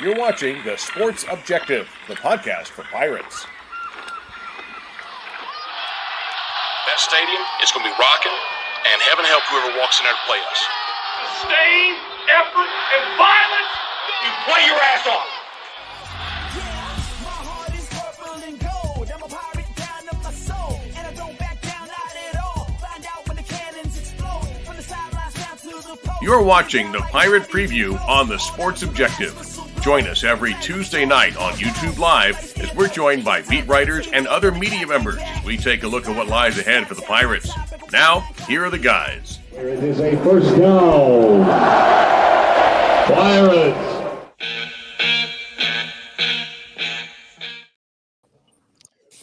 You're watching The Sports Objective, the podcast for Pirates. That stadium is going to be rocking, and heaven help whoever walks in there to play us. Sustained effort and violence, you play your ass off. You're watching the Pirate Preview on The Sports Objective. Join us every Tuesday night on YouTube Live as we're joined by beat writers and other media members as we take a look at what lies ahead for the Pirates. Now, here are the guys. Here it is, a first down. Pirates.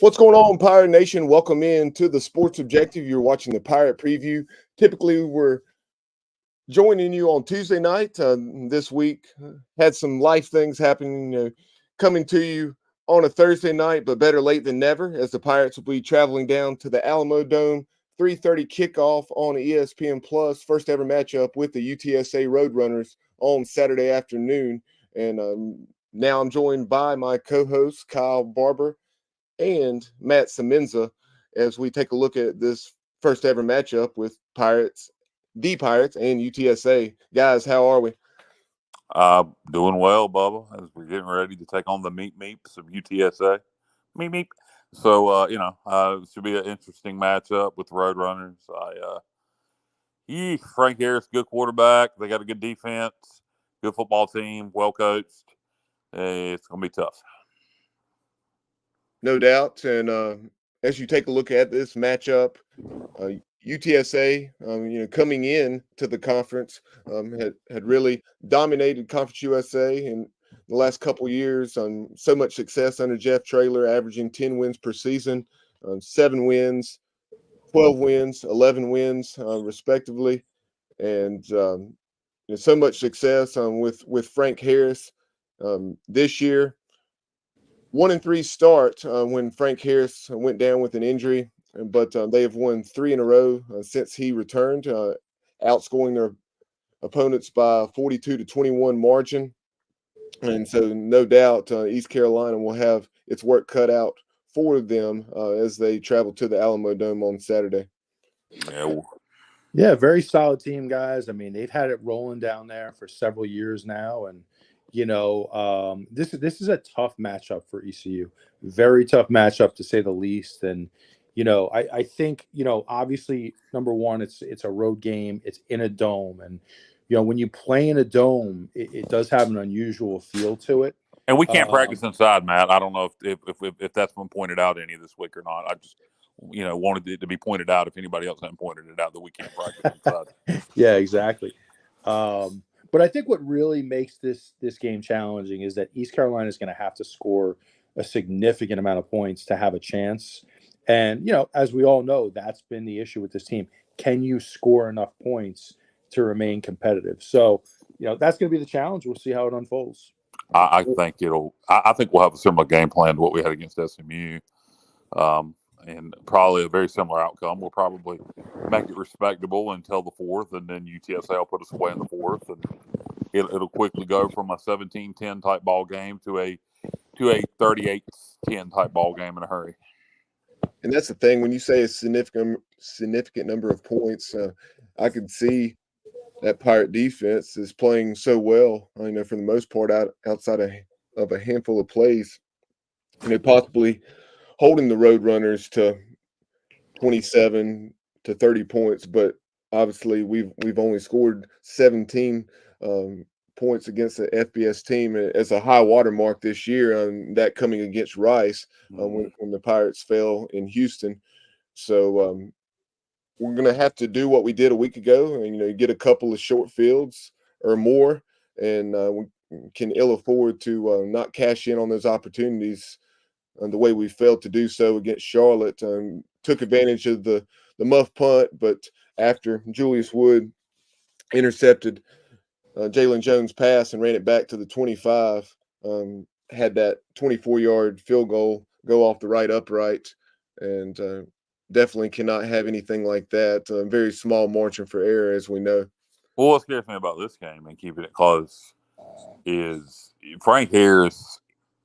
What's going on, Pirate Nation? Welcome in to the Sports Objective. You're watching the Pirate Preview. Typically, we're joining you on Tuesday night. This week had some life things happening, coming to you on a Thursday night, but better late than never, as the Pirates will be traveling down to the Alamodome, 3:30 kickoff on ESPN Plus, first ever matchup with the UTSA Roadrunners on Saturday afternoon. And now I'm joined by my co-hosts Kyle Barber and Matt Semenza as we take a look at this first ever matchup with the Pirates and UTSA. Guys, how are we? Doing well, Bubba, as we're getting ready to take on the meeps of UTSA. Meep. So, it should be an interesting matchup with the Roadrunners. Frank Harris, good quarterback. They got a good defense, good football team, well coached. It's going to be tough. No doubt. And as you take a look at this matchup, UTSA, coming in to the conference, had really dominated Conference USA in the last couple of years. So much success under Jeff Traylor, averaging 10 wins per season, 7 wins, 12 wins, 11 wins, respectively, and so much success with Frank Harris this year. 1-3 start when Frank Harris went down with an injury. But they have won 3 in a row since he returned, outscoring their opponents by a 42-21 margin. And so no doubt East Carolina will have its work cut out for them as they travel to the Alamodome on Saturday. Yeah, very solid team, guys. I mean, they've had it rolling down there for several years now. And, this is a tough matchup for ECU. Very tough matchup, to say the least. And, I think, obviously, number one, it's a road game. It's in a dome. And, when you play in a dome, it does have an unusual feel to it. And we can't practice inside, Matt. I don't know if that's been pointed out any this week or not. I just, wanted it to be pointed out if anybody else hadn't pointed it out that we can't practice inside. Yeah, exactly. But I think what really makes this game challenging is that East Carolina is going to have to score a significant amount of points to have a chance. And, as we all know, that's been the issue with this team. Can you score enough points to remain competitive? So, that's going to be the challenge. We'll see how it unfolds. I think we'll have a similar game plan to what we had against SMU. And probably a very similar outcome. We'll probably make it respectable until the fourth, and then UTSA will put us away in the fourth. And it'll quickly go from a 17-10 type ball game to a 38-10 type ball game in a hurry. And that's the thing, when you say a significant number of points, I could see that Pirate defense is playing so well, for the most part, outside of a handful of plays, possibly holding the Roadrunners to 27 to 30 points. But obviously, we've only scored 17 points against the FBS team as a high water mark this year, that coming against Rice when the Pirates fell in Houston. So we're going to have to do what we did a week ago and, get a couple of short fields or more, and we can ill afford to not cash in on those opportunities the way we failed to do so against Charlotte. Took advantage of the muff punt, but after Julius Wood intercepted Jalen Jones' pass and ran it back to the 25, had that 24-yard field goal go off the right upright, and definitely cannot have anything like that. Very small margin for error, as we know. Well, what scares me about this game and keeping it close, is Frank Harris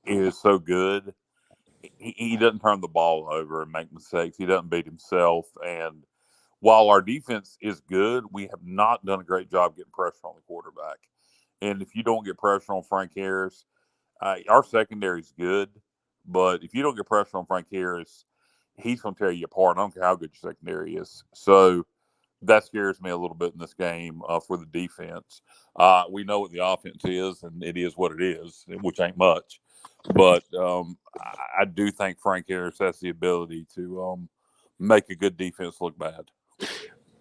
is so good. He doesn't turn the ball over and make mistakes. He doesn't beat himself. And while our defense is good, we have not done a great job getting pressure on the quarterback. And if you don't get pressure on Frank Harris, our secondary is good. But if you don't get pressure on Frank Harris, he's going to tear you apart. I don't care how good your secondary is. So that scares me a little bit in this game for the defense. We know what the offense is, and it is what it is, which ain't much. But I do think Frank Harris has the ability to make a good defense look bad.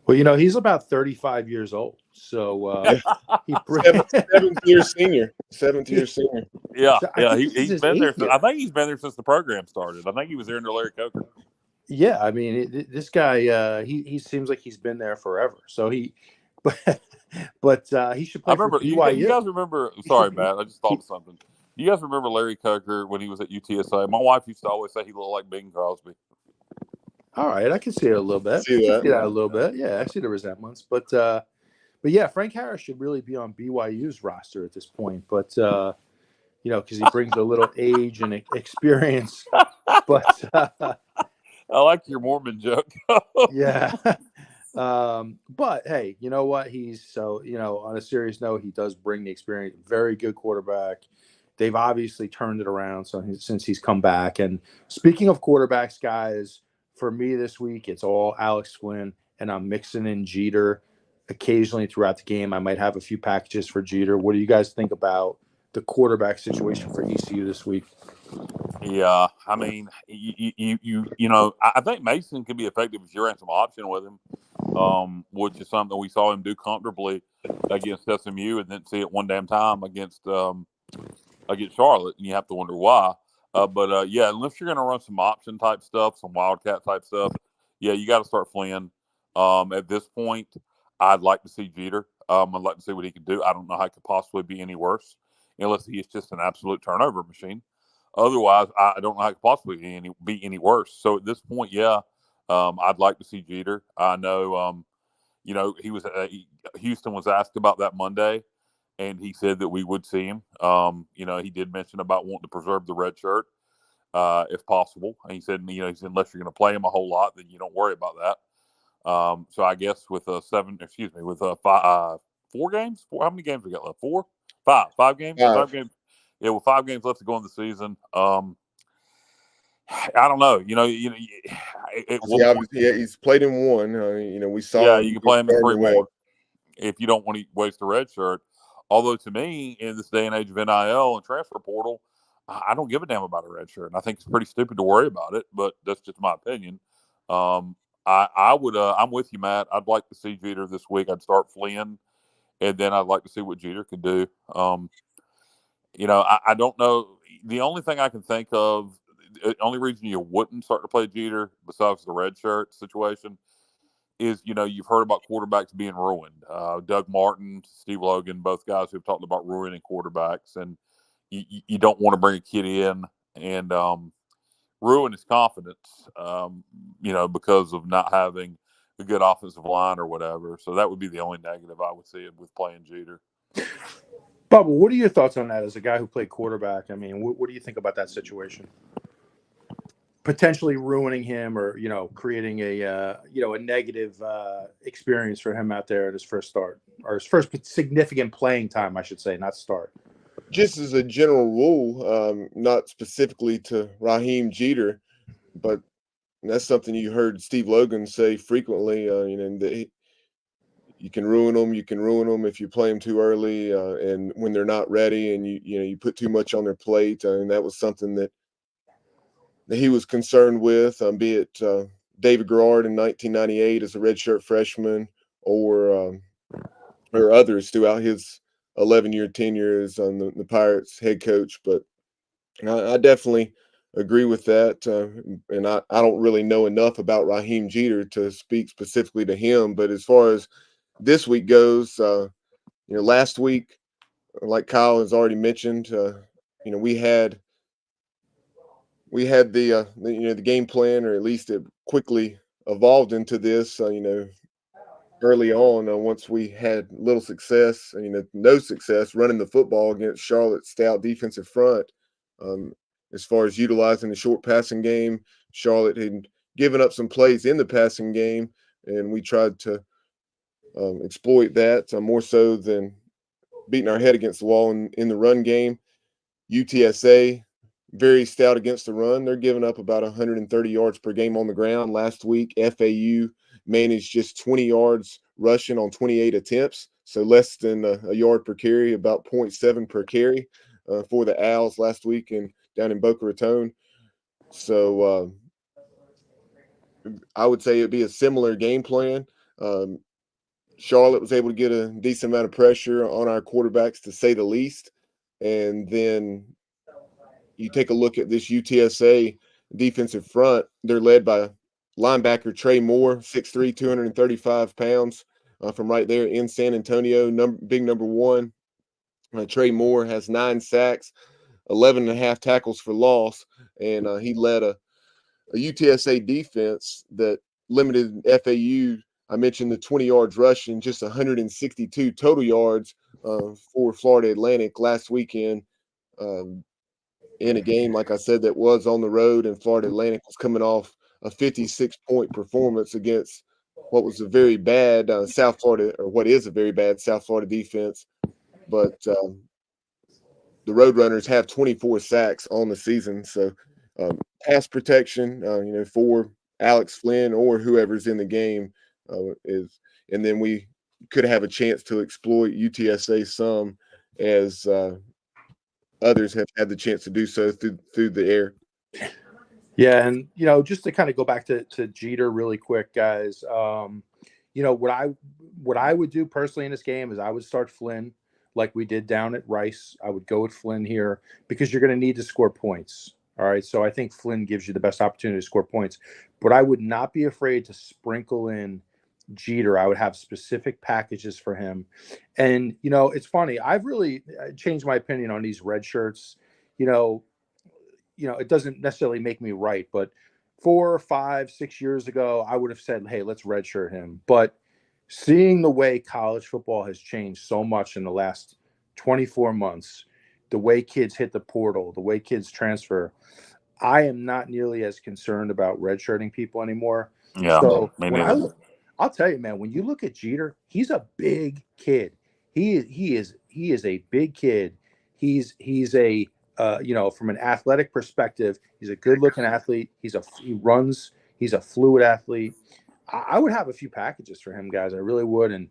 Well, he's about 35 years old, so he seventh year senior. Yeah, So I think he's been there. I think he's been there since the program started. I think he was there under Larry Coker. Yeah, I mean, this guy, he seems like he's been there forever. So but he should play. I remember for BYU. You guys remember? Sorry, Matt. I just thought of something. You guys remember Larry Coker when he was at UTSA? My wife used to always say he looked like Bing Crosby. All right, I can see it a little bit. See that a little bit. Yeah, I see the resemblance. But yeah, Frank Harris should really be on BYU's roster at this point. But because he brings a little age and experience. But I like your Mormon joke. yeah. But hey, you know what? On a serious note, he does bring the experience. Very good quarterback. They've obviously turned it around since he's come back. And speaking of quarterbacks, guys, for me this week, it's all Alex Quinn, and I'm mixing in Jeter occasionally throughout the game. I might have a few packages for Jeter. What do you guys think about the quarterback situation for ECU this week? Yeah, I mean, I think Mason can be effective if you ran some option with him, which is something we saw him do comfortably against SMU, and then see it one damn time against Charlotte, and you have to wonder why. But unless you're going to run some option type stuff, some Wildcat type stuff, you got to start Flynn. At this point, I'd like to see Jeter. I'd like to see what he can do. I don't know how it could possibly be any worse, unless he is just an absolute turnover machine. Otherwise, I don't know how it could possibly be any worse. So at this point, I'd like to see Jeter. I know, he was Houston was asked about that Monday, and he said that we would see him. He did mention about wanting to preserve the red shirt if possible. And he said, unless you're going to play him a whole lot, then you don't worry about that. So I guess with 4 games, how many games we got left? 5 games. 5 games. Yeah, with 5 games left to go in the season, I don't know. He's played in one. We saw. Yeah, you can play him in 3 more if you don't want to waste the red shirt. Although to me, in this day and age of NIL and transfer portal, I don't give a damn about a red shirt, and I think it's pretty stupid to worry about it. But that's just my opinion. I would. I'm with you, Matt. I'd like to see Jeter this week. I'd start Flynn, and then I'd like to see what Jeter could do. I don't know. The only thing I can think of, the only reason you wouldn't start to play Jeter, besides the red shirt situation, is, you've heard about quarterbacks being ruined. Doug Martin, Steve Logan, both guys who've talked about ruining quarterbacks. And you don't want to bring a kid in and ruin his confidence, because of not having a good offensive line or whatever. So that would be the only negative I would see with playing Jeter. Bubba, what are your thoughts on that as a guy who played quarterback? I mean, what do you think about that situation? Potentially ruining him, or creating a negative experience for him out there at his first start, or his first significant playing time, I should say, not start. Just as a general rule, not specifically to Raheem Jeter, but that's something you heard Steve Logan say frequently. That you can ruin them. You can ruin them if you play them too early, and when they're not ready, and you put too much on their plate. And that was something that he was concerned with, be it David Garrard in 1998 as a redshirt freshman, or others throughout his 11-year tenure as the Pirates head coach. But I definitely agree with that, and I don't really know enough about Raheem Jeter to speak specifically to him. But as far as this week goes, last week, like Kyle has already mentioned, we had the game plan, or at least it quickly evolved into this. early on. Once we had little success, no success running the football against Charlotte's stout defensive front. As far as utilizing the short passing game, Charlotte had given up some plays in the passing game, and we tried to exploit that more so than beating our head against the wall in the run game. UTSA, very stout against the run. They're giving up about 130 yards per game on the ground. Last week, FAU managed just 20 yards rushing on 28 attempts, so less than a yard per carry, about 0.7 per carry for the Owls last week down in Boca Raton. So I would say it'd be a similar game plan. Charlotte was able to get a decent amount of pressure on our quarterbacks, to say the least. And then you take a look at this UTSA defensive front. They're led by linebacker Trey Moore, 6'3", 235 pounds, from right there in San Antonio, big number one. Trey Moore has 9 sacks, 11 and a half tackles for loss, and he led a UTSA defense that limited FAU. I mentioned the 20 yards rushing, just 162 total yards for Florida Atlantic last weekend in a game, like I said, that was on the road, and Florida Atlantic was coming off a 56-point performance against what was a very bad South Florida, or what is a very bad South Florida defense. But the Roadrunners have 24 sacks on the season, so pass protection, for Alex Flynn or whoever's in the game is, and then we could have a chance to exploit UTSA some, as others have had the chance to do so through the air. Yeah, and just to kind of go back to Jeter really quick, guys. What I would do personally in this game is I would start Flynn like we did down at Rice. I would go with Flynn here because you're going to need to score points. All right, so I think Flynn gives you the best opportunity to score points, but I would not be afraid to sprinkle in Jeter. I would have specific packages for him. And it's funny, I've really changed my opinion on these red shirts. It doesn't necessarily make me right, but 4, 5, 6 years ago, I would have said, hey, let's redshirt him. But seeing the way college football has changed so much in the last 24 months, the way kids hit the portal, the way kids transfer, I am not nearly as concerned about redshirting people anymore. Yeah, so I'll tell you, man, when you look at Jeter, he's a big kid. He is a big kid. He's a from an athletic perspective, he's a good-looking athlete. He's a fluid athlete. I would have a few packages for him, guys. I really would. And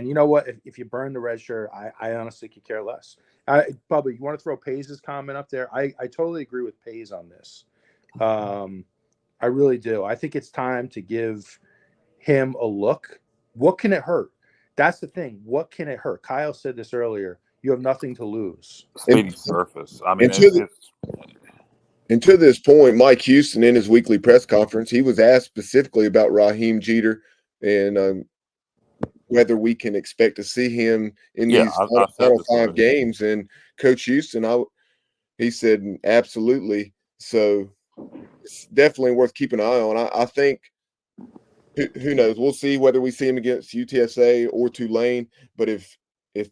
you know what? If you burn the red shirt, I honestly could care less. Probably you want to throw Paze's comment up there. I totally agree with Paze on this. I really do. I think it's time to give him a look. What can it hurt? That's the thing. What can it hurt? Kyle said this earlier. You have nothing to lose. Speedy surface. I mean, and to this point, Mike Houston, in his weekly press conference, he was asked specifically about Raheem Jeter and whether we can expect to see him in these final 5 games. And Coach Houston, he said, absolutely. So it's definitely worth keeping an eye on. I think, who knows? We'll see whether we see him against UTSA or Tulane. But if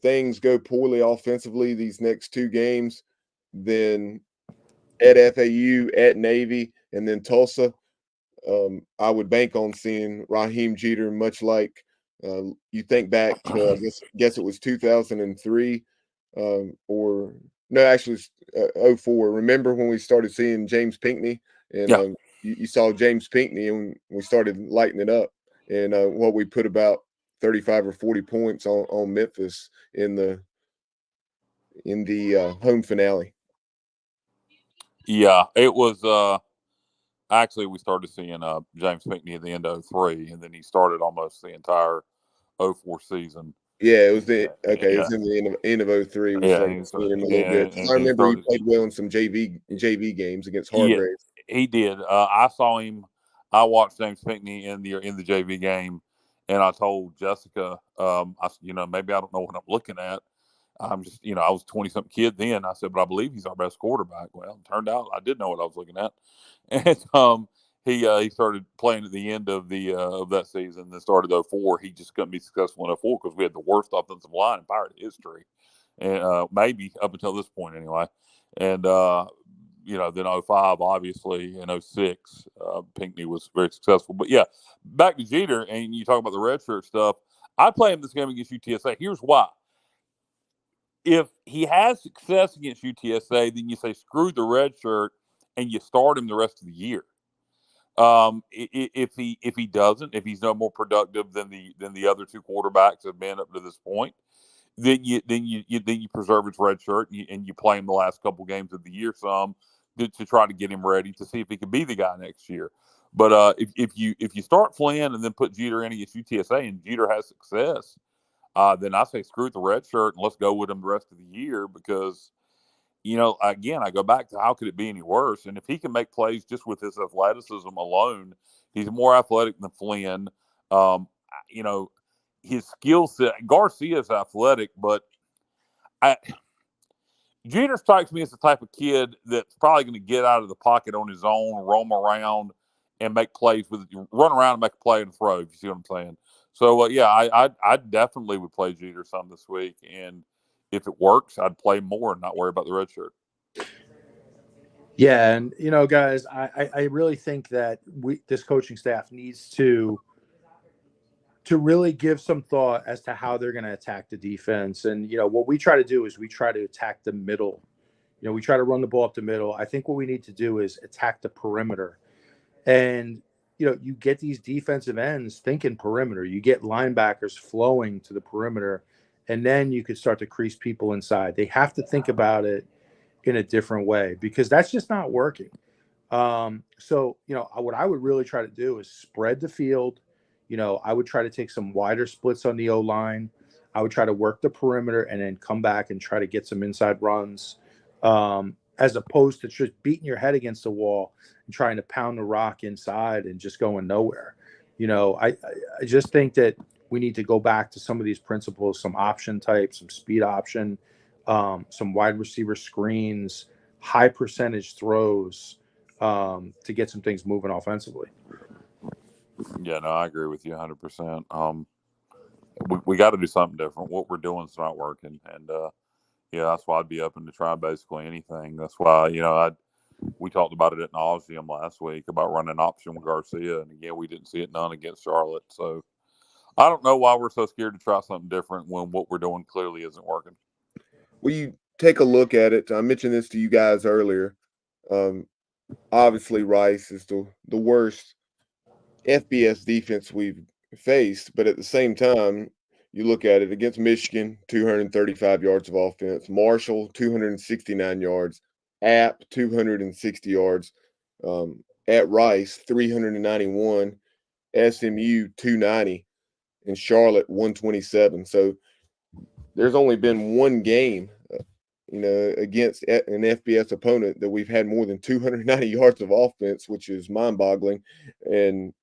things go poorly offensively these next 2 games, then at FAU, at Navy, and then Tulsa, I would bank on seeing Raheem Jeter, much like you think back to, I guess it was 2003, or no, actually it's 04. Remember when we started seeing James Pinckney, and you saw James Pinckney, and we started lighting it up, and what we put about 35 or 40 points on Memphis in the home finale. Yeah, it was actually we started seeing James Pinckney at the end of 03, and then he started almost the entire 04 season. Yeah, it was it's in the end of 03. We started seeing him a little bit. I remember he played well in some JV games against Hargraves. Yeah, he did. I saw him. I watched James Pinckney in the JV game, and I told Jessica, maybe I don't know what I'm looking at. I'm just, I was 20-something kid then. I said, but I believe he's our best quarterback. Well, it turned out I did know what I was looking at. And he started playing at the end of that season, then started 04. He just couldn't be successful in 04 because we had the worst offensive line in Pirate history, and maybe up until this point anyway. And then 05, obviously, and 06, Pinckney was very successful. But yeah, back to Jeter, and you talk about the redshirt stuff. I play him this game against UTSA. Here's why. If he has success against UTSA, then you say screw the red shirt and you start him the rest of the year. If he doesn't, if he's no more productive than the other two quarterbacks have been up to this point, then you preserve his red shirt and you play him the last couple games of the year some to try to get him ready to see if he can be the guy next year. But if you start Flynn and then put Jeter in against UTSA and Jeter has success, then I say screw the red shirt and let's go with him the rest of the year because, again, I go back to how could it be any worse? And if he can make plays just with his athleticism alone, he's more athletic than Flynn. His skill set, Garcia's athletic, but Jeter strikes me as the type of kid that's probably going to get out of the pocket on his own, roam around, and make plays run around and make a play and throw, if you see what I'm saying. So, I definitely would play Jeter some this week. And if it works, I'd play more and not worry about the red shirt. Yeah. And, guys, I really think that this coaching staff needs to really give some thought as to how they're going to attack the defense. And, what we try to do is we try to attack the middle. We try to run the ball up the middle. I think what we need to do is attack the perimeter. And, you get these defensive ends thinking perimeter. You get linebackers flowing to the perimeter, and then you could start to crease people inside. They have to think about it in a different way because that's just not working. So, what I would really try to do is spread the field. I would try to take some wider splits on the O-line. I would try to work the perimeter and then come back and try to get some inside runs, as opposed to just beating your head against the wall and trying to pound the rock inside and just going nowhere. I just think that we need to go back to some of these principles, some option types, some speed option, some wide receiver screens, high percentage throws, to get some things moving offensively. Yeah, no, I agree with you 100%. We got to do something different. What we're doing is not working. And, that's why I'd be open to try basically anything. That's why, we talked about it at nauseum last week about running option with Garcia. And again, we didn't see it none against Charlotte. So I don't know why we're so scared to try something different when what we're doing clearly isn't working. Well, you take a look at it. I mentioned this to you guys earlier. Obviously, Rice is the worst FBS defense we've faced, but at the same time, you look at it against Michigan, 235 yards of offense, Marshall, 269 yards, App, 260 yards, at Rice, 391, SMU, 290, and Charlotte, 127. So there's only been one game, against an FBS opponent that we've had more than 290 yards of offense, which is mind-boggling. And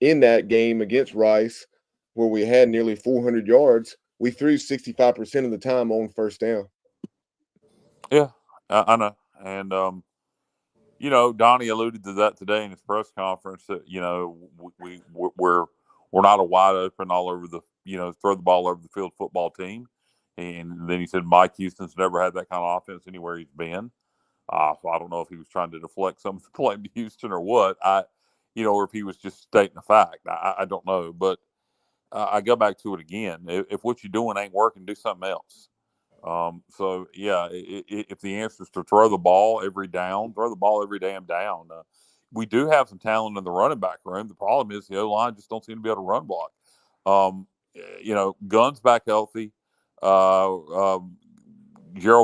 in that game against Rice, where we had nearly 400 yards, we threw 65% of the time on first down. Yeah, I know. And, Donnie alluded to that today in his press conference that, we're not a wide open all over the, throw the ball over the field football team. And then he said Mike Houston's never had that kind of offense anywhere he's been. So I don't know if he was trying to deflect some of the blame to Houston or what. Or if he was just stating a fact. I don't know. But I go back to it again. If what you're doing ain't working, do something else. If the answer is to throw the ball every down, throw the ball every damn down. We do have some talent in the running back room. The problem is the O-line just don't seem to be able to run block. Gunn's back healthy. Gerald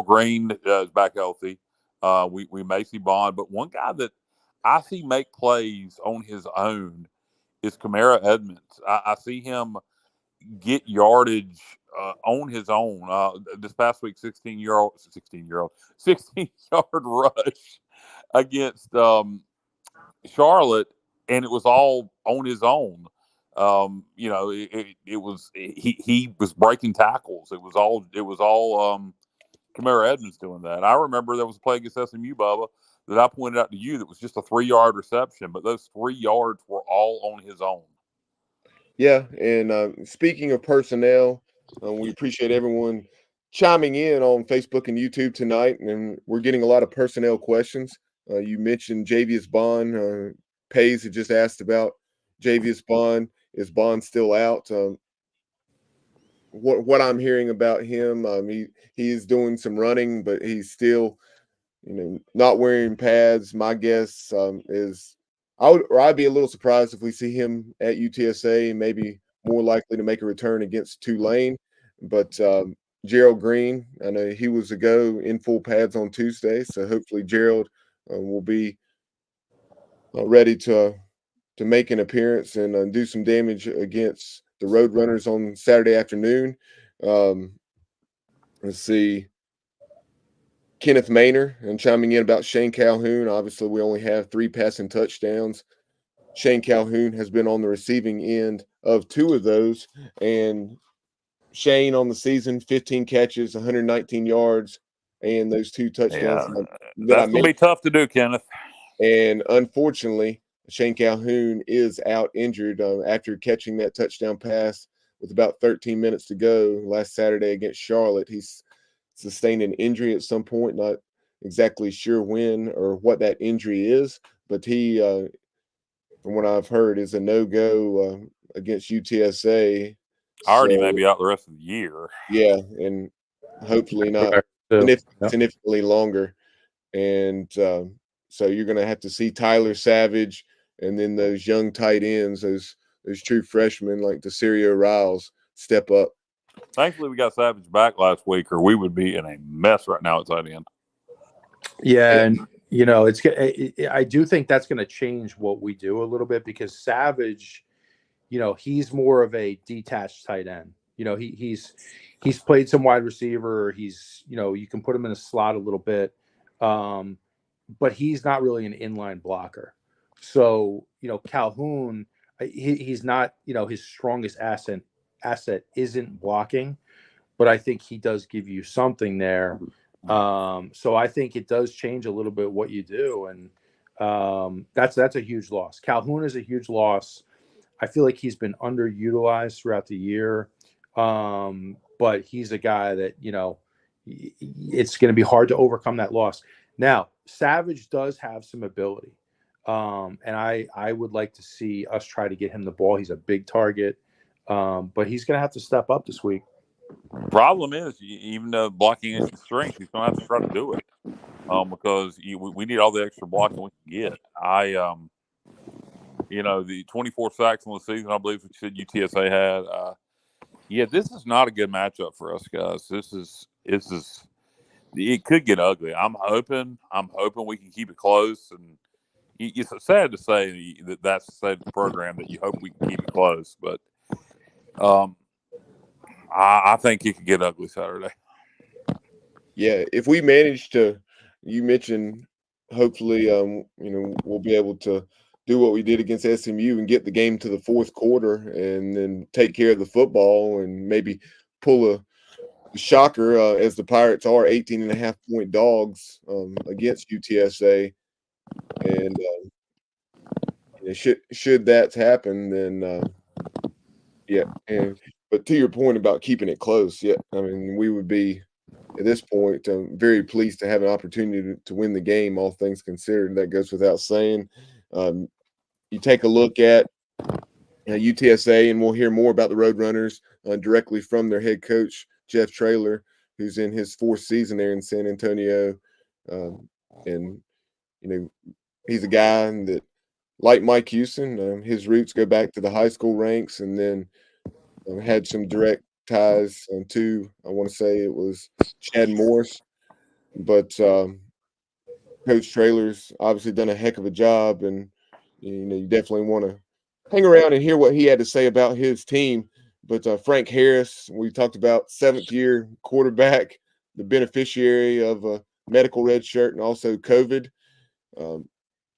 Green is back healthy. We may see Bond, but one guy that I see make plays on his own is Kamara Edmonds. I see him get yardage on his own. This past week, 16-yard rush against Charlotte, and it was all on his own. It was he was breaking tackles. It was all Kamara Edmonds doing that. I remember there was a play against SMU, Bubba, that I pointed out to you that was just a 3-yard reception, but those 3 yards were all on his own. Yeah, and speaking of personnel, we appreciate everyone chiming in on Facebook and YouTube tonight, and we're getting a lot of personnel questions. You mentioned Javius Bond. Pays had just asked about Javius Bond. Is Bond still out? What I'm hearing about him, he is doing some running, but he's still, not wearing pads. My guess is I'd be a little surprised if we see him at UTSA, maybe more likely to make a return against Tulane. But Gerald Green, I know he was a go in full pads on Tuesday, so hopefully Gerald will be ready to make an appearance and do some damage against the Roadrunners on Saturday afternoon. Let's see. Kenneth Maynor and chiming in about Shane Calhoun. Obviously, we only have 3 passing touchdowns. Shane Calhoun has been on the receiving end of 2 of those. And Shane on the season, 15 catches, 119 yards, and those 2 touchdowns. Yeah, that's going to be tough to do, Kenneth. And unfortunately, Shane Calhoun is out injured after catching that touchdown pass with about 13 minutes to go last Saturday against Charlotte. He's sustained an injury at some point, not exactly sure when or what that injury is, but he, from what I've heard, is a no-go against UTSA. Already may be out the rest of the year. Yeah, and hopefully not significantly longer. And so you're going to have to see Tyler Savage and then those young tight ends, those true freshmen like DeCerio Riles, step up. Thankfully, we got Savage back last week, or we would be in a mess right now at tight end. Yeah, and I do think that's going to change what we do a little bit, because Savage, he's more of a detached tight end. He's played some wide receiver. He's you can put him in a slot a little bit, but he's not really an inline blocker. So Calhoun, he's not his strongest asset isn't blocking, but I think he does give you something there. So I think it does change a little bit what you do, and that's a huge loss. Calhoun is a huge loss. I feel like he's been underutilized throughout the year, but he's a guy that it's going to be hard to overcome that loss. Now, Savage does have some ability, and I would like to see us try to get him the ball. He's a big target. But he's going to have to step up this week. Problem is, even though blocking is his strength, he's going to have to try to do it because we need all the extra blocking we can get. The 24 sacks on the season, I believe you said UTSA had. This is not a good matchup for us, guys. This is it could get ugly. I'm hoping we can keep it close, and it's sad to say that's the state of the program, that you hope we can keep it close, but. I think it could get ugly Saturday. Yeah, if we manage to, you mentioned, hopefully, we'll be able to do what we did against SMU and get the game to the fourth quarter, and then take care of the football and maybe pull a shocker, as the Pirates are 18.5-point dogs against UTSA, and should that happen, then. Yeah, but to your point about keeping it close, yeah, I mean, we would be at this point very pleased to have an opportunity to win the game, all things considered. That goes without saying. You take a look at UTSA, and we'll hear more about the Roadrunners directly from their head coach, Jeff Traylor, who's in his 4th season there in San Antonio. And, he's a guy that, like Mike Houston, his roots go back to the high school ranks, and then had some direct ties to, I want to say it was Chad Morris. But Coach Traylor's obviously done a heck of a job, and you definitely want to hang around and hear what he had to say about his team. But Frank Harris, we talked about, 7th-year quarterback, the beneficiary of a medical red shirt and also COVID.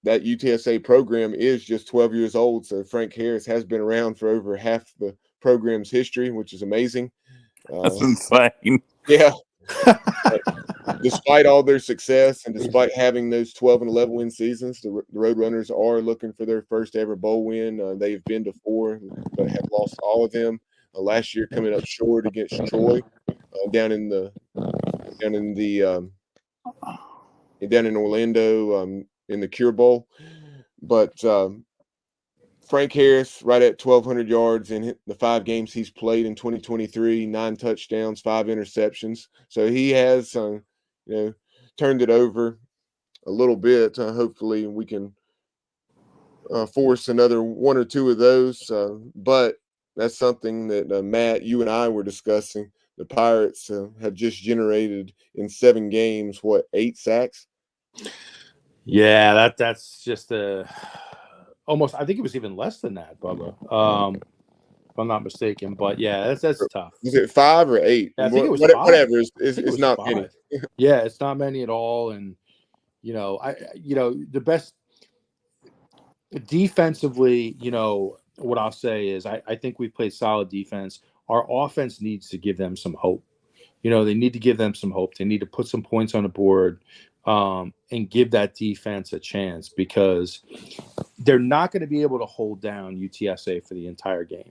That UTSA program is just 12 years old, so Frank Harris has been around for over half the program's history, which is amazing. That's insane. Yeah, Despite all their success and despite having those 12 and 11 win seasons, the Roadrunners are looking for their first ever bowl win. They've been to 4, but have lost all of them. Last year, coming up short against Troy down in Orlando in the Cure Bowl. But Frank Harris, right at 1,200 yards in the 5 games he's played in 2023, 9 touchdowns, 5 interceptions. So he has, turned it over a little bit. Hopefully, we can force another 1 or 2 of those. But that's something that Matt, you and I were discussing. The Pirates have just generated in 7 games, 8 sacks? Yeah, that's just almost. I think it was even less than that, Bubba. If I'm not mistaken. But yeah, that's tough. Was it 5 or 8? Yeah, I think it was 5. Whatever. It's not 5. many. Yeah, it's not many at all. And the best defensively, what I'll say is I think we've played solid defense. Our offense needs to give them some hope. They need to give them some hope. They need to put some points on the board and give that defense a chance, because they're not going to be able to hold down UTSA for the entire game.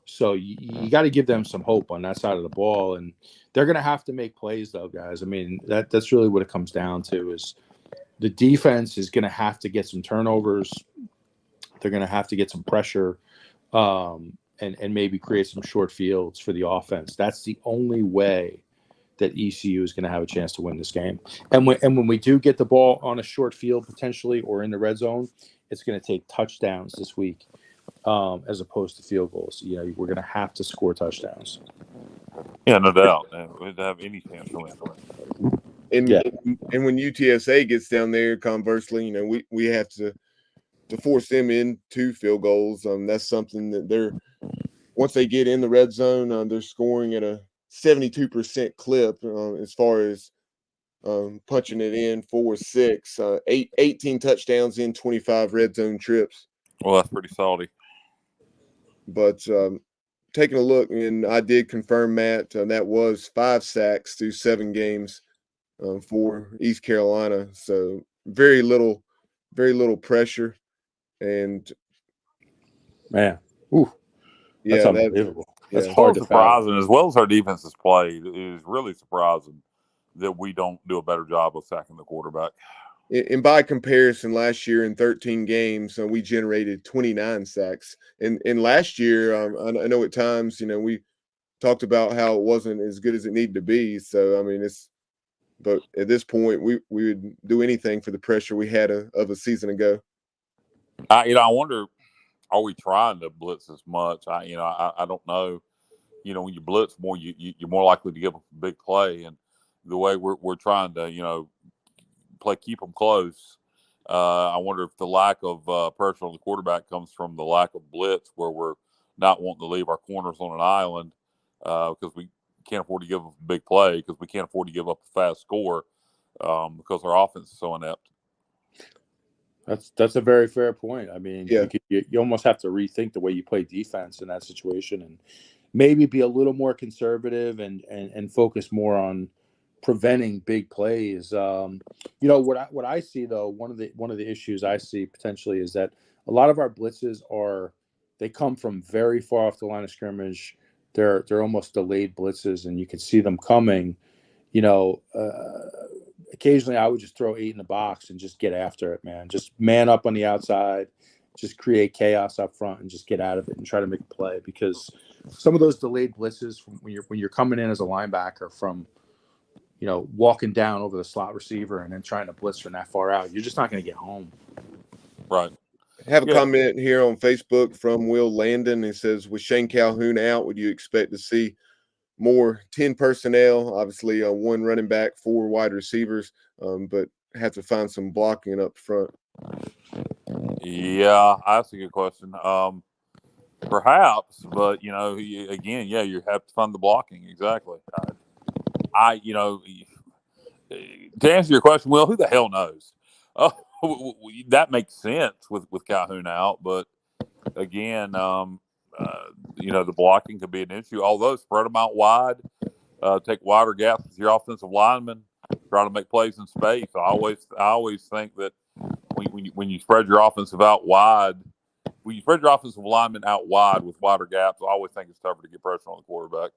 So you got to give them some hope on that side of the ball, and they're going to have to make plays, though, guys. I mean, that's really what it comes down to, is the defense is going to have to get some turnovers. They're going to have to get some pressure and maybe create some short fields for the offense. That's the only way that ECU is going to have a chance to win this game. And when we do get the ball on a short field potentially or in the red zone, it's going to take touchdowns this week as opposed to field goals. We're going to have to score touchdowns. Yeah, no doubt. We didn't have any chance to win. And when UTSA gets down there, conversely, we have to force them into field goals. That's something that once they get in the red zone, they're scoring at a 72% clip as far as punching it in 4-6, 18 touchdowns in 25 red zone trips. Well, that's pretty salty. But taking a look, and I did confirm, Matt, that was 5 sacks through 7 games for East Carolina. So very little pressure. And man, that's unbelievable. That's hard to surprising. As well as our defense has played, it is really surprising that we don't do a better job of sacking the quarterback. And by comparison, last year in 13 games, we generated 29 sacks. And last year, I know at times, we talked about how it wasn't as good as it needed to be. So, I mean, but at this point, we would do anything for the pressure we had of a season ago. I wonder, are we trying to blitz as much? I don't know. When you blitz more, you're more likely to give up a big play. And the way we're trying to, keep them close. I wonder if the lack of pressure on the quarterback comes from the lack of blitz, where we're not wanting to leave our corners on an island because we can't afford to give up a big play, because we can't afford to give up a fast score because our offense is so inept. That's a very fair point. I mean, yeah. you almost have to rethink the way you play defense in that situation, and maybe be a little more conservative and focus more on preventing big plays. What I see, though, one of the issues I see potentially is that a lot of our blitzes they come from very far off the line of scrimmage. They're almost delayed blitzes, and you can see them coming. Occasionally I would just throw 8 in the box and just get after it, man. Just man up on the outside, just create chaos up front and just get out of it and try to make a play, because some of those delayed blitzes from when you're coming in as a linebacker from, walking down over the slot receiver and then trying to blitz from that far out, you're just not going to get home. Right. I have a comment here on Facebook from Will Landon. He says, with Shane Calhoun out, would you expect to see more 10 personnel? Obviously, 1 running back, 4 wide receivers, but have to find some blocking up front. Yeah, that's a good question. Perhaps, but again, you have to find the blocking. Exactly. To answer your question, Will, who the hell knows? That makes sense with Calhoun out, but again, the blocking could be an issue. Although spread them out wide, take wider gaps with your offensive linemen, try to make plays in space. I always think that when you spread your offensive out wide, when you spread your offensive linemen out wide with wider gaps, I always think it's tougher to get pressure on the quarterback.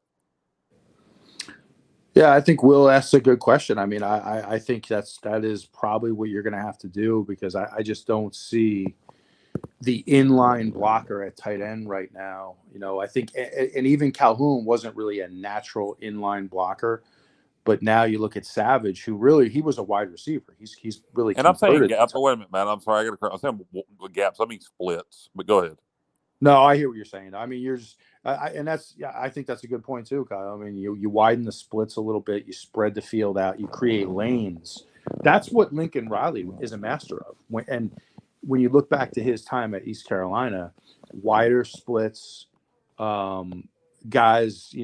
Yeah, I think Will asked a good question. I mean, I think that is probably what you're going to have to do, because I just don't see the inline blocker at tight end right now. I think, and even Calhoun wasn't really a natural inline blocker, but now you look at Savage, who he was a wide receiver. He's really and I'm saying converted. gaps. Wait a minute, man. I'm sorry. I'm saying gaps. I mean splits. But go ahead. No, I hear what you're saying. I mean, you're just, I think that's a good point too, Kyle. I mean, you widen the splits a little bit, you spread the field out, you create lanes. That's what Lincoln Riley is a master of. When you look back to his time at East Carolina, wider splits, guys,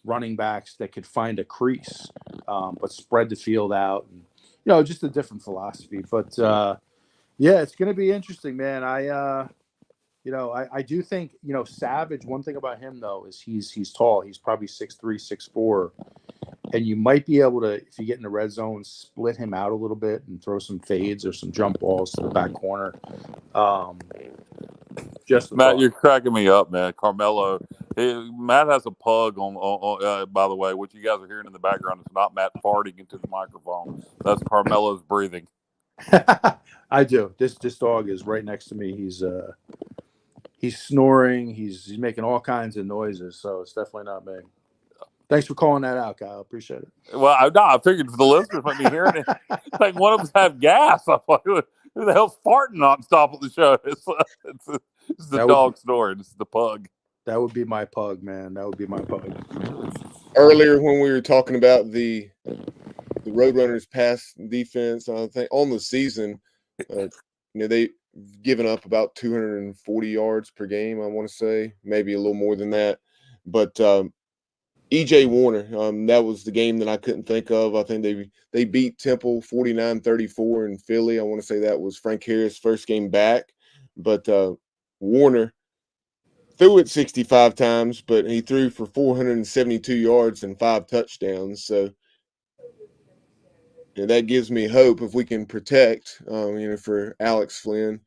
running backs that could find a crease, but spread the field out, and just a different philosophy. But yeah, it's going to be interesting, man. I do think, Savage, one thing about him, though, is he's tall. He's probably 6'3", 6'4", and you might be able to, if you get in the red zone, split him out a little bit and throw some fades or some jump balls to the back corner. Just Matt, you're cracking me up, man. Carmelo, Matt has a pug on by the way, what you guys are hearing in the background is not Matt farting into the microphone. That's Carmelo's breathing. I do. This dog is right next to me. He's snoring. He's making all kinds of noises. So it's definitely not me. Thanks for calling that out, Kyle. Appreciate it. Well, I figured for the listeners might be hearing it. Like one of us have gas. I'm like, who the hell's farting nonstop on the show? It's the dog snoring. It's the pug. That would be my pug, man. That would be my pug. Earlier when we were talking about the Roadrunners pass defense, I think on the season, they've given up about 240 yards per game, I want to say, maybe a little more than that. But E.J. Warner, that was the game that I couldn't think of. I think they beat Temple 49-34 in Philly. I want to say that was Frank Harris' first game back. But Warner threw it 65 times, but he threw for 472 yards and 5 touchdowns. So that gives me hope if we can protect, for Alex Flynn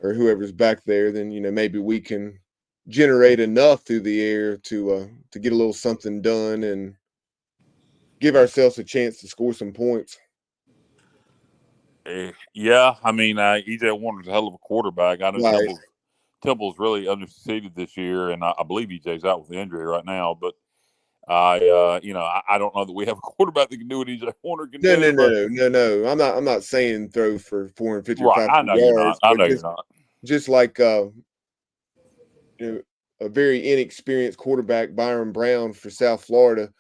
or whoever's back there, then, maybe we can generate enough through the air to get a little something done and give ourselves a chance to score some points. Yeah, I mean, E.J. Warner's a hell of a quarterback. I know Right. Temple's really underseeded this year, and I believe E.J.'s out with injury right now. But I don't know that we have a quarterback that can do what E.J. Warner can do. No. I'm not saying throw for 450 right. or 500 yards. I know you're not. Just like a very inexperienced quarterback, Byron Brown for South Florida,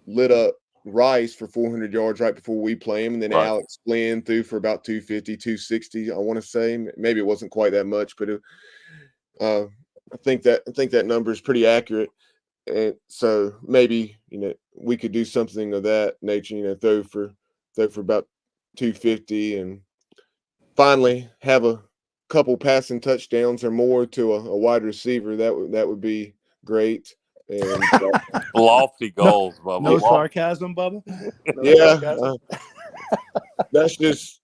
lit up Rice for 400 yards right before we play him, and then Right. Alex Flynn threw for about 250, 260. I want to say maybe it wasn't quite that much, but I think that number is pretty accurate. And so maybe we could do something of that nature. Throw for about 250, and finally have a couple passing touchdowns or more to a wide receiver. That would be great. And lofty goals, Bubba. No sarcasm, Bubba. That's just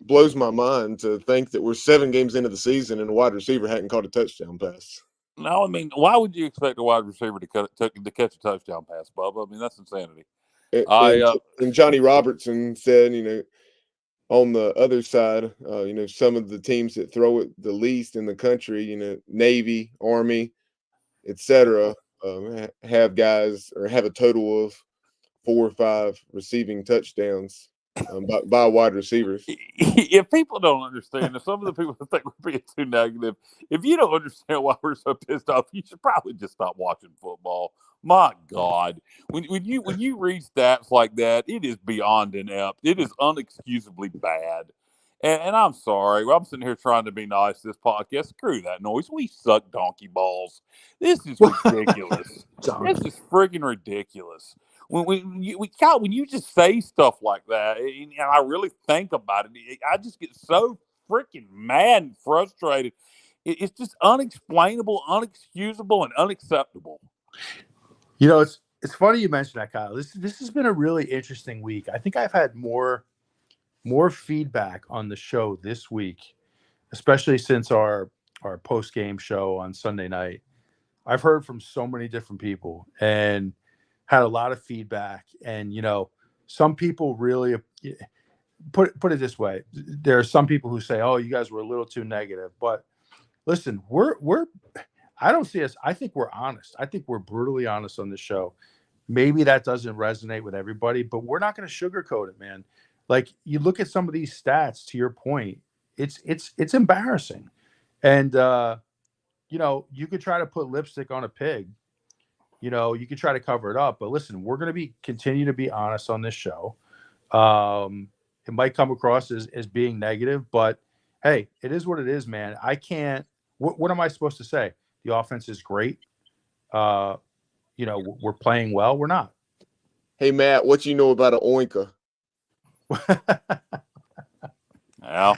blows my mind to think that we're 7 games into the season and a wide receiver hadn't caught a touchdown pass. No, I mean, why would you expect a wide receiver to catch a touchdown pass, Bubba? I mean, that's insanity. And Johnny Robertson said, on the other side, some of the teams that throw it the least in the country, Navy, Army, etc., have guys or have a total of 4 or 5 receiving touchdowns by wide receivers. If people don't understand, if some of the people think we're being too negative, if you don't understand why we're so pissed off, you should probably just stop watching football. My God, when you read stats like that, it is beyond inept. It is unexcusably bad. And I'm sorry, I'm sitting here trying to be nice this podcast. Screw that noise. We suck donkey balls. This is ridiculous. This is freaking ridiculous. When you just say stuff like that, and I really think about it, I just get so freaking mad and frustrated. It's just unexplainable, unexcusable, and unacceptable. It's funny you mentioned that, Kyle. This has been a really interesting week. I think I've had more feedback on the show this week, especially since our post game show on Sunday night. I've heard from so many different people and had a lot of feedback. And some people really put it this way: there are some people who say, "Oh, you guys were a little too negative," but listen, we're I don't see us. I think we're honest. I think we're brutally honest on this show. Maybe that doesn't resonate with everybody, but we're not going to sugarcoat it, man. Like, you look at some of these stats, to your point, it's embarrassing. And you could try to put lipstick on a pig. You could try to cover it up, but listen, we're going to continue to be honest on this show. It might come across as being negative, but hey, it is what it is, man. I can't. What am I supposed to say? The offense is great. We're playing well. We're not. Hey, Matt, what you know about an oinker? Yeah.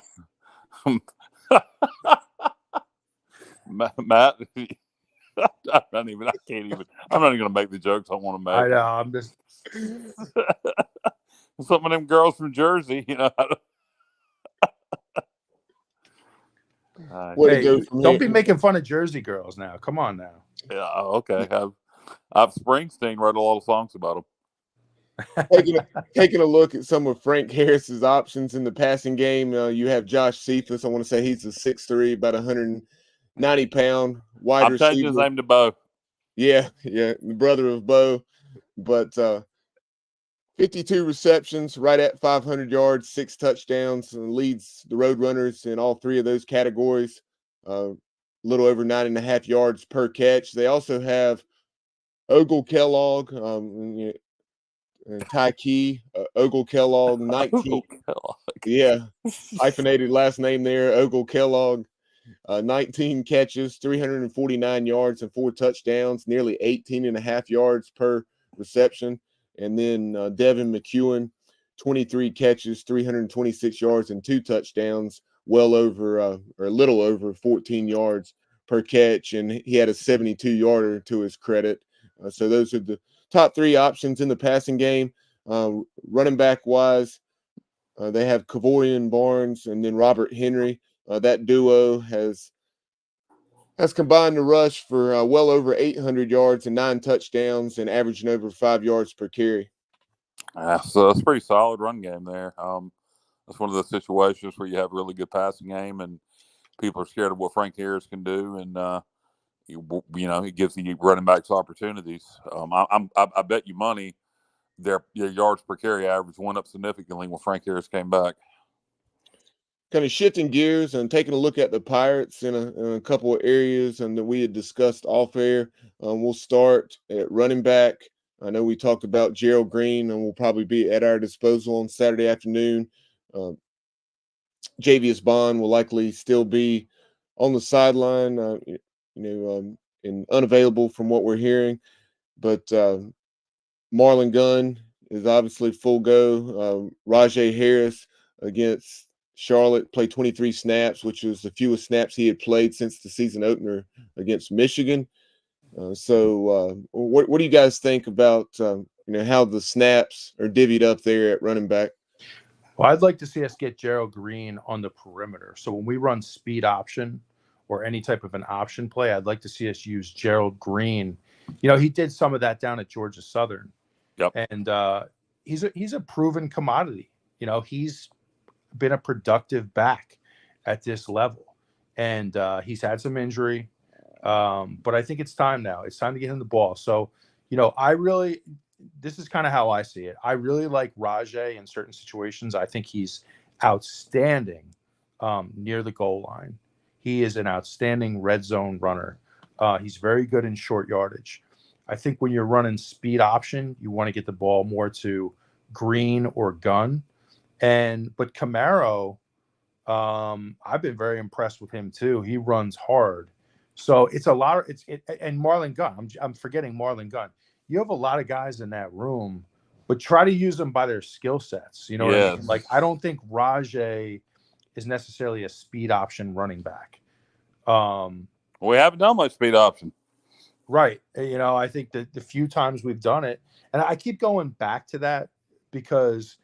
Matt, I'm not even going to make the jokes I want to make. I know. I'm just some of them girls from Jersey, Don't be making fun of Jersey girls now. Come on now. Yeah, okay. I've Springsteen wrote a lot of songs about them. Taking a look at some of Frank Harris's options in the passing game, you have Josh Cephas. I want to say he's a 6'3", about 190-pound wide receiver. I'm changing his name to Bo. Yeah, the brother of Bo. But 52 receptions, right at 500 yards, 6 touchdowns, leads the Roadrunners in all 3 of those categories. A little over 9.5 yards per catch. They also have Ogle Kellogg, Ty Key, Ogle Kellogg, 19. Yeah, hyphenated last name there, Ogle Kellogg. 19 catches, 349 yards, and 4 touchdowns, nearly 18.5 yards per reception. And then Devin McEwen, 23 catches, 326 yards, and 2 touchdowns, well over or a little over 14 yards per catch. And he had a 72-yarder to his credit. So those are the top 3 options in the passing game. Running back wise, they have Kavorian Barnes and then Robert Henry. That duo has combined to rush for well over 800 yards and 9 touchdowns and averaging over 5 yards per carry. So that's a pretty solid run game there. That's one of those situations where you have really good passing game and people are scared of what Frank Harris can do, and it gives the running backs opportunities. I bet you money their yards per carry average went up significantly when Frank Harris came back. Kind of shifting gears and taking a look at the Pirates in a couple of areas and that we had discussed off air. We'll start at running back. I know we talked about Gerald Green and will probably be at our disposal on Saturday afternoon. Javius Bond will likely still be on the sideline, and unavailable from what we're hearing. But Marlon Gunn is obviously full go. Rajay Harris against Charlotte played 23 snaps, which was the fewest snaps he had played since the season opener against Michigan. So what do you guys think about how the snaps are divvied up there at running back? Well, I'd like to see us get Gerald Green on the perimeter. So when we run speed option or any type of an option play, I'd like to see us use Gerald Green. He did some of that down at Georgia Southern. Yep. And he's a proven commodity. He's been a productive back at this level. And he's had some injury. But I think it's time now. It's time to get him the ball. So, this is kind of how I see it. I really like Rajay in certain situations. I think he's outstanding near the goal line. He is an outstanding red zone runner. He's very good in short yardage. I think when you're running speed option, you want to get the ball more to Green or Gunn. But Camaro, I've been very impressed with him too. He runs hard. So it's a lot of and Marlon Gunn. I'm forgetting Marlon Gunn. You have a lot of guys in that room, but try to use them by their skill sets. You know what I mean? Like, I don't think Rajay is necessarily a speed option running back. We haven't done much speed option. Right. I think that the few times we've done it, and I keep going back to that because,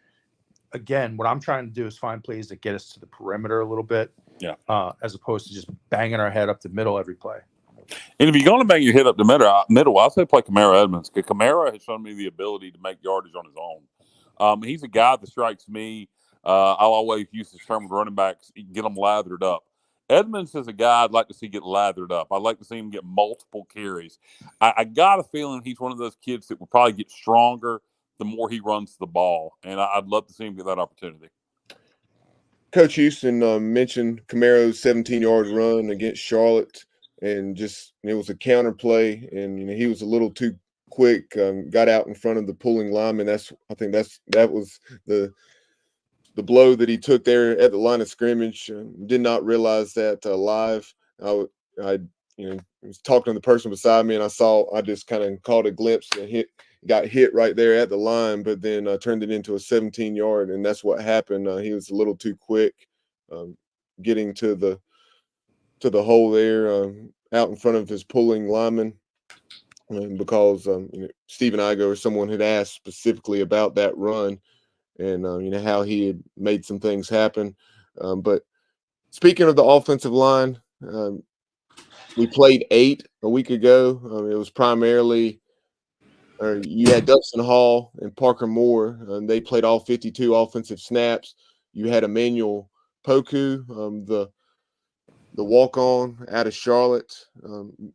again, what I'm trying to do is find plays that get us to the perimeter a little bit, as opposed to just banging our head up the middle every play. And if you're going to bang your head up the middle, I say play Kamara Edmonds, because Kamara has shown me the ability to make yardage on his own. He's a guy that strikes me. I'll always use this term with running backs, get them lathered up. Edmonds is a guy I'd like to see get lathered up. I'd like to see him get multiple carries. I got a feeling he's one of those kids that will probably get stronger the more he runs the ball, and I'd love to see him get that opportunity. Coach Houston mentioned Camaro's 17-yard run against Charlotte, and just it was a counter play, and he was a little too quick, got out in front of the pulling lineman. I think that was the blow that he took there at the line of scrimmage. Did not realize that live. I was talking to the person beside me, and I just kind of caught a glimpse and got hit right there at the line, but then turned it into a 17-yard, and that's what happened. He was a little too quick, getting to the hole there, out in front of his pulling lineman, because Stephen Igo or someone had asked specifically about that run, and how he had made some things happen. But speaking of the offensive line, we played 8 a week ago. It was primarily, you had Dustin Hall and Parker Moore, and they played all 52 offensive snaps. You had Emmanuel Poku, the walk-on out of Charlotte.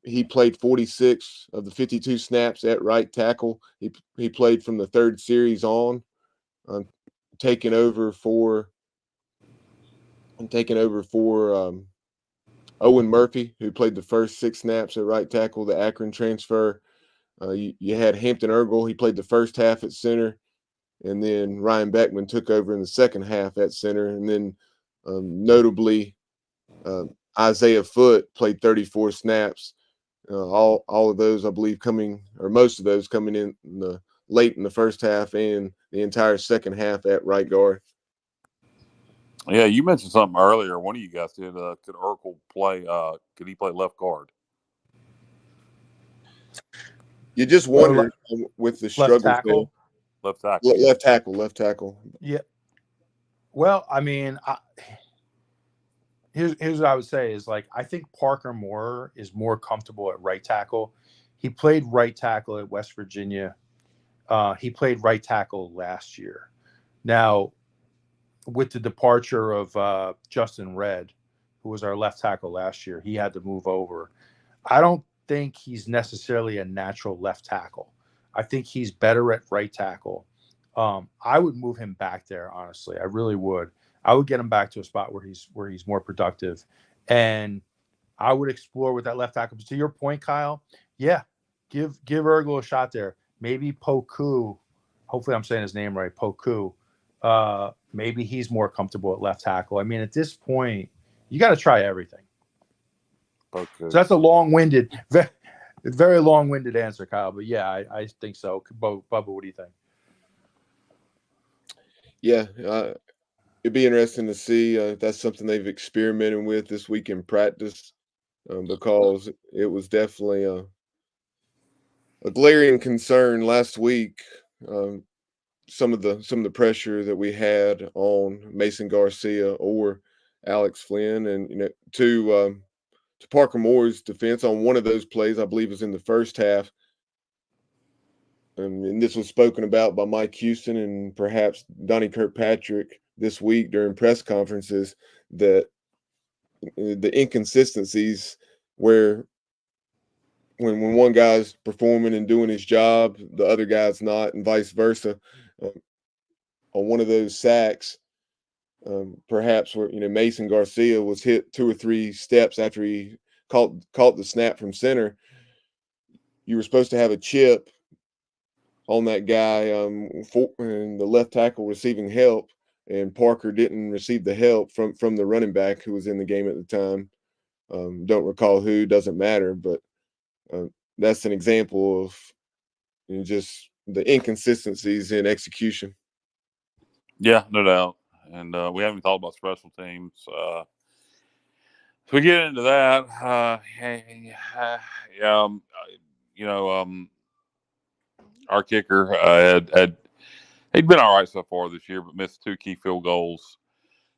He played 46 of the 52 snaps at right tackle. He played from the third series on, taking over for Owen Murphy, who played the first 6 snaps at right tackle, the Akron transfer. You had Hampton Ergel. He played the first half at center, and then Ryan Beckman took over in the second half at center. And then notably, Isaiah Foote played 34 snaps. All of those, I believe, most of those coming in late in the first half and the entire second half at right guard. Yeah, you mentioned something earlier. One of you guys did. Could Urkel play? Could he play left guard? You just wonder with the struggles left tackle. Left tackle. Yeah. Well, I mean, here's what I would say is, like, I think Parker Moore is more comfortable at right tackle. He played right tackle at West Virginia. He played right tackle last year. Now, with the departure of Justin Redd, who was our left tackle last year, he had to move over. I don't think he's necessarily a natural left tackle. I think he's better at right tackle. I would move him back there, honestly. I really would. I would get him back to a spot where he's more productive, and I would explore with that left tackle. But to your point, Kyle, yeah, give Ergel a shot there. Maybe Poku. Hopefully, I'm saying his name right. Poku. Maybe he's more comfortable at left tackle. I mean, at this point, you got to try everything. Okay. So that's a long-winded, very long-winded answer, Kyle. But yeah, I think so. Bubba, what do you think? Yeah, it'd be interesting to see if that's something they've experimented with this week in practice, because it was definitely a glaring concern last week. Some of the pressure that we had on Mason Garcia or Alex Flynn, and to Parker Moore's defense on one of those plays, I believe was in the first half. And this was spoken about by Mike Houston and perhaps Donnie Kirkpatrick this week during press conferences, that the inconsistencies where when one guy's performing and doing his job, the other guy's not, and vice versa. On one of those sacks, perhaps where Mason Garcia was hit 2 or 3 steps after he caught the snap from center, you were supposed to have a chip on that guy, and the left tackle receiving help, and Parker didn't receive the help from the running back who was in the game at the time. Don't recall who, doesn't matter, but that's an example of just the inconsistencies in execution. Yeah, no doubt. And we haven't talked about special teams. If we get into that, our kicker he'd been all right so far this year, but missed 2 key field goals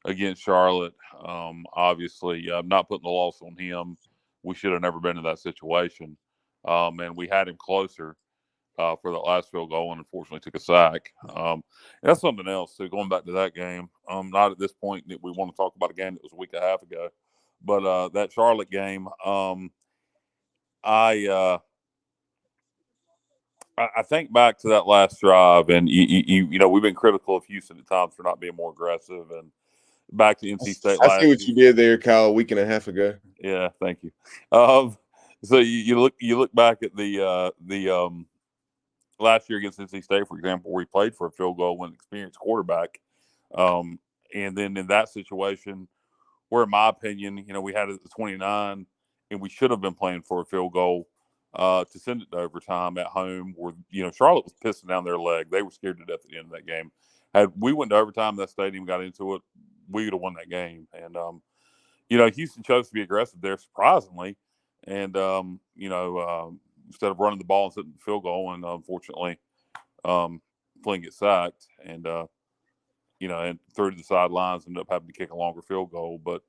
against Charlotte. Obviously, not putting the loss on him. We should have never been in that situation. And we had him closer for that last field goal and unfortunately took a sack. That's something else. So going back to that game, not at this point that we want to talk about a game that was a week and a half ago, but that Charlotte game, I think back to that last drive, and we've been critical of Houston at times for not being more aggressive. And back to NC State I last see what you did there, Kyle, a week and a half ago. Yeah, thank you. So you look back at the last year against NC State, for example, where he played for a field goal with an experienced quarterback, and then in that situation, where in my opinion, we had it at the 29, and we should have been playing for a field goal to send it to overtime at home, where Charlotte was pissing down their leg. They were scared to death at the end of that game. Had we went to overtime, that stadium got into it, we would have won that game. And Houston chose to be aggressive there, surprisingly, and instead of running the ball and setting the field goal, and unfortunately, Flynn gets sacked, and and threw to the sidelines, ended up having to kick a longer field goal. But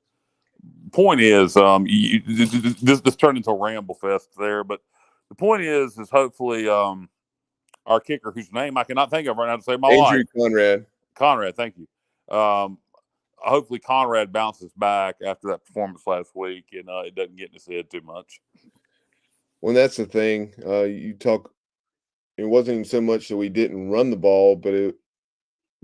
point is, this turned into a ramble fest there. But the point is hopefully our kicker, whose name I cannot think of right now to save my life, Conrad. Thank you. Hopefully Conrad bounces back after that performance last week, and it doesn't get in his head too much. Well, that's the thing. It wasn't even so much that we didn't run the ball, but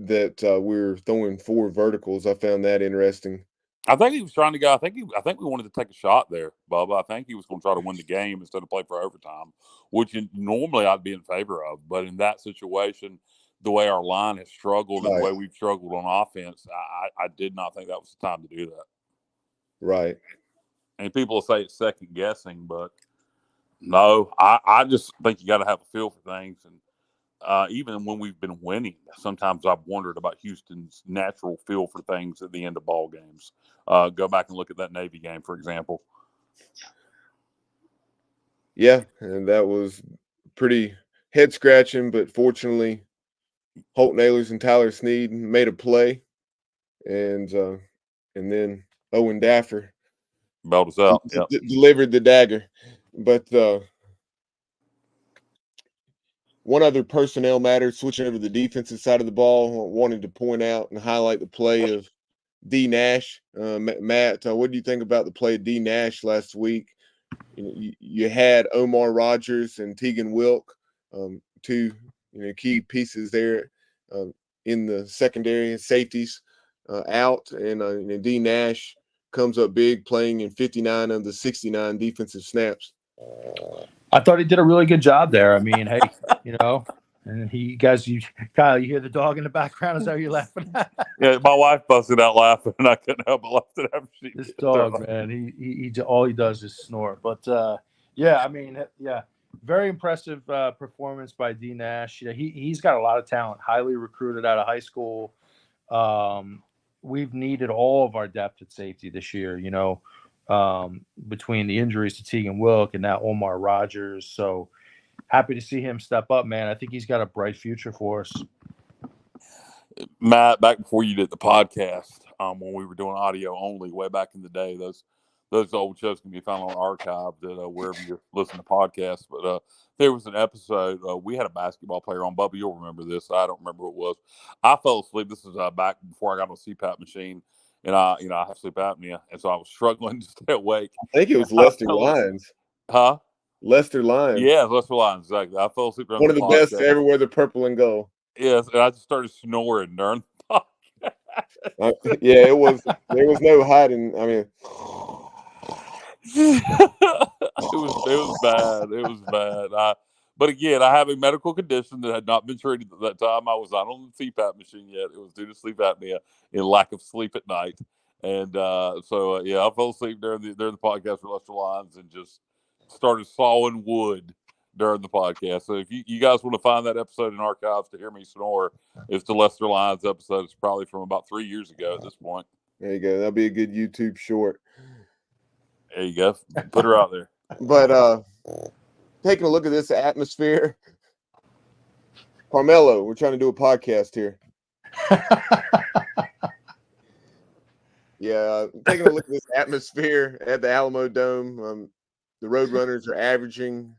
that we're throwing 4 verticals. I found that interesting. I think he was trying to go. I think we wanted to take a shot there, Bubba. I think he was going to try to win the game instead of play for overtime, which normally I'd be in favor of. But in that situation, the way our line has struggled and the way we've struggled on offense, I did not think that was the time to do that. Right. And people will say it's second guessing, but no, I just think you got to have a feel for things. And even when we've been winning, sometimes I've wondered about Houston's natural feel for things at the end of ball games. Go back and look at that Navy game, for example. Yeah, and that was pretty head scratching, but fortunately, Holt Nailers and Tyler Sneed made a play, and then Owen Daffer bailed us out. Delivered the dagger. But one other personnel matter, switching over to the defensive side of the ball, wanted to point out and highlight the play of D. Nash. Matt, what do you think about the play of D. Nash last week? You had Omar Rogers and Tegan Wilk, 2 key pieces there in the secondary and safeties out, and D. Nash comes up big, playing in 59 of the 69 defensive snaps. I thought he did a really good job there. I mean, hey, and Kyle, you hear the dog in the background? Is that what you're laughing at? Yeah, my wife busted out laughing, and I couldn't help but laugh at every. This dog, man, he all he does is snore. But very impressive performance by D. Nash. He's got a lot of talent, highly recruited out of high school. We've needed all of our depth at safety this year, between the injuries to Tegan Wilk and now Omar Rogers. So happy to see him step up, man. I think he's got a bright future for us. Matt, back before you did the podcast, when we were doing audio only way back in the day, those old shows can be found on archive that wherever you're listening to podcasts. But there was an episode, we had a basketball player on. Bubba, you'll remember this. I don't remember what it was. I fell asleep. This is back before I got on the CPAP machine. And I have sleep apnea, and so I was struggling to stay awake. I think it was Lester Lyons. Huh? Lester Lyons. Yeah, Lester Lyons, exactly. I fell asleep. One of the best to ever wear the purple and gold. Yes, and I just started snoring during the podcast. There was no hiding. I mean, it was bad. It was bad. But again, I have a medical condition that had not been treated at that time. I was not on the CPAP machine yet. It was due to sleep apnea and lack of sleep at night. And I fell asleep during the podcast for Lester Lyons and just started sawing wood during the podcast. So if you guys want to find that episode in archives to hear me snore, it's the Lester Lyons episode. It's probably from about 3 years ago at this point. There you go. That'll be a good YouTube short. There you go. Put her out there. But taking a look at this atmosphere. Carmelo, we're trying to do a podcast here. Yeah, taking a look at this atmosphere at the Alamodome. The Roadrunners are averaging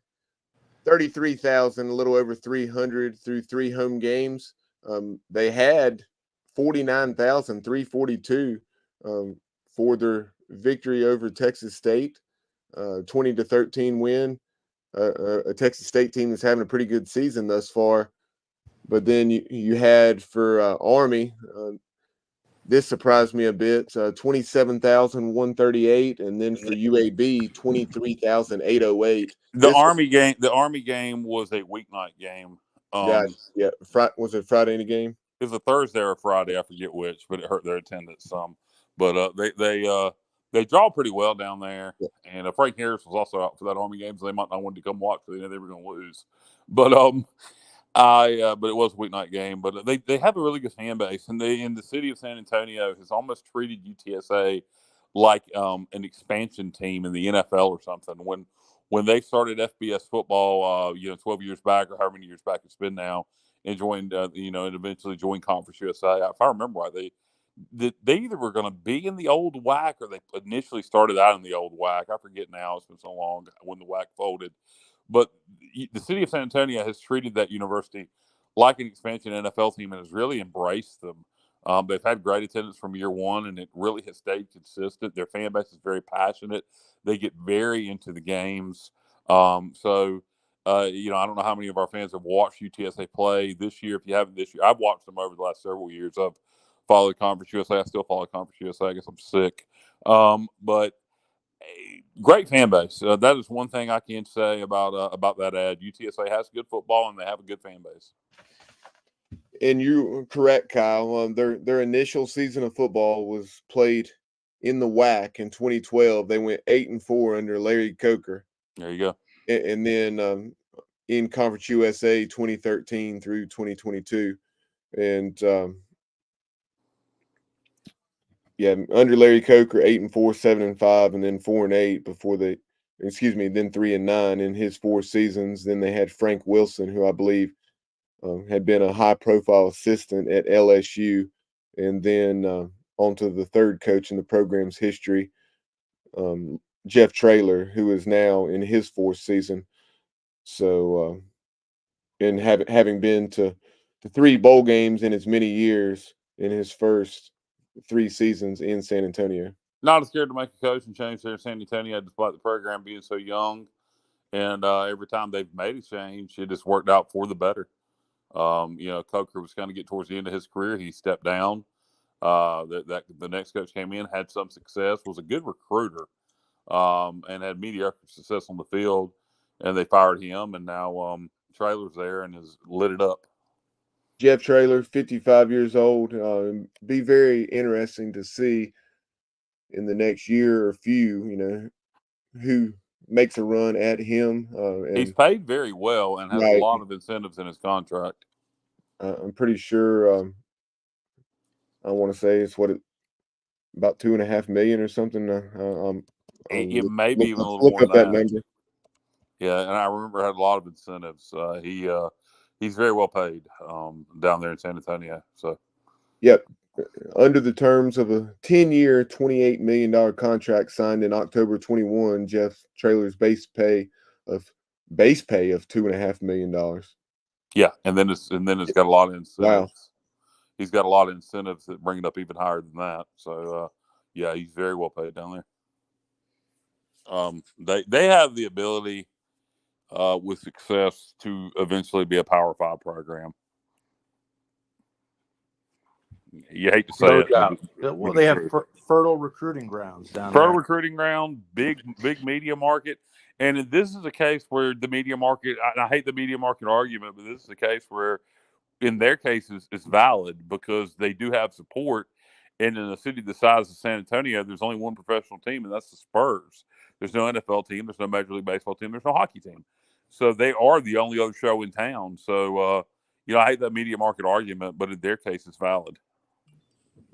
33,000, a little over 300 through 3 home games. They had 49,342 for their victory over Texas State, 20-13 win. A Texas State team that's having a pretty good season thus far. But then you had for Army, this surprised me a bit, 27,138, and then for UAB, 23,808. The Army game was a weeknight game. Yeah. Was it Friday in the game? It was a Thursday or a Friday, I forget which, but it hurt their attendance some. But they draw pretty well down there, Yeah. and Frank Harris was also out for that Army game, so they might not want to come watch because they know they were going to lose. But but it was a weeknight game. But they have a really good fan base, and the city of San Antonio has almost treated UTSA like an expansion team in the NFL or something. When they started FBS football, 12 years back or however many years back it's been now, and joined, and eventually joined Conference USA. If I remember right, they either were going to be in the old WAC or they initially started out in the old WAC. I forget now; it's been so long when the WAC folded. But the city of San Antonio has treated that university like an expansion NFL team and has really embraced them. They've had great attendance from year one, and it really has stayed consistent. Their fan base is very passionate. They get very into the games. I don't know how many of our fans have watched UTSA play this year. If you haven't this year, I've watched them over the last several years. I've followed Conference USA. I still follow Conference USA. I guess I'm sick. But great fan base. That is one thing I can say about that ad. UTSA has good football, and they have a good fan base. And you're correct, Kyle. Their initial season of football was played in the WAC in 2012. They went 8-4 under Larry Coker. There you go. And then in Conference USA 2013 through 2022. And under Larry Coker, 8-4, 7-5, and then 4-8 before then 3-9 in his 4 seasons. Then they had Frank Wilson, who I believe had been a high-profile assistant at LSU, and then onto the third coach in the program's history, Jeff Traylor, who is now in his 4th season. So, and having been to 3 bowl games in as many years in his first 3 seasons in San Antonio. Not scared to make a coaching change there in San Antonio, despite the program being so young. And every time they've made a change, it just worked out for the better. Coker was kind of getting towards the end of his career. He stepped down. The next coach came in, had some success, was a good recruiter, and had mediocre success on the field. And they fired him, and now Traylor's there and has lit it up. Jeff Traylor, 55 years old. Be very interesting to see in the next year or few, who makes a run at him. He's paid very well and has a lot of incentives in his contract. I'm pretty sure. I want to say it's about $2.5 million or something. It may be even a little more than that. Number. Yeah, and I remember had a lot of incentives. He's very well paid down there in San Antonio. So, yep. Under the terms of a 10-year, $28 million contract signed in October 21, Jeff Traylor's base pay of $2.5 million. Yeah, and then it's got a lot of incentives. Wow. He's got a lot of incentives that bring it up even higher than that. So, he's very well paid down there. They have the ability with success to eventually be a Power 5 program. You hate to say it. Doubt. Well, they have fertile recruiting grounds down there. Fertile recruiting ground, big media market. And this is a case where the media market, I hate the media market argument, but this is a case where, in their cases, it's valid because they do have support. And in a city the size of San Antonio, there's only one professional team, and that's the Spurs. There's no NFL team. There's no Major League Baseball team. There's no hockey team. So they are the only other show in town. So, I hate that media market argument, but in their case, it's valid.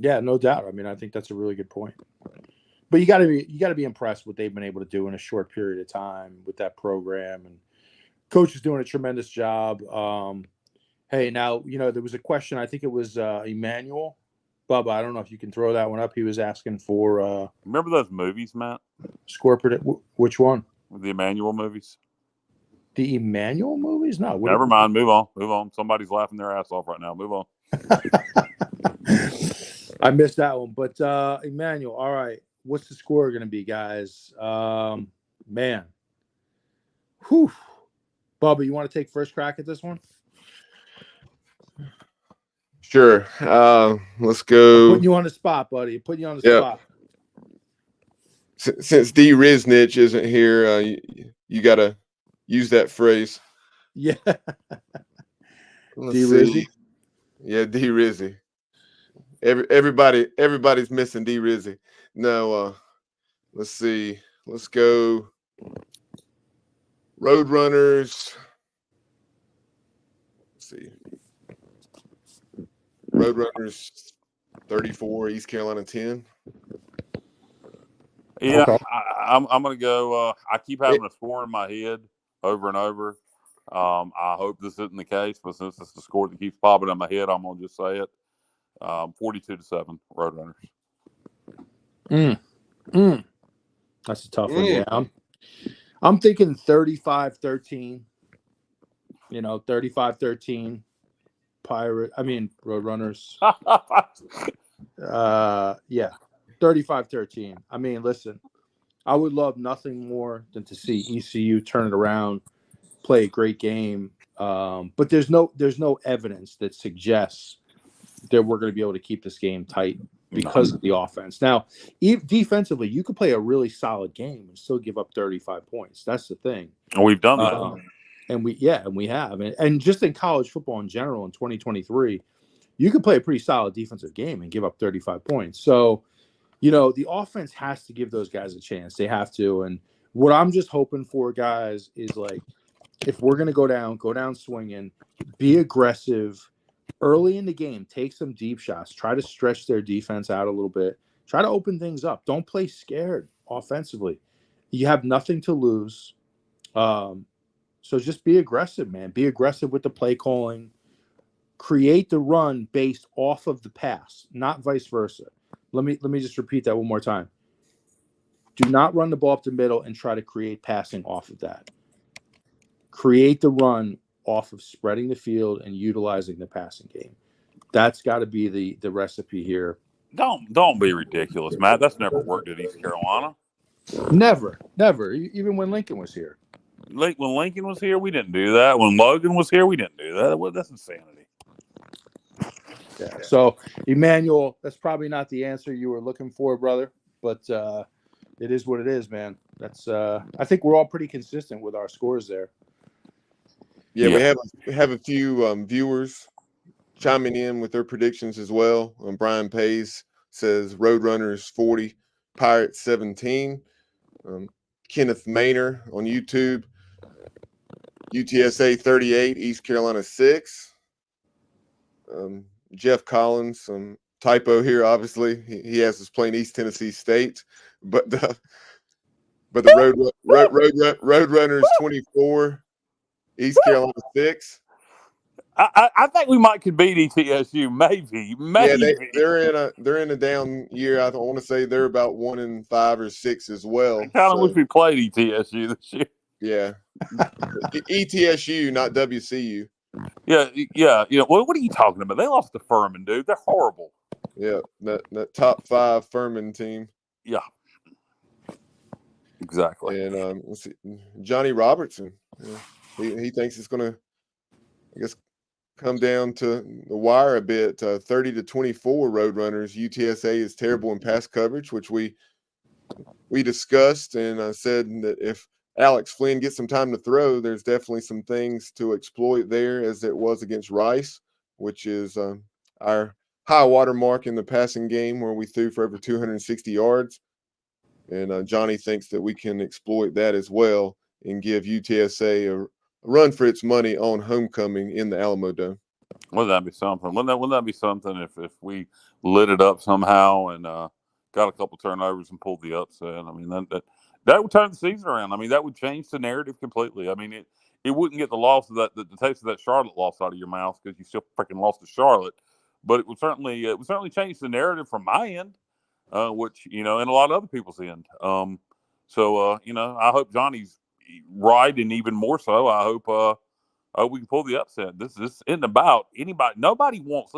Yeah, no doubt. I mean, I think that's a really good point. But you got to be impressed with what they've been able to do in a short period of time with that program, and Coach is doing a tremendous job. Hey, now, there was a question. I think it was Emmanuel. Bubba, I don't know if you can throw that one up. He was asking for Remember those movies, Matt? score predict. Which one? The Emmanuel movies? The Emmanuel movies? No. Never mind. Move on. Somebody's laughing their ass off right now. Move on. I missed that one. But Emmanuel, all right. What's the score going to be, guys? Man. Whew. Bubba, you want to take first crack at this one? Sure. Let's I'm go. putting you on the spot, buddy. Putting you on the spot. Since D. Riznich isn't here, you got to use that phrase. Yeah. Let's D. see. Rizzy? Yeah, D. Rizzy. Everybody's missing D. Rizzy. No, let's see. Let's go Roadrunners. Let's see. Roadrunners 34, East Carolina 10. Yeah, Okay. I'm going to go. I keep having a score in my head over and over. I hope this isn't the case, but since it's the score that keeps popping in my head, I'm going to just say it. 42-7, Roadrunners. That's a tough one. Yeah, I'm thinking 35-13. 35-13. Roadrunners. Yeah, 35-13. I mean, listen, I would love nothing more than to see ECU turn it around, play a great game. But there's no evidence that suggests that we're going to be able to keep this game tight because of the offense. Now, defensively, you could play a really solid game and still give up 35 points. That's the thing. We've done that. And we have. And just in college football in general in 2023, you could play a pretty solid defensive game and give up 35 points. So, the offense has to give those guys a chance. They have to. And what I'm just hoping for, guys, is like, if we're going to go down swinging, be aggressive early in the game, take some deep shots, try to stretch their defense out a little bit, try to open things up. Don't play scared offensively. You have nothing to lose. So just be aggressive, man. Be aggressive with the play calling. Create the run based off of the pass, not vice versa. Let me just repeat that one more time. Do not run the ball up the middle and try to create passing off of that. Create the run off of spreading the field and utilizing the passing game. That's got to be the recipe here. Don't be ridiculous, Matt. That's never worked at East Carolina. Never. Even when Lincoln was here. When Lincoln was here, we didn't do that. When Logan was here, we didn't do that. Well, that's insanity. Yeah. So, Emmanuel, that's probably not the answer you were looking for, brother. But it is what it is, man. That's I think we're all pretty consistent with our scores there. Yeah. We have a few viewers chiming in with their predictions as well. Brian Pays says Roadrunners 40, Pirates 17. Kenneth Maynor on YouTube, UTSA 38, East Carolina 6. Jeff Collins, some typo here, obviously. He has us playing East Tennessee State, but the Roadrunners 24, East Carolina 6. I think we might could beat ETSU, maybe. Yeah, they're in a down year. I want to say they're about 1-5 or 6 as well. I kind of wish we played ETSU this year. Yeah, ETSU, not WCU. Yeah. What are you talking about? They lost to Furman, dude. They're horrible. Yeah, that top 5 Furman team. Yeah, exactly. And let's see, Johnny Robertson. He thinks it's going to, I guess, come down to the wire a bit. 30-24 Roadrunners. UTSA is terrible in pass coverage, which we discussed, and I said that if Alex Flynn gets some time to throw, there's definitely some things to exploit there, as it was against Rice, which is our high water mark in the passing game, where we threw for over 260 yards. And Johnny thinks that we can exploit that as well and give UTSA a run for its money on homecoming in the Alamodome. Wouldn't that be something? Wouldn't that be something if we lit it up somehow and got a couple turnovers and pulled the upset? I mean, that would turn the season around. I mean, that would change the narrative completely. I mean, it wouldn't get the loss of the taste of that Charlotte loss out of your mouth because you still freaking lost to Charlotte. But it would certainly change the narrative from my end, which and a lot of other people's end. I hope Johnny's right, and even more so, I hope we can pull the upset. This isn't about anybody. Nobody wants.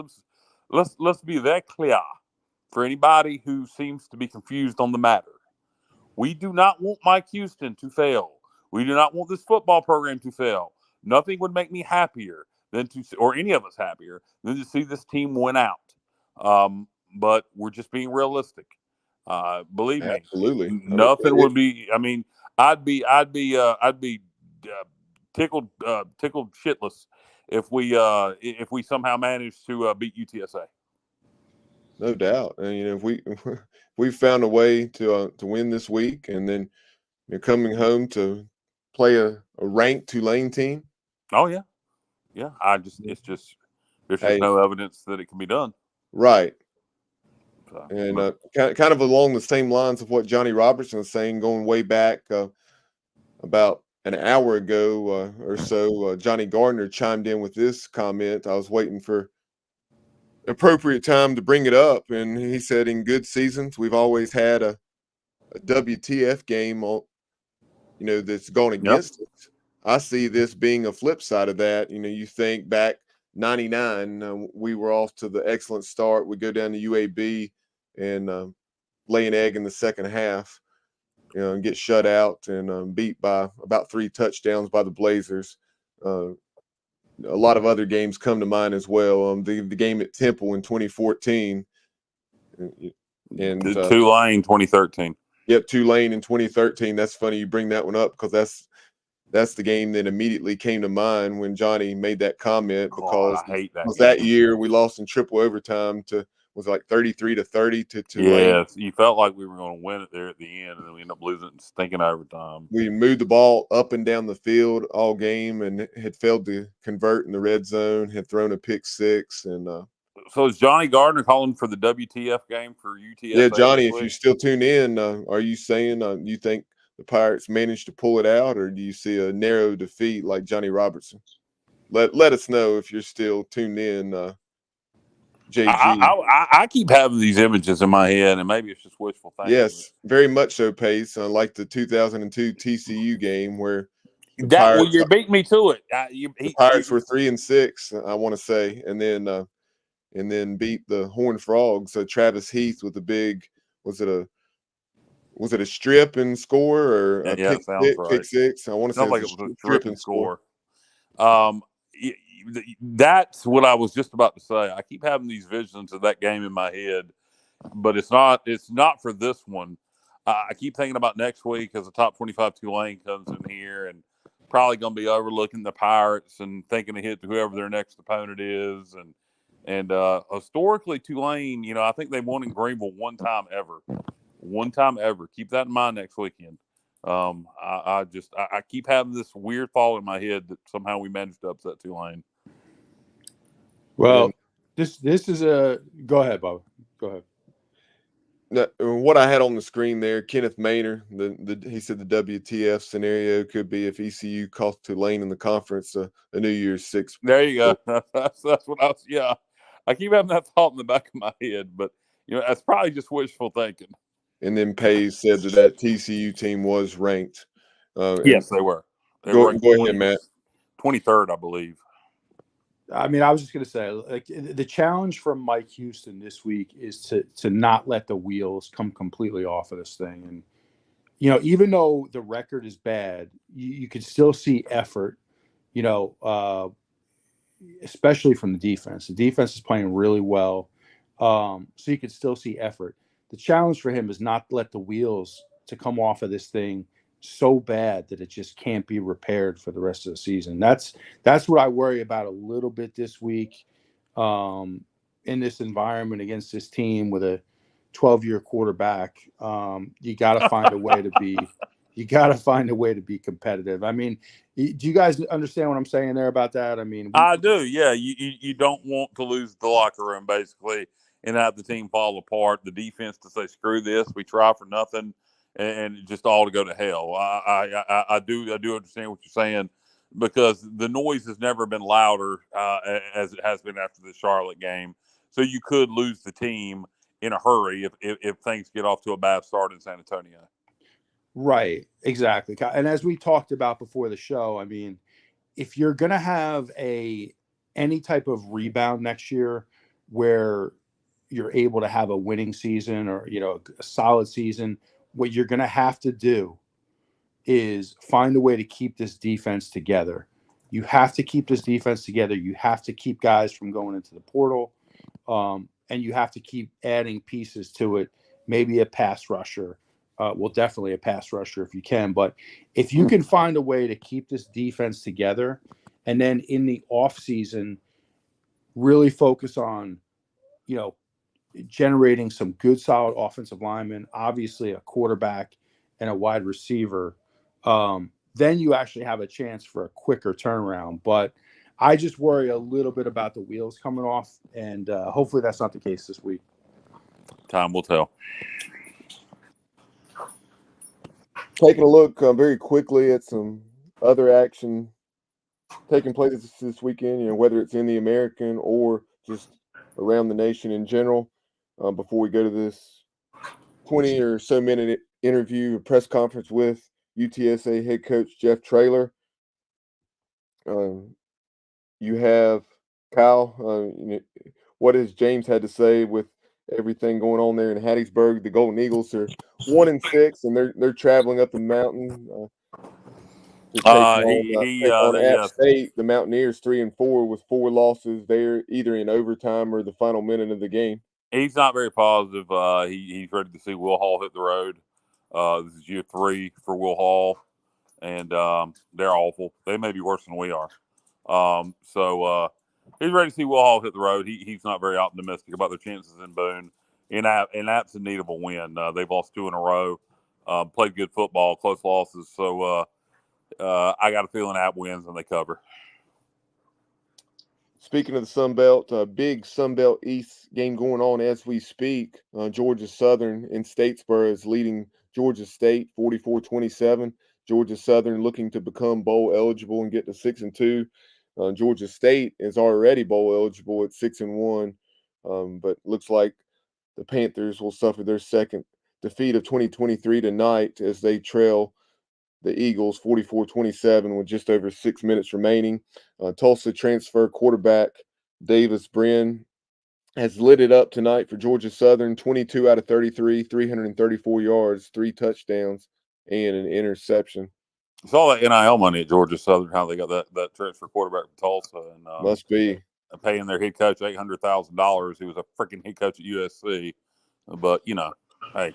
Let's be that clear for anybody who seems to be confused on the matter. We do not want Mike Houston to fail. We do not want this football program to fail. Nothing would make me happier or any of us happier, than to see this team win out. But we're just being realistic. Believe me, Absolutely. nothing would be. I mean, I'd be tickled shitless if we somehow managed to beat UTSA. No doubt. And if we found a way to win this week, and then coming home to play a ranked Tulane team. Oh yeah. There's just no evidence that it can be done. Right. So, and kind of along the same lines of what Johnny Robertson was saying, going way back about an hour ago or so, Johnny Gardner chimed in with this comment. I was waiting for appropriate time to bring it up, and he said, in good seasons, we've always had a WTF game that's gone against us. I see this being a flip side of that. You think back 99, we were off to the excellent start. We go down to UAB and lay an egg in the second half, and get shut out and beat by about 3 touchdowns by the Blazers. A lot of other games come to mind as well. The game at Temple in 2014. And Tulane 2013. Yep, Tulane in 2013. That's funny you bring that one up, because that's the game that immediately came to mind when Johnny made that comment, because I hate that. That year we lost in triple overtime was like 33-30 to Tulane. Yes, you felt like we were going to win it there at the end, and then we ended up losing it in stinking overtime. We moved the ball up and down the field all game and had failed to convert in the red zone, had thrown a pick 6. And so is Johnny Gardner calling for the WTF game for UTSA? Yeah, Johnny, if you still tune in, are you saying you think the Pirates managed to pull it out, or do you see a narrow defeat like Johnny Robertson? Let us know if you're still tuned in, JG. I keep having these images in my head, and maybe it's just wishful thinking. Yes, very much so, Pace. Like the 2002 TCU game where you beat me to it. The Pirates were 3-6, I want to say, and then beat the Horned Frogs. So Travis Heath with the big, was it a strip and score, or a pick 6? I want to say it was a strip and score. That's what I was just about to say. I keep having these visions of that game in my head, but it's not for this one. I keep thinking about next week as the top 25 Tulane comes in here, and probably going to be overlooking the Pirates and thinking to hit whoever their next opponent is. And historically, Tulane, I think they've won in Greenville one time ever. Keep that in mind next weekend. I keep having this weird thought in my head that somehow we managed to upset Tulane. Well, this is go ahead, Bob. Go ahead. What I had on the screen there, Kenneth Maynor, he said the WTF scenario could be if ECU cost Tulane in the conference a New Year's 6. There you go. That's what I was. Yeah, I keep having that thought in the back of my head, but that's probably just wishful thinking. And then Page said that TCU team was ranked. Yes, they were. Go ahead, Matt. 23rd, I believe. I mean, I was just going to say, like, the challenge for Mike Houston this week is to not let the wheels come completely off of this thing. And, even though the record is bad, you can still see effort, especially from the defense. The defense is playing really well. So you can still see effort. The challenge for him is not to let the wheels to come off of this thing so bad that it just can't be repaired for the rest of the season. That's what I worry about a little bit this week, in this environment against this team with a 12-year quarterback. You got to find a way to be. You got to find a way to be competitive. I mean, do you guys understand what I'm saying there about that? I mean, I do. Yeah, you don't want to lose the locker room basically and have the team fall apart. The defense to say, "Screw this, we try for nothing." And just all to go to hell. I do understand what you're saying. because the noise has never been louder as it has been after the Charlotte game. So you could lose the team in a hurry if things get off to a bad start in San Antonio. Right, exactly. And as we talked about before the show, I mean, if you're going to have any type of rebound next year where you're able to have a winning season or, a solid season, what you're going to have to do is find a way to keep this defense together. You have to keep this defense together. You have to keep guys from going into the portal. And you have to keep adding pieces to it. Maybe a pass rusher. Well, definitely a pass rusher if you can. But if you can find a way to keep this defense together, and then in the offseason, really focus on, generating some good, solid offensive linemen, obviously a quarterback and a wide receiver, then you actually have a chance for a quicker turnaround. But I just worry a little bit about the wheels coming off, and hopefully that's not the case this week. Time will tell. Taking a look very quickly at some other action taking place this weekend, whether it's in the American or just around the nation in general. Before we go to this 20 or so minute interview, press conference with UTSA head coach Jeff Traylor. You have Kyle. What has James had to say with everything going on there in Hattiesburg? The Golden Eagles are 1-6, and they're traveling up the mountain to take on App State. The Mountaineers 3-4 with 4 losses there, either in overtime or the final minute of the game. He's not very positive. He's ready to see Will Hall hit the road. This is year 3 for Will Hall, and they're awful. They may be worse than we are. So he's ready to see Will Hall hit the road. He's not very optimistic about their chances in Boone. App's in need of a win. They've lost 2 in a row. Played good football, close losses. So I got a feeling App wins and they cover. Speaking of the Sun Belt, big Sun Belt East game going on as we speak. Georgia Southern in Statesboro is leading Georgia State 44-27. Georgia Southern looking to become bowl eligible and get to 6-2. Georgia State is already bowl eligible at 6-1, but looks like the Panthers will suffer their second defeat of 2023 tonight as they trail the Eagles 44-27 with just over 6 minutes remaining. Tulsa transfer quarterback Davis Brin has lit it up tonight for Georgia Southern. 22 out of 33, 334 yards, 3 touchdowns, and an interception. I saw that NIL money at Georgia Southern, how they got that transfer quarterback from Tulsa. And must be paying their head coach $800,000. He was a freaking head coach at USC. But, hey.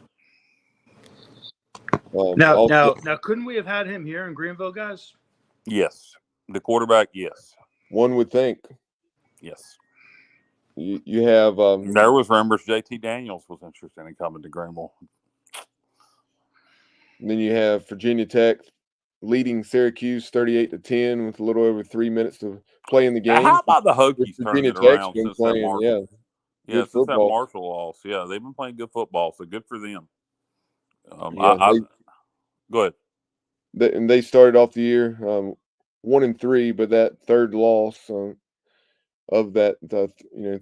Now, couldn't we have had him here in Greenville, guys? Yes. The quarterback, yes. One would think. Yes. You have there was rumors JT Daniels was interested in coming to Greenville. Then you have Virginia Tech leading Syracuse 38-10 with a little over 3 minutes to play in the game. How about the Hokies turning it around since that Marshall? Since that Marshall loss. Yeah, they've been playing good football, so good for them. Go ahead. And they started off the year 1-3, but that third loss of that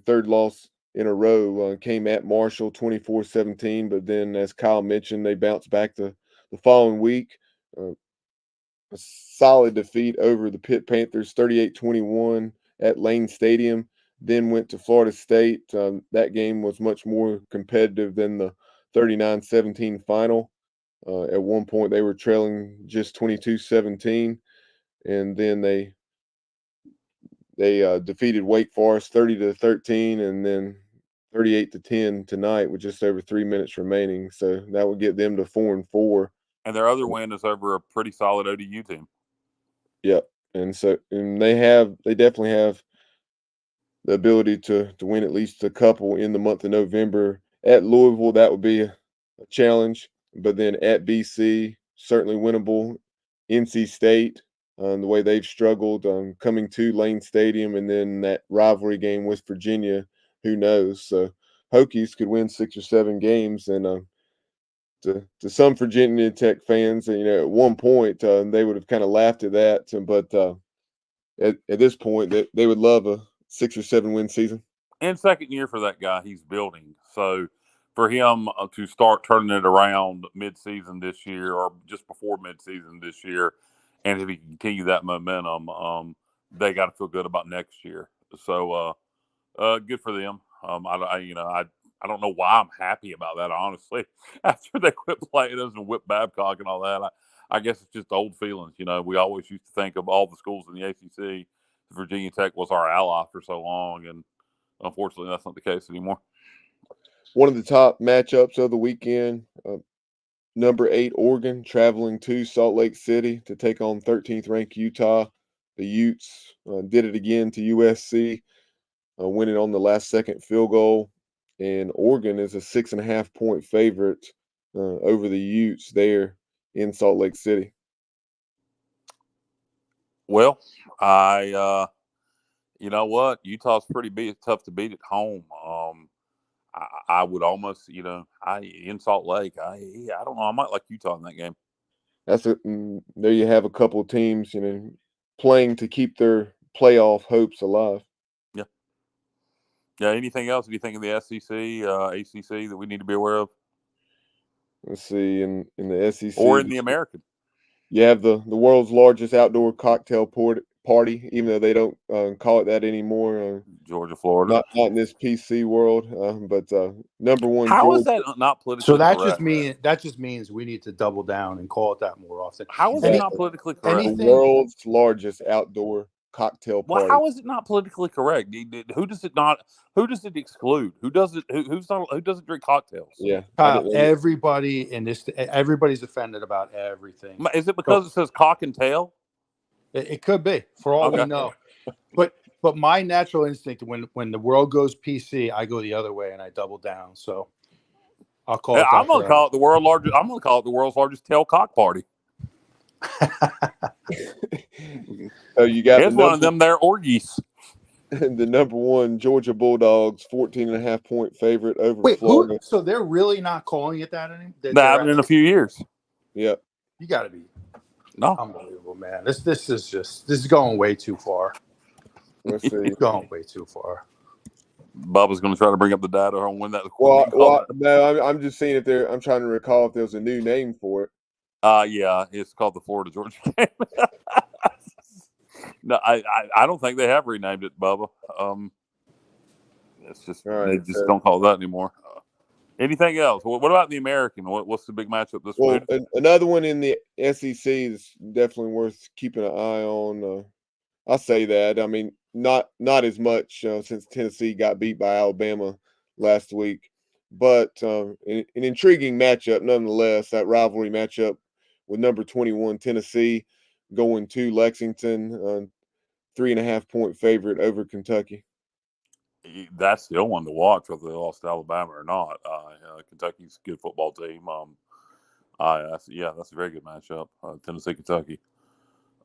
third loss in a row came at Marshall 24-17. But then, as Kyle mentioned, they bounced back the following week. A solid defeat over the Pitt Panthers 38-21 at Lane Stadium. Then went to Florida State. That game was much more competitive than the 39-17 final. At one point, they were trailing just 22-17, and then they defeated Wake Forest 30-13, and then 38-10 tonight with just over 3 minutes remaining. So that would get them to 4-4. And their other win is over a pretty solid ODU team. Yep, and they definitely have the ability to win at least a couple in the month of November. At Louisville, that would be a challenge. But then at BC, certainly winnable. NC State, the way they've struggled coming to Lane Stadium, and then that rivalry game with Virginia, who knows? So Hokies could win 6 or 7 games, and to some Virginia Tech fans, at one point they would have kind of laughed at that, but at this point that they would love a 6 or 7 win season. And second year for that guy, he's building. So for him to start turning it around mid-season this year or just before mid-season this year, and if he can continue that momentum, they got to feel good about next year. So good for them. I don't know why I'm happy about that, honestly. After they quit playing us and whip Babcock and all that, I guess it's just old feelings. We always used to think of all the schools in the ACC. Virginia Tech was our ally for so long, and unfortunately, that's not the case anymore. One of the top matchups of the weekend, number 8 Oregon traveling to Salt Lake City to take on 13th ranked Utah. The Utes did it again to USC, winning on the last second field goal. And Oregon is a 6.5 point favorite over the Utes there in Salt Lake City. Well, you know what? Utah's pretty tough to beat at home. I would almost, in Salt Lake, I don't know. I might like Utah in that game. There you have a couple of teams, playing to keep their playoff hopes alive. Yeah. Yeah. Anything else? Do you think in the SEC, ACC that we need to be aware of? Let's see, in the SEC or in the American. You have the world's largest outdoor cocktail party, even though they don't call it that anymore. Georgia, Florida. Not in this PC world, but number one. How Georgia. is that not politically So that correct? just means we need to double down and call it that more often. How is it not politically correct? The world's largest outdoor cocktail party. Well, how is it not politically correct? Who does it not? Who does it exclude? Who doesn't? Who doesn't drink cocktails? Yeah, Kyle, everybody's offended about everything. Is it because it says cock and tail? It could be, for all we know. But my natural instinct when the world goes PC, I go the other way and I double down. So I'll call it. I'm gonna call it the world's largest. I'm gonna call it the world's largest tail cock party. So you got it's one of them there orgies. The number one Georgia Bulldogs, 14.5 point favorite over Florida. So they're really not calling it that anymore? They haven't in a few years. Yep. You got to be no unbelievable, man. This is going way too far. Let's see. It's going way too far. Bubba's going to try to bring up the data on when that. No, I'm just seeing if I'm trying to recall if there's a new name for it. Yeah, it's called the Florida Georgia game. No, I don't think they have renamed it, Bubba. It's just they just don't call it that anymore. Anything else? What about the American? What's the big matchup this week? Another one in the SEC is definitely worth keeping an eye on. I'll say that. I mean, not as much since Tennessee got beat by Alabama last week, but an intriguing matchup nonetheless. That rivalry matchup with number 21 Tennessee going to Lexington, 3.5 point favorite over Kentucky. That's still one to watch whether they lost to Alabama or not. Kentucky's a good football team. That's a very good matchup. Tennessee, Kentucky.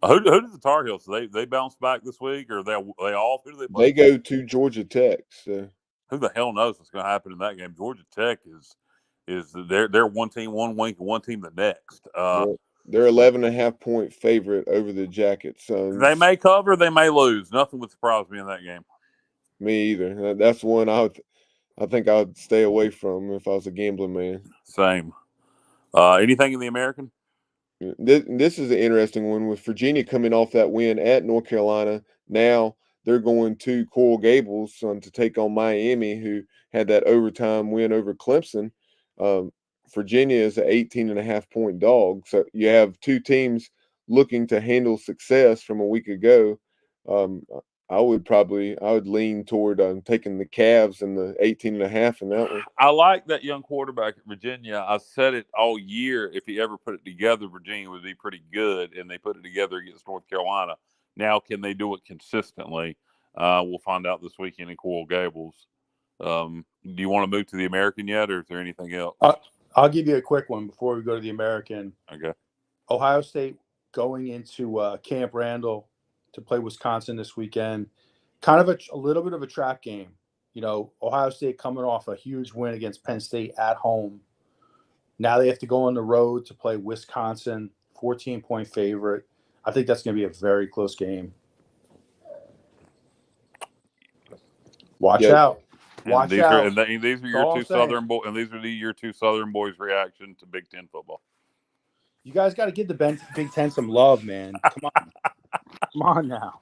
Who did the Tar Heels? They bounce back this week, or they off? Who do they play? They go to Georgia Tech. So. Who the hell knows what's going to happen in that game? Georgia Tech is they're one team one week and one team the next. They're 11.5 point favorite over the Jackets. They may cover, they may lose. Nothing would surprise me in that game. Me either. That's one I think I would stay away from if I was a gambling man. Same. Anything in the American? This is an interesting one with Virginia coming off that win at North Carolina. Now they're going to Coral Gables to take on Miami, who had that overtime win over Clemson. Virginia is an 18.5 point dog. So you have two teams looking to handle success from a week ago. I would lean toward taking the Cavs and the 18.5 in that one. I like that young quarterback at Virginia. I said it all year. If he ever put it together, Virginia would be pretty good, and they put it together against North Carolina. Now, can they do it consistently? We'll find out this weekend in Coral Gables. Do you want to move to the American yet, or is there anything else? I'll give you a quick one before we go to the American. Okay. Ohio State going into Camp Randall to play Wisconsin this weekend. Kind of a little bit of a trap game. Ohio State coming off a huge win against Penn State at home. Now they have to go on the road to play Wisconsin, 14 point favorite. I think that's going to be a very close game. Watch Yeah. out. And Watch these out. are and these are your all two I'm saying. Southern boys, and these are your two Southern boys' reaction to Big Ten football. You guys got to give the Big Ten some love, man. Come on. Come on now.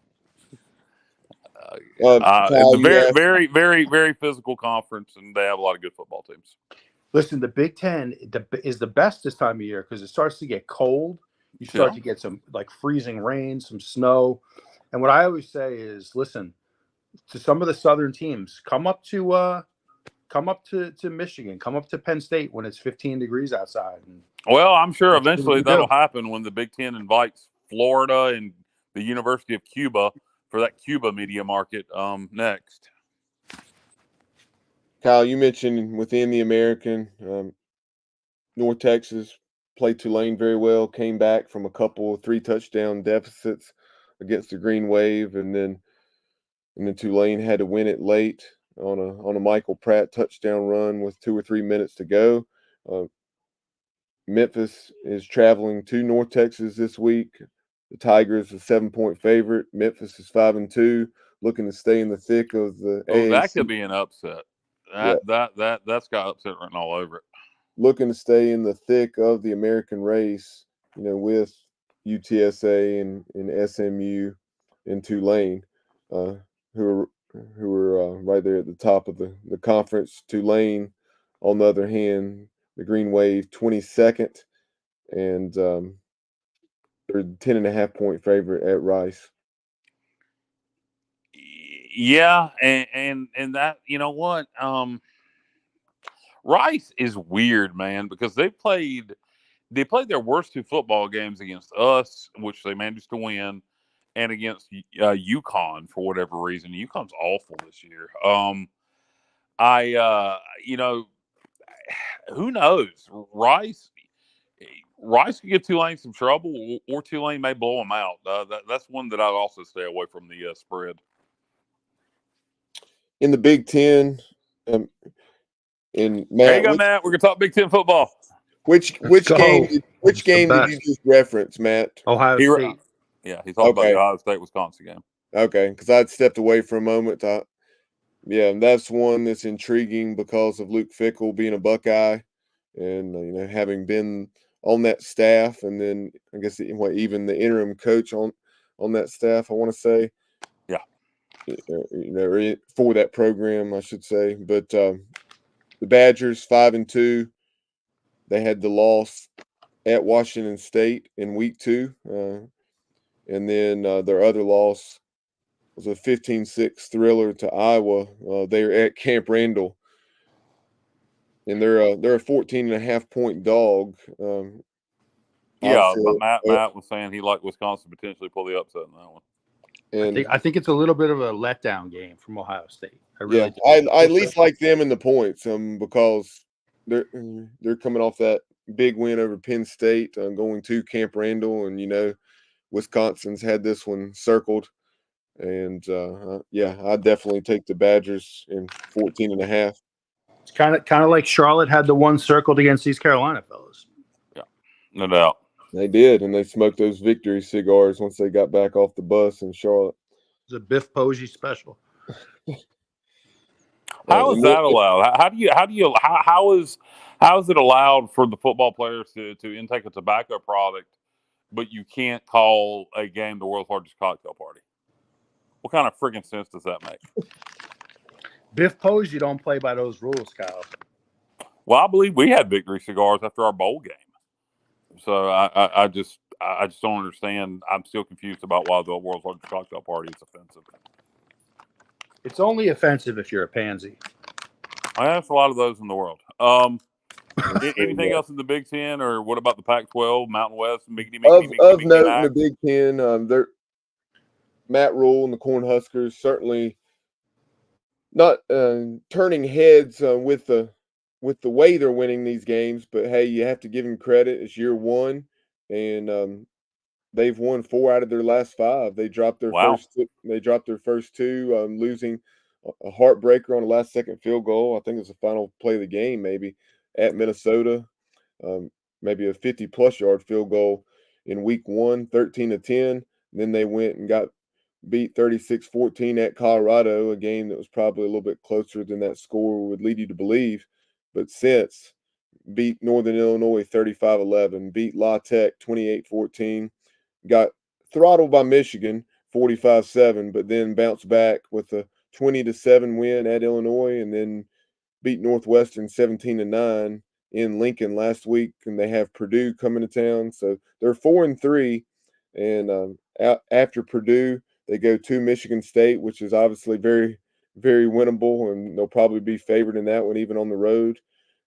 It's Kyle, a very, very, very, very physical conference, and they have a lot of good football teams. Listen, the Big Ten is the best this time of year because it starts to get cold. You start to get some like freezing rain, some snow. And what I always say is, listen, to some of the Southern teams, come up to Michigan, come up to Penn State when it's 15 degrees outside. Well, I'm sure eventually that'll happen when the Big Ten invites Florida and the University of Cuba for that Cuba media market next. Kyle, you mentioned within the American, North Texas played Tulane very well, came back from a couple of 3-touchdown deficits against the Green Wave, and then Tulane had to win it late on a Michael Pratt touchdown run with 2 or 3 minutes to go. Memphis is traveling to North Texas this week. The Tigers a 7-point favorite. Memphis is 5-2, looking to stay in the thick of the AAC. That could be an upset. That's got upset written all over it. Looking to stay in the thick of the American race, with UTSA and SMU and Tulane, who are right there at the top of the conference. Tulane, on the other hand, the Green Wave 22nd, and they're 10.5-point favorite at Rice. Yeah, and that, you know what, Rice is weird, man, because they played their worst 2 football games against us, which they managed to win, and against UConn for whatever reason. UConn's awful this year. Who knows? Rice could get Tulane some trouble, or Tulane may blow them out. That's one that I'd also stay away from the spread. In the Big Ten, and Matt, there you go, Matt. We're gonna talk Big Ten football. Which game did you just reference, Matt? Ohio State. Yeah, he talked about the Ohio State-Wisconsin game. Okay, because I'd stepped away for a moment. Yeah, that's one that's intriguing because of Luke Fickell being a Buckeye, and having been on that staff, and then I guess even the interim coach on that staff. I want to say, yeah, for that program, I should say. But the Badgers 5-2. They had the loss at Washington State in week 2, and then their other loss was a 15-6 thriller to Iowa. They're at Camp Randall, and they're a 14.5-point dog. But Matt was saying he liked Wisconsin potentially pull the upset in that one. And I think it's a little bit of a letdown game from Ohio State. I at least like them in the points, because they're coming off that big win over Penn State, going to Camp Randall, and Wisconsin's had this one circled, and I definitely take the Badgers in 14.5. It's kind of like Charlotte had the one circled against East Carolina, fellas. Yeah, no doubt. They did, and they smoked those victory cigars once they got back off the bus in Charlotte. It's a Biff Posey special. How is that allowed? How is it allowed for the football players to intake a tobacco product, but you can't call a game the world's largest cocktail party? What kind of friggin' sense does that make? Biff Posey don't play by those rules, Kyle. Well, I believe we had victory cigars after our bowl game, so I just don't understand. I'm still confused about why the world's largest cocktail party is offensive. It's only offensive if you're a pansy. There's a lot of those in the world. Anything else in the Big Ten, or what about the Pac-12, Mountain West, Of note in the Big Ten, Matt Rule and the Cornhuskers certainly not turning heads with the way they're winning these games. But hey, you have to give them credit. It's year 1, and they've won 4 out of their last 5. They dropped their first 2, losing a heartbreaker on a last-second field goal. I think it was the final play of the game, maybe at Minnesota. Maybe a 50-plus yard field goal in week 1, 13-10. Then they went and got beat 36-14 at Colorado, a game that was probably a little bit closer than that score would lead you to believe. But since beat Northern Illinois 35-11, beat La Tech 28-14, got throttled by Michigan 45-7, but then bounced back with a 20-7 win at Illinois, and then beat Northwestern 17-9 in Lincoln last week, and they have Purdue coming to town. So they're 4-3, and after Purdue, they go to Michigan State, which is obviously very, very winnable, and they'll probably be favored in that one, even on the road.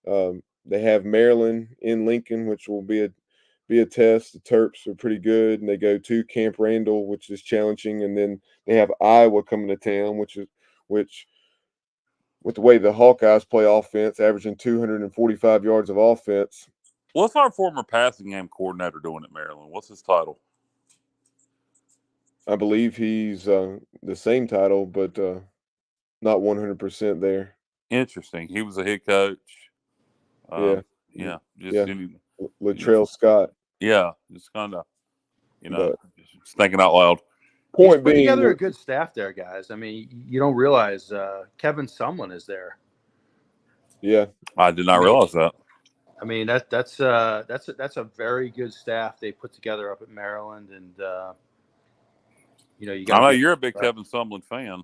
They have Maryland in Lincoln, which will be a test. The Terps are pretty good, and they go to Camp Randall, which is challenging, and then they have Iowa coming to town, which with the way the Hawkeyes play offense, averaging 245 yards of offense. What's our former passing game coordinator doing at Maryland? What's his title? I believe he's the same title, but not 100% there. Interesting. He was a head coach. Yeah. Just Latrell Scott. Yeah, just kind of, just thinking out loud. He's put together a good staff there, guys. I mean, you don't realize Kevin Sumlin is there. Yeah, I did not realize that. I mean, that's a very good staff they put together up at Maryland, and you got. I know you're a big Kevin Sumlin fan.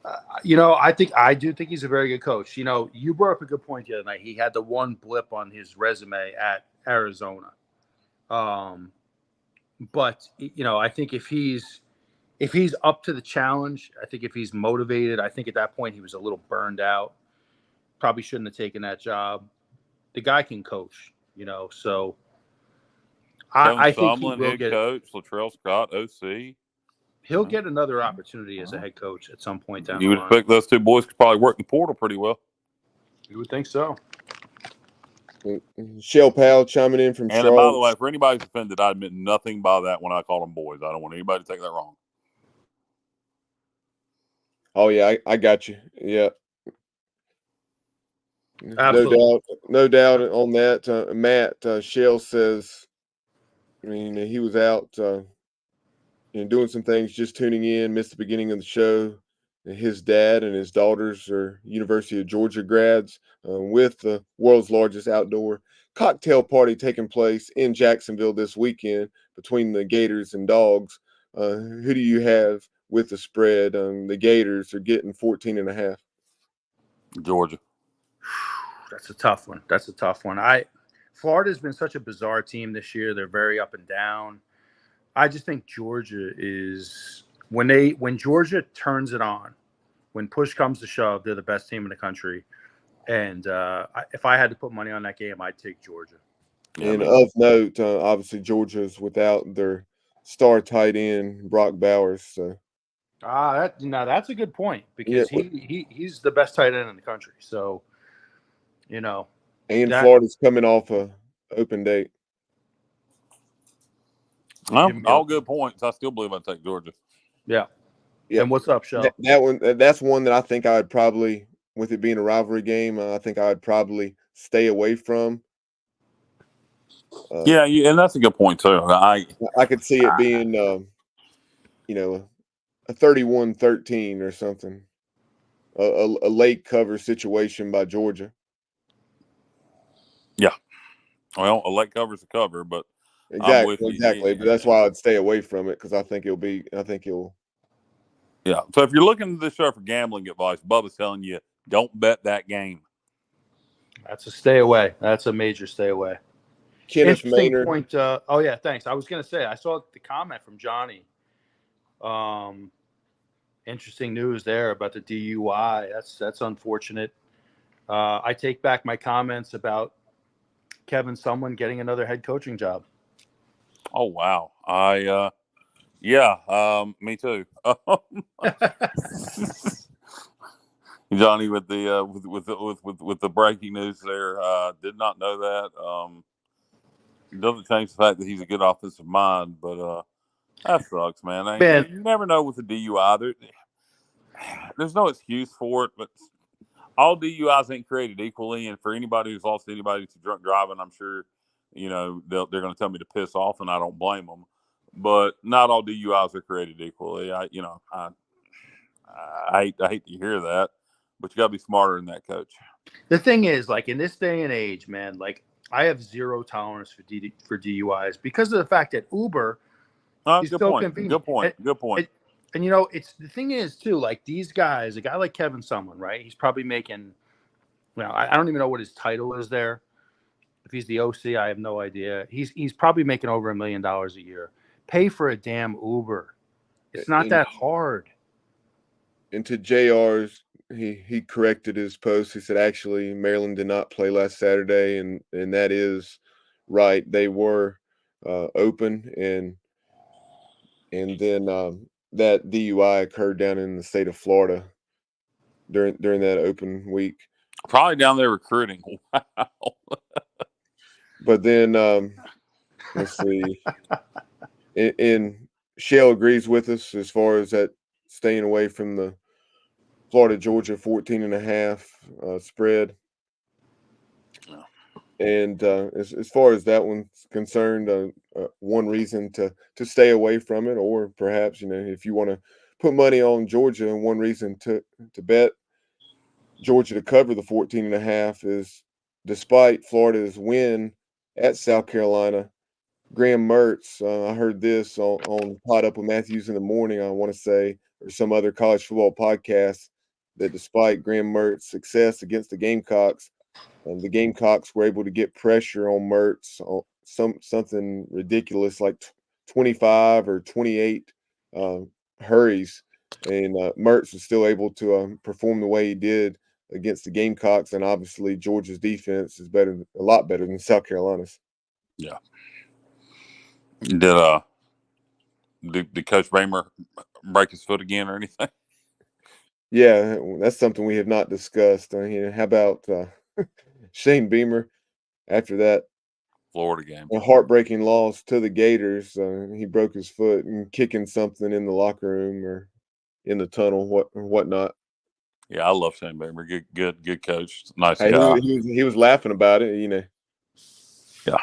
I do think he's a very good coach. You brought up a good point the other night. He had the one blip on his resume at Arizona. But I think if he's up to the challenge, I think if he's motivated, I think at that point he was a little burned out. Probably shouldn't have taken that job. The guy can coach, so I think he will get coach, Latrell Scott, OC. He'll get another opportunity as a head coach at some point down the line. You would expect those two boys could probably work the portal pretty well. You would think so. Shell Powell chiming in from Charlotte. And by the way, for anybody who's offended, I admit nothing by that when I call them boys. I don't want anybody to take that wrong. Oh, yeah, I got you. Yeah. Absolutely. No doubt on that. Matt Shell says, he was out doing some things, just tuning in, missed the beginning of the show. His dad and his daughters are University of Georgia grads with the world's largest outdoor cocktail party taking place in Jacksonville this weekend between the Gators and Dogs. Who do you have with the spread? The Gators are getting 14.5. Georgia. That's a tough one. Florida's been such a bizarre team this year. They're very up and down. I just think Georgia is when Georgia turns it on, when push comes to shove, they're the best team in the country. And if I had to put money on that game, I'd take Georgia. And of note, obviously Georgia's without their star tight end Brock Bowers. So. That's a good point because he's the best tight end in the country. So, And Florida's coming off a open date. All good points. I still believe I'd take Georgia. Yeah. And what's up, Shell? That's one that I think I would probably, with it being a rivalry game, I think I would probably stay away from. And that's a good point too. I could see it being, a 31-13 or something, a late cover situation by Georgia. Yeah. Well, a late cover's a cover, but. Exactly. But that's why I'd stay away from it because I think it'll. Yeah. So if you're looking at this show for gambling advice, Bubba's telling you don't bet that game. That's a stay away. That's a major stay away. Kenneth Interesting Maynard. point. Thanks. I was going to say I saw the comment from Johnny. Interesting news there about the DUI. That's unfortunate. I take back my comments about Kevin Sumlin getting another head coaching job. Oh wow! Me too. Johnny with the breaking news there. Did not know that. Doesn't change the fact that he's a good offensive mind, but that sucks, man. You never know with the DUI. There's no excuse for it, but all DUIs ain't created equally, and for anybody who's lost anybody to drunk driving, I'm sure they're going to tell me to piss off, and I don't blame them. but not all DUIs are created equally. I hate to hear that, but you got to be smarter than that, Coach. The thing is, like in this day and age, man, like I have zero tolerance for DUIs because of the fact that Uber is Good so point. convenient. Good point. And it's the thing is too, like these guys, a guy like Kevin Sumlin, right? He's probably making, I don't even know what his title is there. If he's the OC, I have no idea. He's probably making over $1 million a year. Pay for a damn Uber. It's not that hard. And to JR's, he corrected his post. He said, actually, Maryland did not play last Saturday, and that is right. They were open, and then that DUI occurred down in the state of Florida during that open week. Probably down there recruiting. Wow. But then let's see. And Shell agrees with us as far as that staying away from the Florida-Georgia 14.5 spread. And as far as that one's concerned, one reason to stay away from it, or perhaps, if you want to put money on Georgia, and one reason to bet Georgia to cover the 14.5 is, despite Florida's win at South Carolina, Graham Mertz, I heard this on Pod Up with Matthews in the morning, I want to say, or some other college football podcast, that despite Graham Mertz's success against the Gamecocks were able to get pressure on Mertz on something ridiculous like 25 or 28 hurries, and Mertz was still able to perform the way he did against the Gamecocks. And obviously Georgia's defense is a lot better than South Carolina's. Yeah. Did Coach Bamer break his foot again or anything? Yeah, that's something we have not discussed. How about Shane Beamer after that Florida game? A heartbreaking loss to the Gators. He broke his foot and kicking something in the locker room or in the tunnel, whatnot. Yeah, I love Shane Beamer. Good coach. Nice guy. He was laughing about it, Yeah.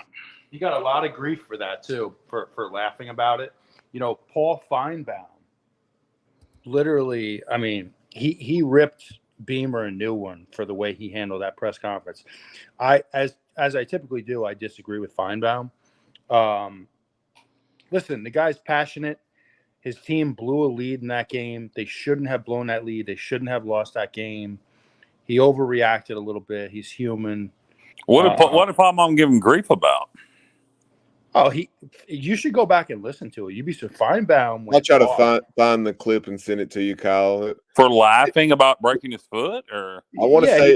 He got a lot of grief for that too, for laughing about it. Paul Feinbaum, literally, I mean, he ripped Beamer a new one for the way he handled that press conference. As I typically do, I disagree with Feinbaum. Listen, the guy's passionate. His team blew a lead in that game. They shouldn't have blown that lead. They shouldn't have lost that game. He overreacted a little bit. He's human. What if I'm giving grief about? Oh, you should go back and listen to it. You'd be so Feinbaum. I'll try to find the clip and send it to you, Kyle. For laughing about breaking his foot, or I want to say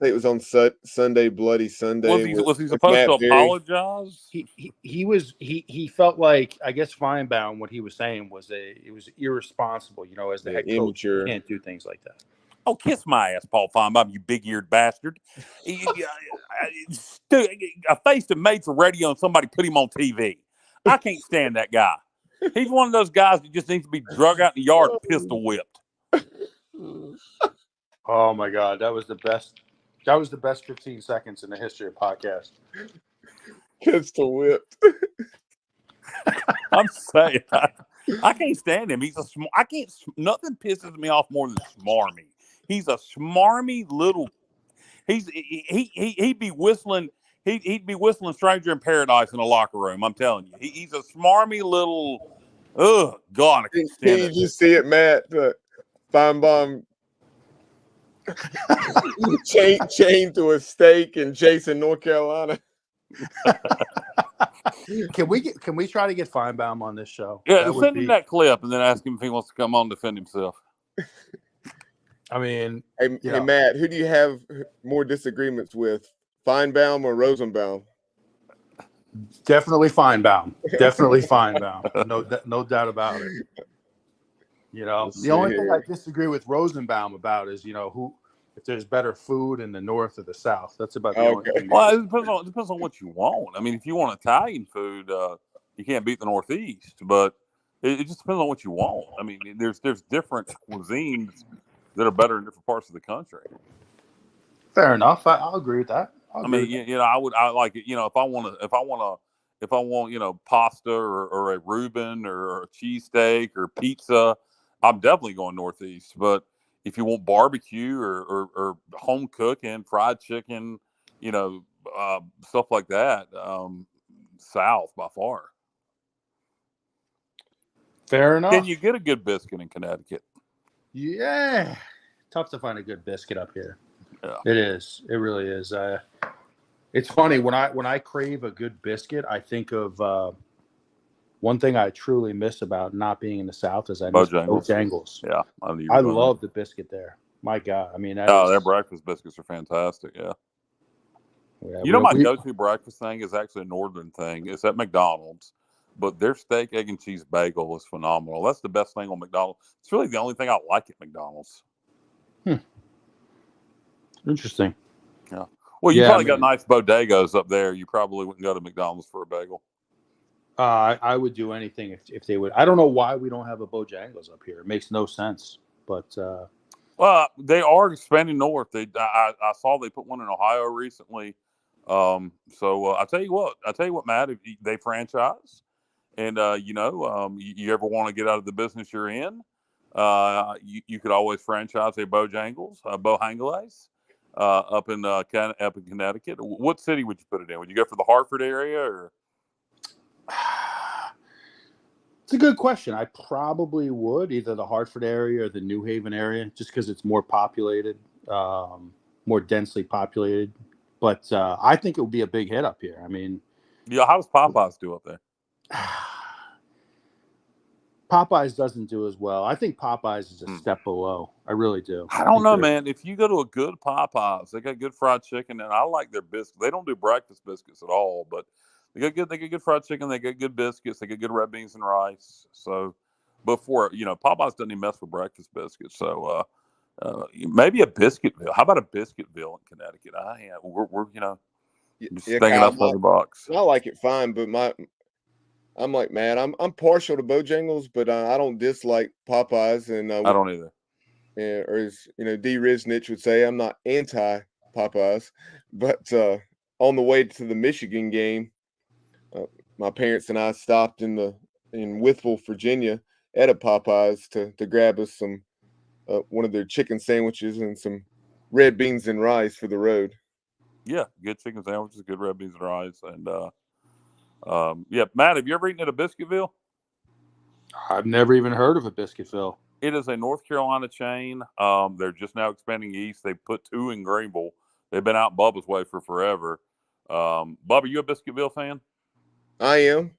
it was on Sunday, Bloody Sunday. Was he supposed to apologize? He felt like, I guess Feinbaum, what he was saying was it was irresponsible. As the head coach, immature. You can't do things like that. Oh, kiss my ass, Paul Feinbaum, you big-eared bastard. A face that made for radio and somebody put him on TV. I can't stand that guy. He's one of those guys that just needs to be drug out in the yard and pistol whipped. Oh, my God. That was the best. That was the best 15 seconds in the history of podcast. Pistol whipped. I'm saying, I can't stand him. Nothing pisses me off more than smarmy. He's a smarmy little. He'd be whistling. He'd be whistling "Stranger in Paradise" in a locker room. I'm telling you, he's a smarmy little. Oh God, I can't stand it. Did you see it, Matt? Feinbaum chained to a stake in Jason, North Carolina. Can we try to get Feinbaum on this show? Yeah, send him that clip and then ask him if he wants to come on and defend himself. I mean, hey Matt, who do you have more disagreements with, Feinbaum or Rosenbaum? Definitely Feinbaum. Definitely Feinbaum. No doubt about it. The only thing I disagree with Rosenbaum about is, if there's better food in the north or the south. That's about the only thing. Well, it depends on what you want. I mean, if you want Italian food, you can't beat the Northeast, but it just depends on what you want. I mean, there's different cuisines that are better in different parts of the country. Fair enough. I'll agree with that. I like it. If I want if I want, pasta or a Reuben or a cheesesteak or pizza, I'm definitely going Northeast. But if you want barbecue or home cooking, fried chicken, stuff like that, South by far. Fair enough. Can you get a good biscuit in Connecticut? Yeah. Tough to find a good biscuit up here. Yeah. It is. It really is. It's funny when I crave a good biscuit, I think of one thing I truly miss about not being in the South is I miss Bojangles. Yeah, I love the biscuit there. My God, I mean, their breakfast biscuits are fantastic. Yeah. My go-to breakfast thing is actually a northern thing. It's at McDonald's, but their steak, egg, and cheese bagel is phenomenal. That's the best thing on McDonald's. It's really the only thing I like at McDonald's. Interesting. Yeah. Well, you probably got nice bodegas up there. You probably wouldn't go to McDonald's for a bagel. I would do anything if they would. I don't know why we don't have a Bojangles up here. It makes no sense. But well, they are expanding north. I saw they put one in Ohio recently. So I tell you what, Matt, if they franchise, and you ever want to get out of the business you're in, you could always franchise a Bojangles, Bojangles, up in Connecticut. What city would you put it in? Would you go for the Hartford area or? It's a good question. I probably would either the Hartford area or the New Haven area, just because it's more populated, more densely populated. But I think it would be a big hit up here. I mean, yeah, how does Popeyes do up there? Popeyes doesn't do as well. I think Popeyes is a step below. I really do. I don't know, man. If you go to a good Popeyes, they got good fried chicken, and I like their biscuits. They don't do breakfast biscuits at all, but they get good fried chicken. They get good biscuits. They get good red beans and rice. So, before Popeyes doesn't even mess with breakfast biscuits. So, maybe a Biscuitville. How about a Biscuitville in Connecticut? We're just thinking outside the box. I like it fine, but I'm like, man, I'm partial to Bojangles, but I don't dislike Popeyes, and I don't either. Or as D. Riznich would say, I'm not anti Popeyes, but on the way to the Michigan game, my parents and I stopped in Withville, Virginia, at a Popeyes to grab us some one of their chicken sandwiches and some red beans and rice for the road. Yeah, good chicken sandwiches, good red beans and rice, and Matt, have you ever eaten at a Biscuitville? I've never even heard of a Biscuitville. It is a North Carolina chain. They're just now expanding east. They put 2 in Greenville. They've been out Bubba's way for forever. Bubba, you a Biscuitville fan? I am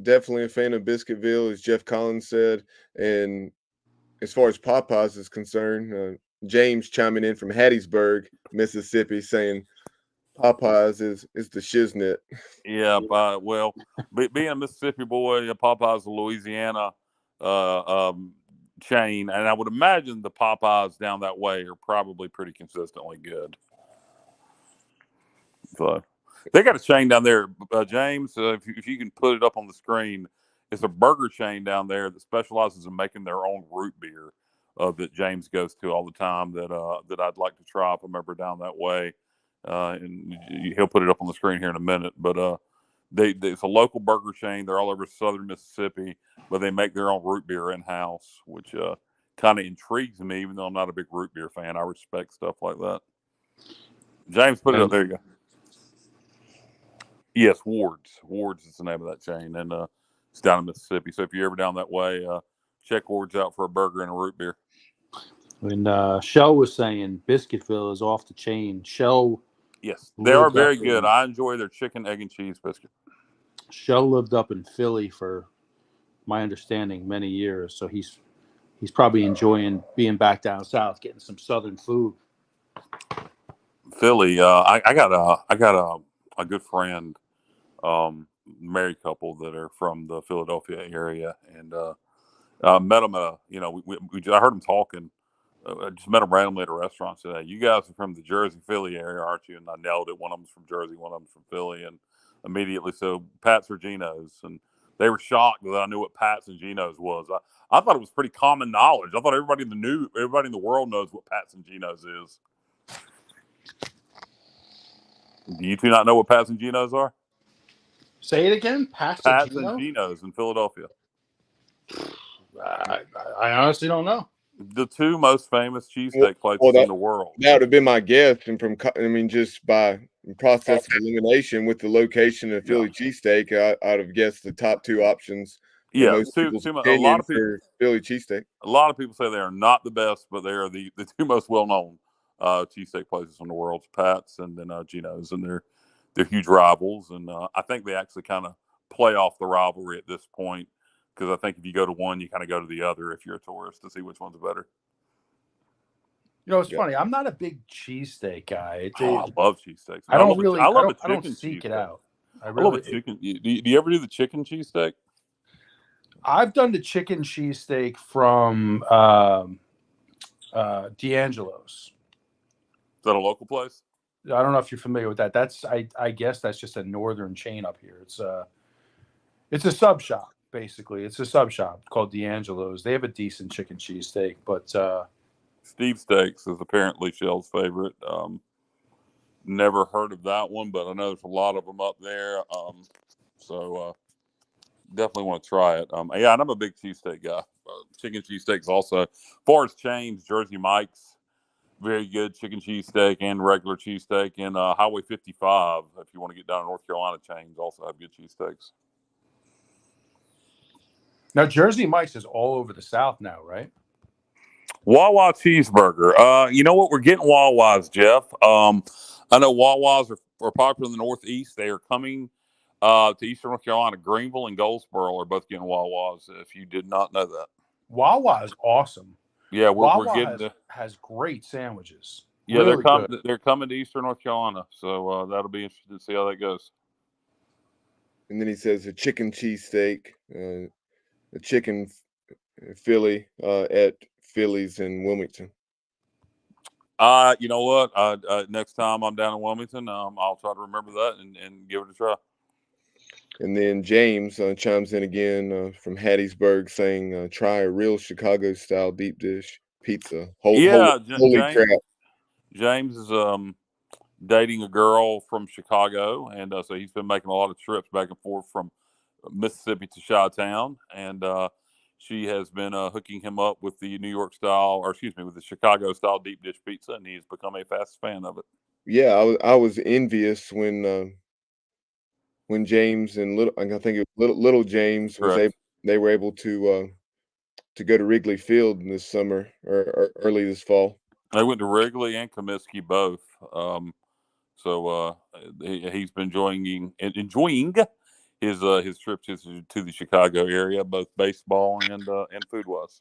definitely a fan of Biscuitville, as Jeff Collins said. And as far as Popeyes is concerned, James chiming in from Hattiesburg, Mississippi, saying Popeyes is the shiznit. Yeah, well, being a Mississippi boy, Popeyes, a Louisiana chain, and I would imagine the Popeyes down that way are probably pretty consistently good. So they got a chain down there, James. If you can put it up on the screen, it's a burger chain down there that specializes in making their own root beer that James goes to all the time. That I'd like to try if I'm ever down that way. And he'll put it up on the screen here in a minute. But it's a local burger chain. They're all over southern Mississippi, but they make their own root beer in house, which kind of intrigues me. Even though I'm not a big root beer fan, I respect stuff like that. James, put it up. There you go. Yes, Ward's. Ward's is the name of that chain, and it's down in Mississippi. So if you're ever down that way, check Ward's out for a burger and a root beer. When Shell was saying Biscuitville is off the chain, Shell. Yes, they are very good. I enjoy their chicken, egg, and cheese biscuit. Shell lived up in Philly for my understanding many years, so he's probably enjoying being back down south, getting some southern food. Philly, I got a good friend, married couple that are from the Philadelphia area, and I met them. I heard them talking. I just met them randomly at a restaurant today. You guys are from the Jersey, Philly area, aren't you? And I nailed it. One of them's from Jersey, one of them's from Philly, and immediately, so Pat's or Geno's, and they were shocked that I knew what Pat's and Geno's was. I thought it was pretty common knowledge. I thought everybody in the world knows what Pat's and Geno's is. Do you two not know what Pat's and Geno's are? Say it again. Pats and Gino? Geno's in Philadelphia. I honestly don't know. The two most famous cheesesteak places Well, in the world. that would have been my guess, and just by process of elimination with the location of Philly cheesesteak, I'd have guessed the top two options. Yeah, most people's a opinion lot of people for Philly cheesesteak. A lot of people say they are not the best, but they are the two most well known cheesesteak places in the world: Pat's and then Geno's, and they're huge rivals. And I think they actually kind of play off the rivalry at this point, because I think if you go to one, you kind of go to the other if you're a tourist to see which one's better. You know, it's funny. I'm not a big cheesesteak guy. I love cheesesteaks. I don't seek it out. I love a chicken. Do you ever do the chicken cheesesteak? I've done the chicken cheesesteak from D'Angelo's. Is that a local place? I don't know if you're familiar with that. I guess that's just a northern chain up here. It's a sub shop, basically. It's a sub shop called D'Angelo's. They have a decent chicken cheesesteak, but Steve Steaks is apparently Shell's favorite. Never heard of that one, but I know there's a lot of them up there. So definitely want to try it. And I'm a big cheesesteak guy. Chicken cheesesteaks also. As far as chains, Jersey Mike's, very good chicken cheesesteak and regular cheesesteak. And Highway 55, if you want to get down to North Carolina, chains also have good cheesesteaks. Now, Jersey Mike's is all over the South now, right? Wawa cheeseburger. You know what? We're getting Wawas, Jeff. I know Wawas are popular in the Northeast. They are coming to Eastern North Carolina. Greenville and Goldsboro are both getting Wawas, if you did not know that. Wawa is awesome. Yeah, Wawa we're getting has great sandwiches. Yeah, really they're coming to Eastern North Carolina, so that'll be interesting to see how that goes. And then he says a chicken cheesesteak, a chicken Philly at Philly's in Wilmington. You know what? Next time I'm down in Wilmington, I'll try to remember that and give it a try. And then James chimes in again from Hattiesburg saying, try a real Chicago-style deep dish pizza. Holy crap. James is dating a girl from Chicago, and so he's been making a lot of trips back and forth from Mississippi to Chi-Town, and she has been hooking him up with the with the Chicago-style deep dish pizza, and he's become a fast fan of it. Yeah, I was envious when James and little James they were able to go to Wrigley Field this summer or early this fall. They went to Wrigley and Comiskey both. So he's been enjoying his trips to the Chicago area, both baseball and food wise.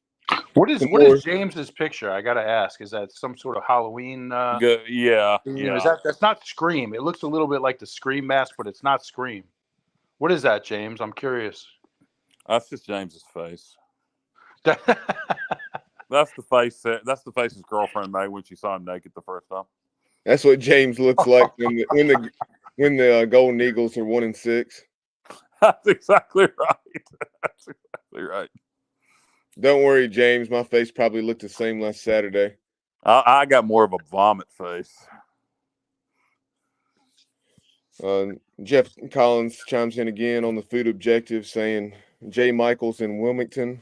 What is James's picture? I got to ask. Is that some sort of Halloween? Yeah. That's not Scream. It looks a little bit like the Scream mask, but it's not Scream. What is that, James? I'm curious. That's just James's face. That's the face his girlfriend made when she saw him naked the first time. That's what James looks like when the Golden Eagles are 1-6. That's exactly right. Don't worry, James. My face probably looked the same last Saturday. I got more of a vomit face. Jeff Collins chimes in again on the food objective, saying Jay Michaels in Wilmington.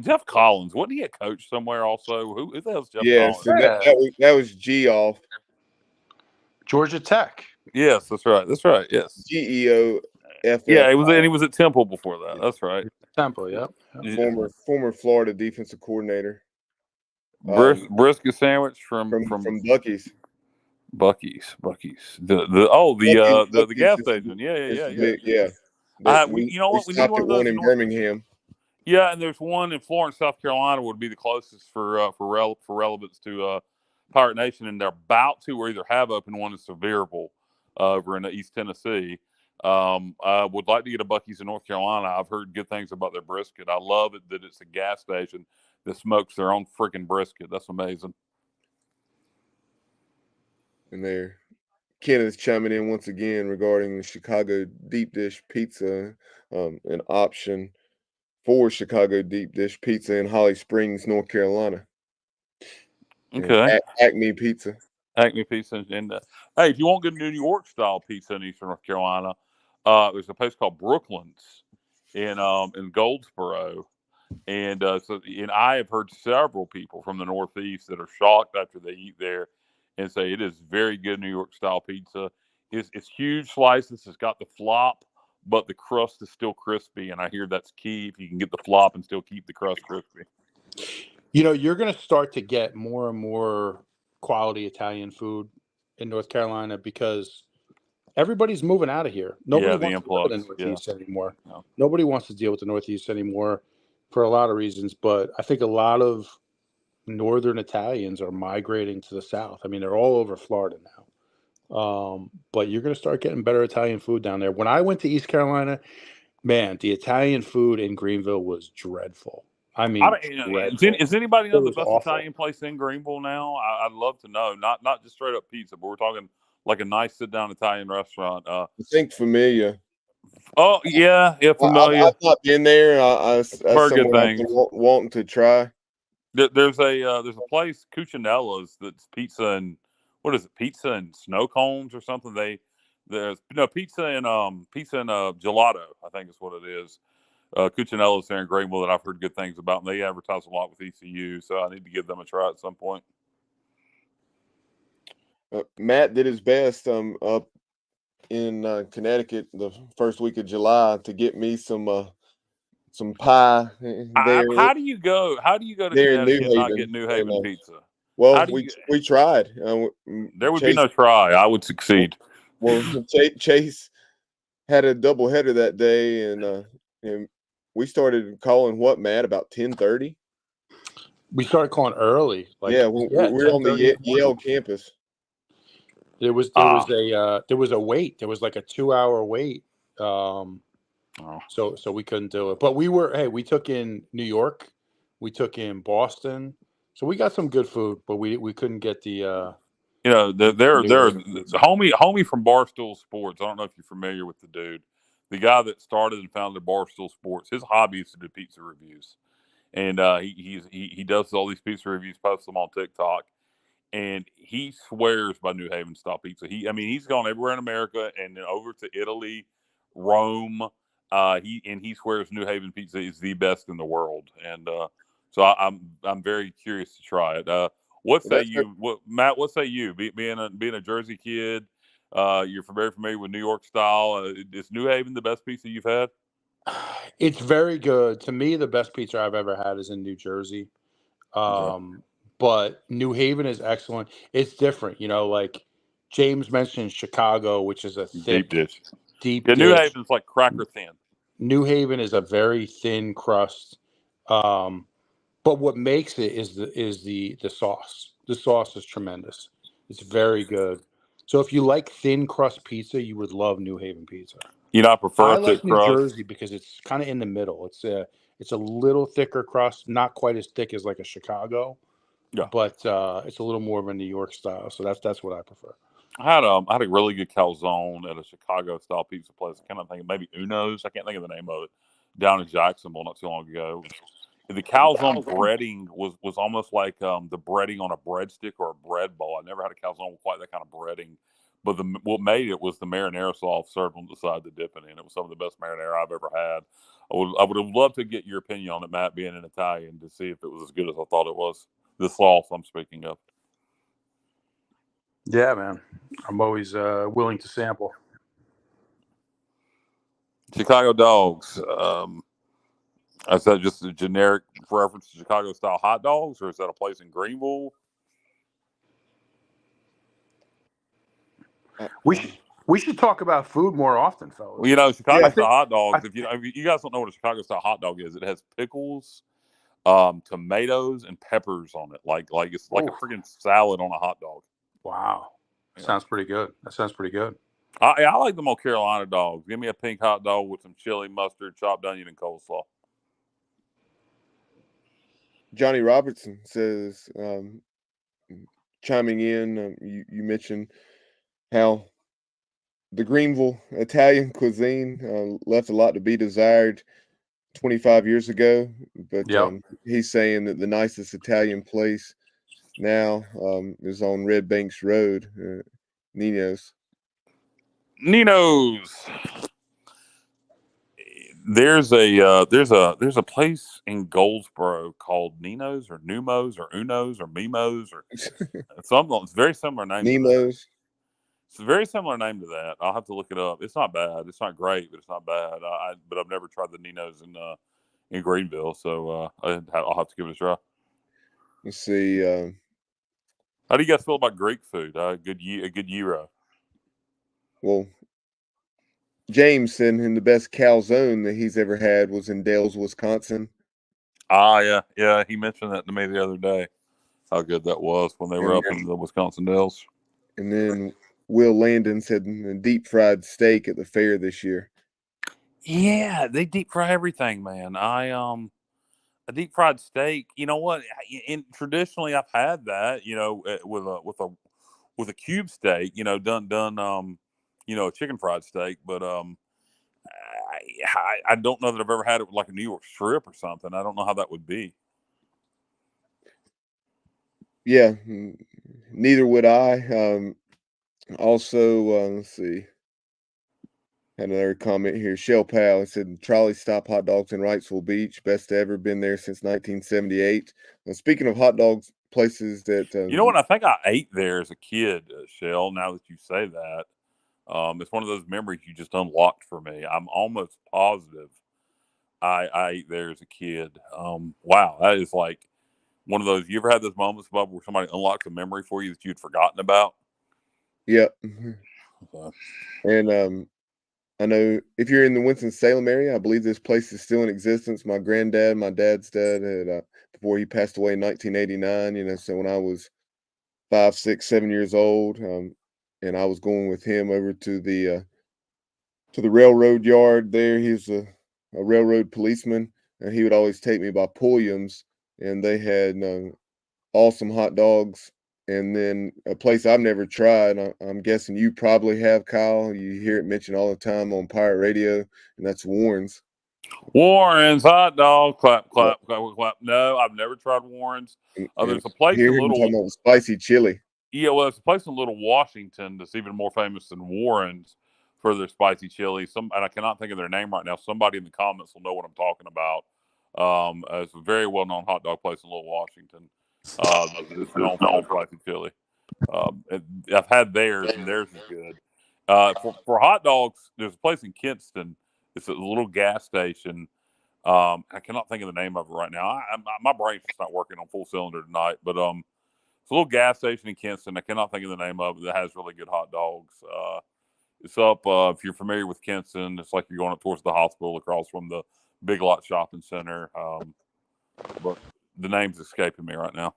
Jeff Collins, wasn't he a coach somewhere also? Who the hell's Jeff Collins? Yes, that was G off. Georgia Tech. Yes, that's right. Yes. GEOF. Yeah, he was at Temple before that. That's right. Temple, yeah. Former Florida defensive coordinator. Brisket sandwich from Buc-ee's. Buc-ee's. The gas station. Yeah. You know what? We need one of those in Birmingham. Yeah, and there's one in Florence, South Carolina, would be the closest for relevance to Pirate Nation, and they're about to or either have opened one in Sevierville over in East Tennessee. I would like to get a Buc-ee's in North Carolina. I've heard good things about their brisket. I love it that it's a gas station that smokes their own freaking brisket. That's amazing. And there, Ken is chiming in once again regarding the Chicago deep dish pizza, an option for Chicago deep dish pizza in Holly Springs, North Carolina. Okay. Acme Pizza. And hey, if you want good New York style pizza in Eastern North Carolina, There's a place called Brooklands in Goldsboro, and I have heard several people from the Northeast that are shocked after they eat there, and say it is very good New York style pizza. It's huge slices. It's got the flop, but the crust is still crispy, and I hear that's key if you can get the flop and still keep the crust crispy. You're going to start to get more and more quality Italian food in North Carolina because everybody's moving out of here. Nobody Yeah, the wants to live in the influx. Northeast anymore. No. Nobody wants to deal with the Northeast anymore for a lot of reasons. But I think a lot of Northern Italians are migrating to the South. I mean, they're all over Florida now. But you're going to start getting better Italian food down there. When I went to East Carolina, man, the Italian food in Greenville was dreadful. I mean, dreadful. Is anybody know It the was best awful. Italian place in Greenville now? I'd love to know. Not just straight up pizza, but we're talking like a nice sit down Italian restaurant. I think Familia. Oh yeah, Familia. I've not been there. That's Heard good somewhere I've things. been wanting to try. There's a place, Cucinella's, that's pizza and what is it? Pizza and snow cones or something. There's pizza and gelato, I think is what it is. Cucinella's there in Greenville that I've heard good things about, and they advertise a lot with ECU, so I need to give them a try at some point. Matt did his best up in Connecticut the first week of July to get me some pie there. How do you go to Connecticut and not get New Haven pizza? Well, we tried. There would be no try. I would succeed. Well, Chase had a doubleheader that day, and we started calling Matt, about 10:30. We started calling early. We're on the Yale campus. There was a wait. There was like a 2-hour wait. So we couldn't do it. But we took in New York, we took in Boston, so we got some good food. But we couldn't get the. They're homie from Barstool Sports. I don't know if you're familiar with the dude, the guy that started and founded Barstool Sports. His hobby is to do pizza reviews, and he does all these pizza reviews, posts them on TikTok. And he swears by New Haven style pizza. He's gone everywhere in America and then over to Italy, Rome. He swears New Haven pizza is the best in the world. And so I'm very curious to try it. Matt? What say you? Being a Jersey kid, you're very familiar with New York style. Is New Haven the best pizza you've had? It's very good. To me, the best pizza I've ever had is in New Jersey. Okay. But New Haven is excellent. It's different, like James mentioned Chicago, which is a thick, deep dish. New Haven's like cracker thin. New Haven is a very thin crust. But what makes it is the sauce. The sauce is tremendous. It's very good. So if you like thin crust pizza, you would love New Haven pizza. I prefer I like New crust. Jersey because it's kind of in the middle. It's a little thicker crust, not quite as thick as like a Chicago. Yeah. But it's a little more of a New York style, so that's what I prefer. I had a really good calzone at a Chicago style pizza place. I kind of think maybe Uno's. I can't think of the name of it. Down in Jacksonville, not too long ago. The calzone breading was almost like the breading on a breadstick or a bread bowl. I never had a calzone with quite that kind of breading. But what made it was the marinara sauce served on the side to dip it in. It was some of the best marinara I've ever had. I would have loved to get your opinion on it, Matt, being an Italian, to see if it was as good as I thought it was. The sauce I'm speaking of. Yeah, man. I'm always willing to sample. Chicago dogs. Is that just a generic reference to Chicago style hot dogs, or is that a place in Greenville? We should talk about food more often, fellas. Well, Chicago style hot dogs. If you guys don't know what a Chicago style hot dog is, it has pickles, tomatoes, and peppers on it. Like it's like a freaking salad on a hot dog. Wow, sounds pretty good. That sounds pretty good. I like them on Carolina dogs. Give me a pink hot dog with some chili, mustard, chopped onion, and coleslaw. Johnny Robertson says, chiming in, you mentioned how the Greenville Italian cuisine left a lot to be desired 25 years ago. But he's saying that the nicest Italian place now is on Red Banks Road, Nino's. There's a place in Goldsboro called Nino's or Numos or Unos or Mimos or something. It's very similar name to that. Nemo's. It's a very similar name to that. I'll have to look it up. It's not bad. It's not great, but it's not bad. But I've never tried the Nino's in Greenville, so I'll have to give it a try. Let's see. How do you guys feel about Greek food? A good gyro. Well, James said the best calzone that he's ever had was in Dales, Wisconsin. Yeah. He mentioned that to me the other day. How good that was when they were up in the Wisconsin Dells. And then Will Landon said a deep fried steak at the fair this year. Yeah, they deep fry everything, man. A deep fried steak. You know what? Traditionally, I've had that. With a cube steak. Done. A chicken fried steak, but I don't know that I've ever had it with like a New York strip or something. I don't know how that would be. Yeah, neither would I. Also, let's see. Had another comment here. Shell Pal said trolley stop hot dogs in Wrightsville Beach, best ever. Been there since 1978. Speaking of hot dogs, places that you know what? I think I ate there as a kid, Shell. Now that you say that, it's one of those memories you just unlocked for me. I'm almost positive I ate there as a kid. Wow, that is like one of those. You ever had those moments, Bob, where somebody unlocks a memory for you that you'd forgotten about? Yep. And I know if you're in the Winston-Salem area, I believe this place is still in existence. My granddad, my dad's dad, had before he passed away in 1989. So when I was 5, 6, 7 years old, and I was going with him over to the railroad yard there. He's a railroad policeman, and he would always take me by Pulliam's, and they had awesome hot dogs. And then a place I've never tried, I'm guessing you probably have, Kyle. You hear it mentioned all the time on pirate radio, and that's Warren's. Warren's hot dog. Clap, clap, clap, clap. No, I've never tried Warren's. There's a place in Little. Talking about spicy chili. Yeah, well, there's a place in Little Washington that's even more famous than Warren's for their spicy chili. And I cannot think of their name right now. Somebody in the comments will know what I'm talking about. It's a very well-known hot dog place in Little Washington. It's known for their spicy chili. I've had theirs, and theirs is good. For hot dogs, there's a place in Kinston. It's a little gas station. I cannot think of the name of it right now. My brain's just not working on full cylinder tonight. But it's a little gas station in Kinston. I cannot think of the name of it that has really good hot dogs. It's up, if you're familiar with Kinston, it's like you're going up towards the hospital across from the Big Lot Shopping Center. But the name's escaping me right now.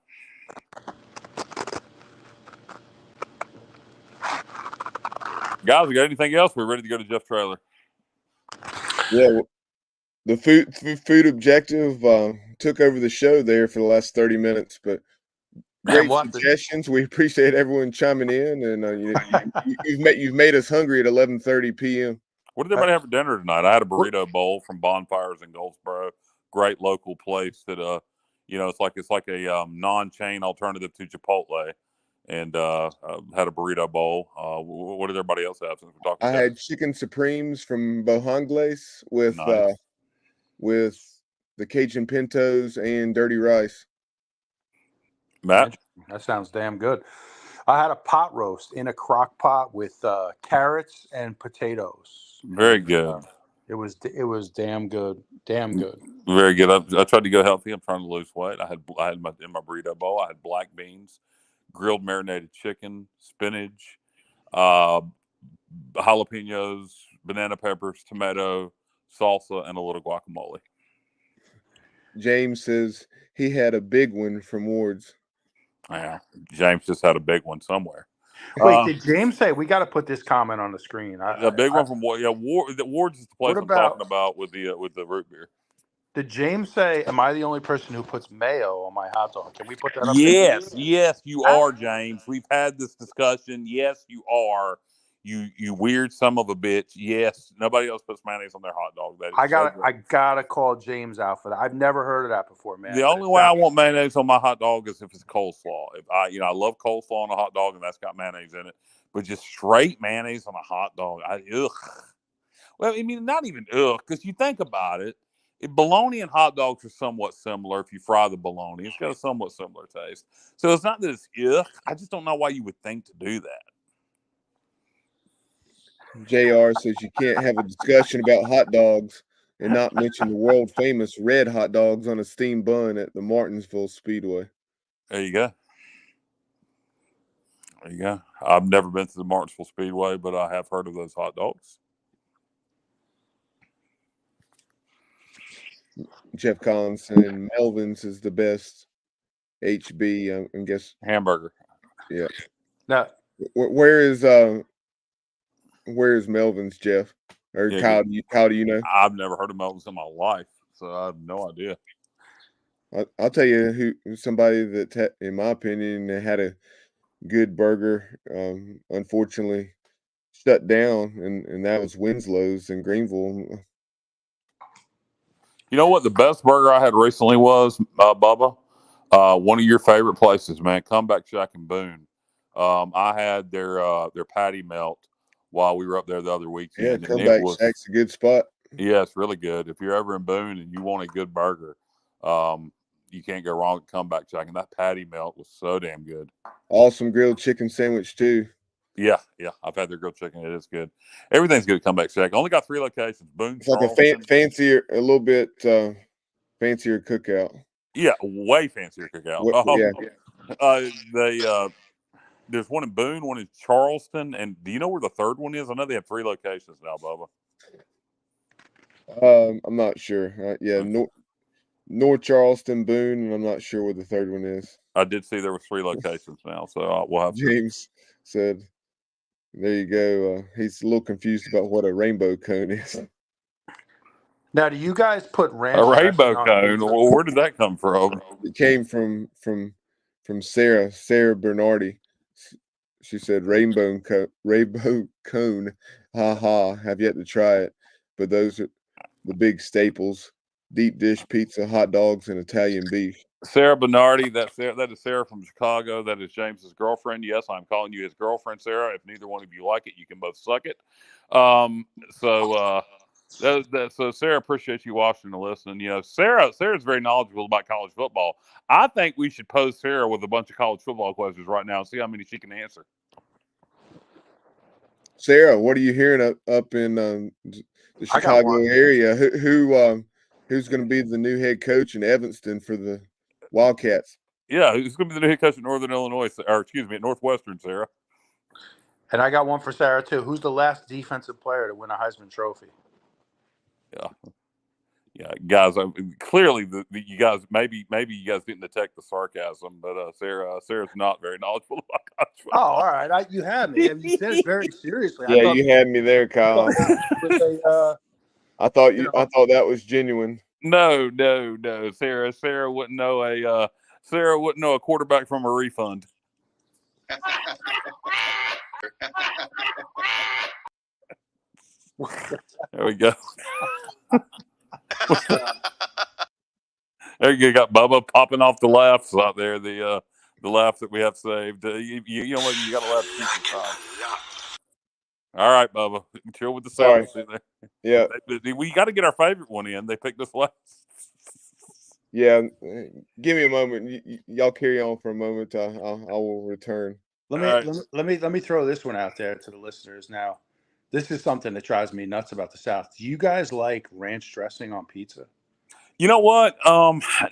Guys, we got anything else? We're ready to go to Jeff's trailer. Yeah, the food objective took over the show there for the last 30 minutes, but great suggestions. We appreciate everyone chiming in, and you've made us hungry at 11:30 p.m. What did everybody have for dinner tonight? I had a burrito bowl from Bonfires in Goldsboro. Great local place that it's like a non-chain alternative to Chipotle. And had a burrito bowl. What did everybody else have? Since we're talking, I had chicken supremes from Bojangles with the Cajun pintos and dirty rice. Matt, that sounds damn good. I had a pot roast in a crock pot with carrots and potatoes. Very good. It was damn good. Damn good. Very good. I tried to go healthy. I'm trying to lose weight. I had in my burrito bowl. I had black beans, grilled marinated chicken, spinach, jalapenos, banana peppers, tomato, salsa, and a little guacamole. James says he had a big one from Ward's. Yeah, James just had a big one somewhere. Wait, did James say we got to put this comment on the screen? A big one from Ward's is the place I'm talking about with the root beer. Did James say, am I the only person who puts mayo on my hot dog? Can we put that up? Yes, you are, James. We've had this discussion. Yes, you are. You weird son of a bitch. Yes, nobody else puts mayonnaise on their hot dog. I gotta call James out for that. I've never heard of that before, man. The only way I want mayonnaise on my hot dog is if it's coleslaw. If I love coleslaw on a hot dog and that's got mayonnaise in it, but just straight mayonnaise on a hot dog, ugh. Well, I mean, not even because you think about it, bologna and hot dogs are somewhat similar. If you fry the bologna, it's got a somewhat similar taste. So it's not that it's I just don't know why you would think to do that. JR says you can't have a discussion about hot dogs and not mention the world famous red hot dogs on a steam bun at the Martinsville Speedway. There you go. There you go. I've never been to the Martinsville Speedway, but I have heard of those hot dogs. Jeff Collins saying Melvin's is the best HB. I guess hamburger. Yeah. Now, where's Melvin's, Jeff? Or Kyle? Do you know? I've never heard of Melvin's in my life, so I have no idea. I'll tell you somebody that, in my opinion, had a good burger. Unfortunately, shut down, and that was Winslow's in Greenville. You know what the best burger I had recently was, Bubba? One of your favorite places, man, Comeback Shack in Boone. I had their patty melt while we were up there the other weekend. Yeah, Comeback Shack's a good spot. Yeah, it's really good. If you're ever in Boone and you want a good burger, you can't go wrong with Comeback Shack. And that patty melt was so damn good. Awesome grilled chicken sandwich too. Yeah. I've had their grilled chicken. It is good. Everything's good at Comeback Shack. Only got 3 locations. Boone, it's like a little bit fancier cookout. Yeah, way fancier cookout. There's one in Boone, one in Charleston, and do you know where the third one is? I know they have 3 locations now, Bubba. I'm not sure. North Charleston, Boone, and I'm not sure where the third one is. I did see there were 3 locations now, so we'll have. James said, "There you go." He's a little confused about what a rainbow cone is. Now, do you guys put ranch? A rainbow cone? Well, where did that come from? It came from Sarah Bernardi. She said rainbow cone. Ha ha. Have yet to try it, but those are the big staples: deep dish pizza, hot dogs, and Italian beef. Sarah Bernardi, that is Sarah from Chicago. That is James's girlfriend. Yes, I'm calling you his girlfriend, Sarah. If neither one of you like it, you can both suck it. So Sarah, appreciate you watching and listening. You know, Sarah's very knowledgeable about college football. I think we should pose Sarah with a bunch of college football questions right now and see how many she can answer. Sarah, what are you hearing up in the Chicago area? Who's going to be the new head coach in Evanston for the Wildcats? Yeah, who's going to be the new head coach in Northern Illinois, or excuse me, at Northwestern, Sarah? And I got one for Sarah too. Who's the last defensive player to win a Heisman Trophy? Yeah, guys. Clearly, you guys maybe you guys didn't detect the sarcasm, but Sarah's not very knowledgeable about college football. Oh, all right. You had me. You said it very seriously. Yeah, you had me there, Kyle. I thought that was genuine. No. Sarah wouldn't know a quarterback from a refund. There we go. There you got Bubba popping off the laughs out there. The laughs that we have saved. You know what? You got to laugh. All right, Bubba. Chill with the sound. Yeah. We got to get our favorite one in. They picked us last. Yeah. Give me a moment. Y'all carry on for a moment. I will return. Let me throw this one out there to the listeners now. This is something that drives me nuts about the South. Do you guys like ranch dressing on pizza? You know what?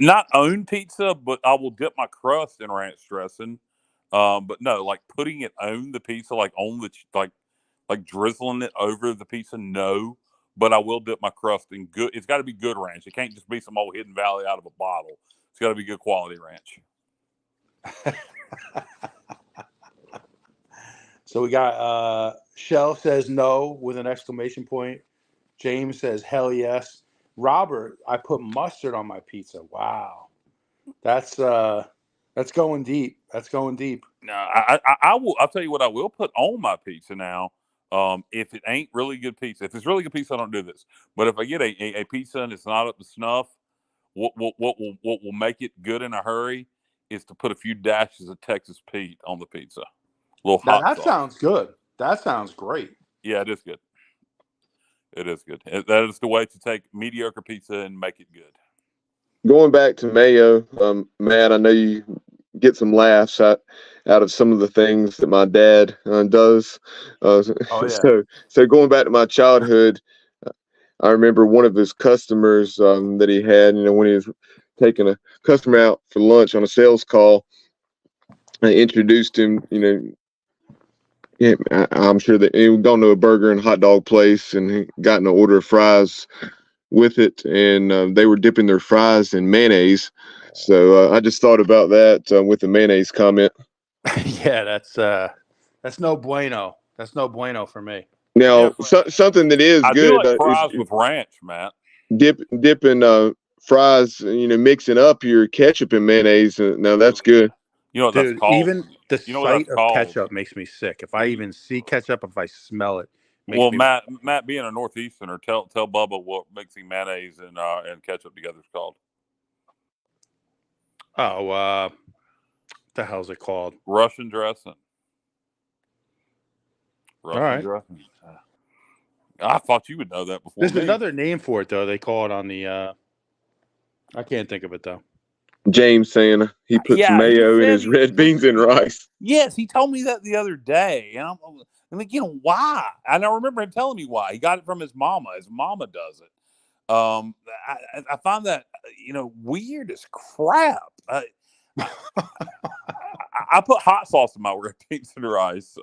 Not own pizza, but I will dip my crust in ranch dressing. But no, like putting it on the pizza, like on the like drizzling it over the pizza. No, but I will dip my crust in good. It's got to be good ranch. It can't just be some old Hidden Valley out of a bottle. It's got to be good quality ranch. So we got Shell says no with an exclamation point. James says hell yes. Robert, I put mustard on my pizza. Wow, that's going deep. That's going deep. No, I will. I'll tell you what I will put on my pizza now. If it ain't really good pizza, if it's really good pizza, I don't do this. But if I get a pizza and it's not up to snuff, what will make it good in a hurry is to put a few dashes of Texas Pete on the pizza. A little hot sauce. Sounds good. That sounds great. Yeah, it is good. It is good. That is the way to take mediocre pizza and make it good. Going back to mayo, Matt, I know you get some laughs out of some of the things that my dad does. Oh, yeah. So going back to my childhood, I remember one of his customers that he had, when he was taking a customer out for lunch on a sales call, I introduced him, yeah, I'm sure that he gone to a burger and hot dog place and he got an order of fries with it, and they were dipping their fries in mayonnaise. So I just thought about that with the mayonnaise comment. Yeah, that's no bueno. That's no bueno for me. Now, Yeah, something that is I do good like is fries with ranch, Matt. dipping fries, mixing up your ketchup and mayonnaise. Now that's good. You know what Dude, that's called? even the You know what sight that's of called? ketchup makes me sick. If I even see ketchup, if I smell it, makes Well, me Matt, being a Northeasterner, tell Bubba what mixing mayonnaise and ketchup together is called. Oh, what the hell's it called? Russian dressing. All right. Dressing. I thought you would know that before There's me. another name for it though. They call it on the. I can't think of it though. James saying he puts mayo in his red beans and rice. Yes, he told me that the other day, and I'm like, why? And I remember him telling me why. He got it from his mama. His mama does it. I find that weird as crap. I put hot sauce in my red beans and rice.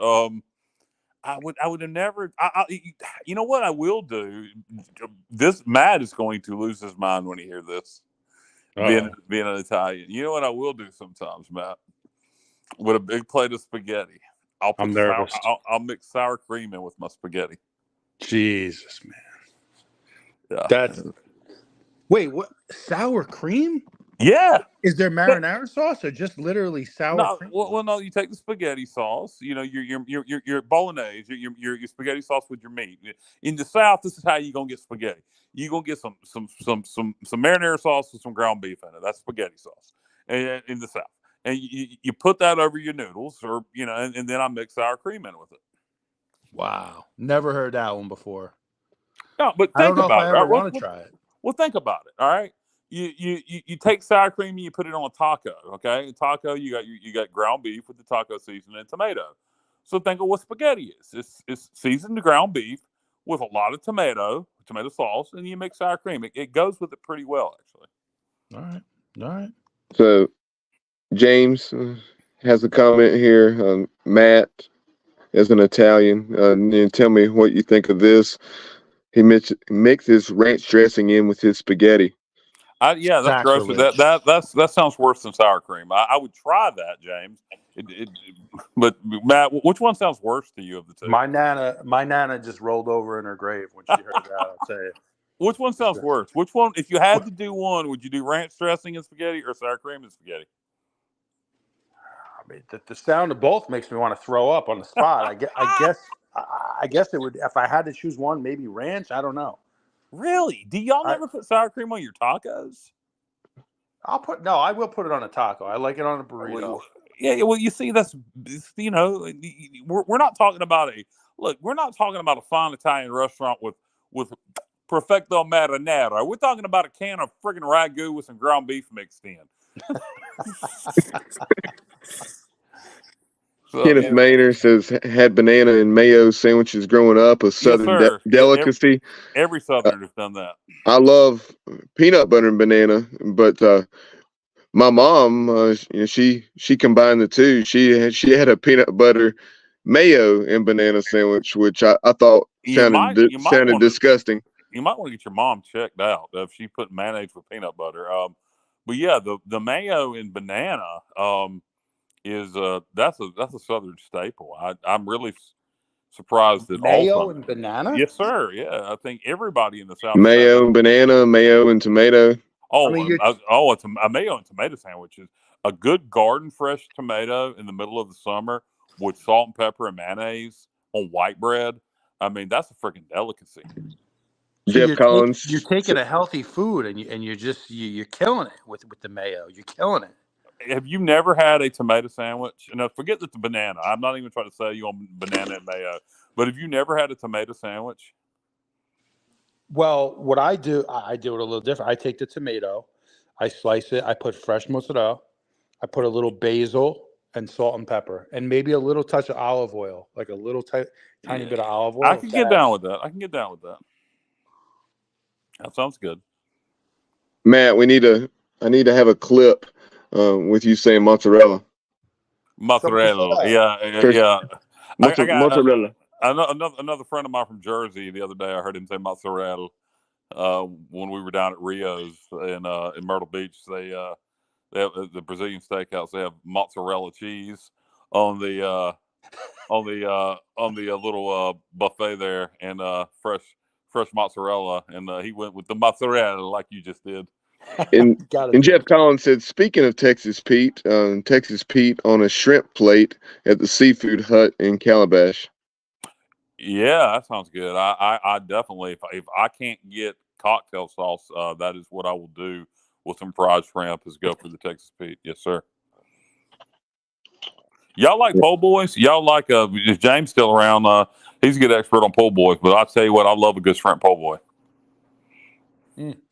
I would have never. You know what I will do? This Matt is going to lose his mind when he hears this. Being an Italian, you know what I will do sometimes, Matt? With a big plate of spaghetti, I'm nervous. I'll mix sour cream in with my spaghetti. Jesus, man. Yeah. Wait, what? Sour cream? Yeah. Is there marinara sauce or just literally sour cream? Well, no. You take the spaghetti sauce. Your bolognese, your spaghetti sauce with your meat. In the South, this is how you gonna get spaghetti. You gonna get some marinara sauce with some ground beef in it. That's spaghetti sauce. And in the South, and you put that over your noodles, or and then I mix sour cream in with it. Wow, never heard that one before. No, but I don't know if I it. ever want to try it. Well, think about it. All right. You take sour cream and you put it on a taco. Okay, a taco, you got ground beef with the taco seasoning and tomato. So think of what spaghetti is. It's seasoned ground beef with a lot of tomato sauce, and you make sour cream. It goes with it pretty well, actually. All right. So James has a comment here. Matt, as an Italian, and tell me what you think of this. He mixes ranch dressing in with his spaghetti. Yeah, that's gross. That sounds worse than sour cream. I would try that, James. But Matt, which one sounds worse to you of the two? My nana just rolled over in her grave when she heard that. I'll tell you. Which one sounds worse? Which one, if you had to do one, would you do ranch dressing and spaghetti or sour cream and spaghetti? I mean, the sound of both makes me want to throw up on the spot. I guess it would, if I had to choose one, maybe ranch. I don't know. Really? Do y'all never put sour cream on your tacos? I will put it on a taco. I like it on a burrito. Yeah, well, you see, that's we're not talking about we're not talking about a fine Italian restaurant with perfecto marinara. We're talking about a can of friggin' ragu with some ground beef mixed in. Kenneth Maynard says had banana and mayo sandwiches growing up, a Southern delicacy. Every Southerner has done that. I love peanut butter and banana, but my mom, she combined the two. She had a peanut butter, mayo, and banana sandwich, which I thought sounded disgusting. You might want to get your mom checked out if she put mayonnaise with peanut butter. But yeah, the mayo and banana is that's a Southern staple. I'm really surprised that mayo and banana. Yes, sir. Yeah, I think everybody in the South. Mayo and banana, mayo and tomato. Oh, it's a mayo and tomato sandwich is a good garden fresh tomato in the middle of the summer with salt and pepper and mayonnaise on white bread. I mean, that's a freaking delicacy. Jeff Collins, you're taking a healthy food and you're killing it with the mayo. You're killing it. Have you never had a tomato sandwich? No, forget the banana. I'm not even trying to say you on banana and mayo. But have you never had a tomato sandwich? Well, what I do, I do it a little different. I take the tomato, I slice it, I put fresh mozzarella, I put a little basil and salt and pepper, and maybe a little touch of olive oil, like a little tiny bit of olive oil. I can get down with that. That sounds good. Matt, I need to have a clip with you saying mozzarella. Mozzarella. Yeah. I got mozzarella. another friend of mine from Jersey the other day. I heard him say mozzarella when we were down at Rio's in Myrtle Beach. They have the Brazilian steakhouse. They have mozzarella cheese on the little buffet there, and fresh mozzarella. And he went with the mozzarella like you just did. And Jeff Collins said, speaking of Texas Pete on a shrimp plate at the Seafood Hut in Calabash. Yeah, that sounds good. I definitely, if I can't get cocktail sauce, that is what I will do with some fried shrimp, is go for the Texas Pete. Yes, sir. Y'all like po' boys? Y'all like is James still around? He's a good expert on po' boys, but I'll tell you what, I love a good shrimp po' boy.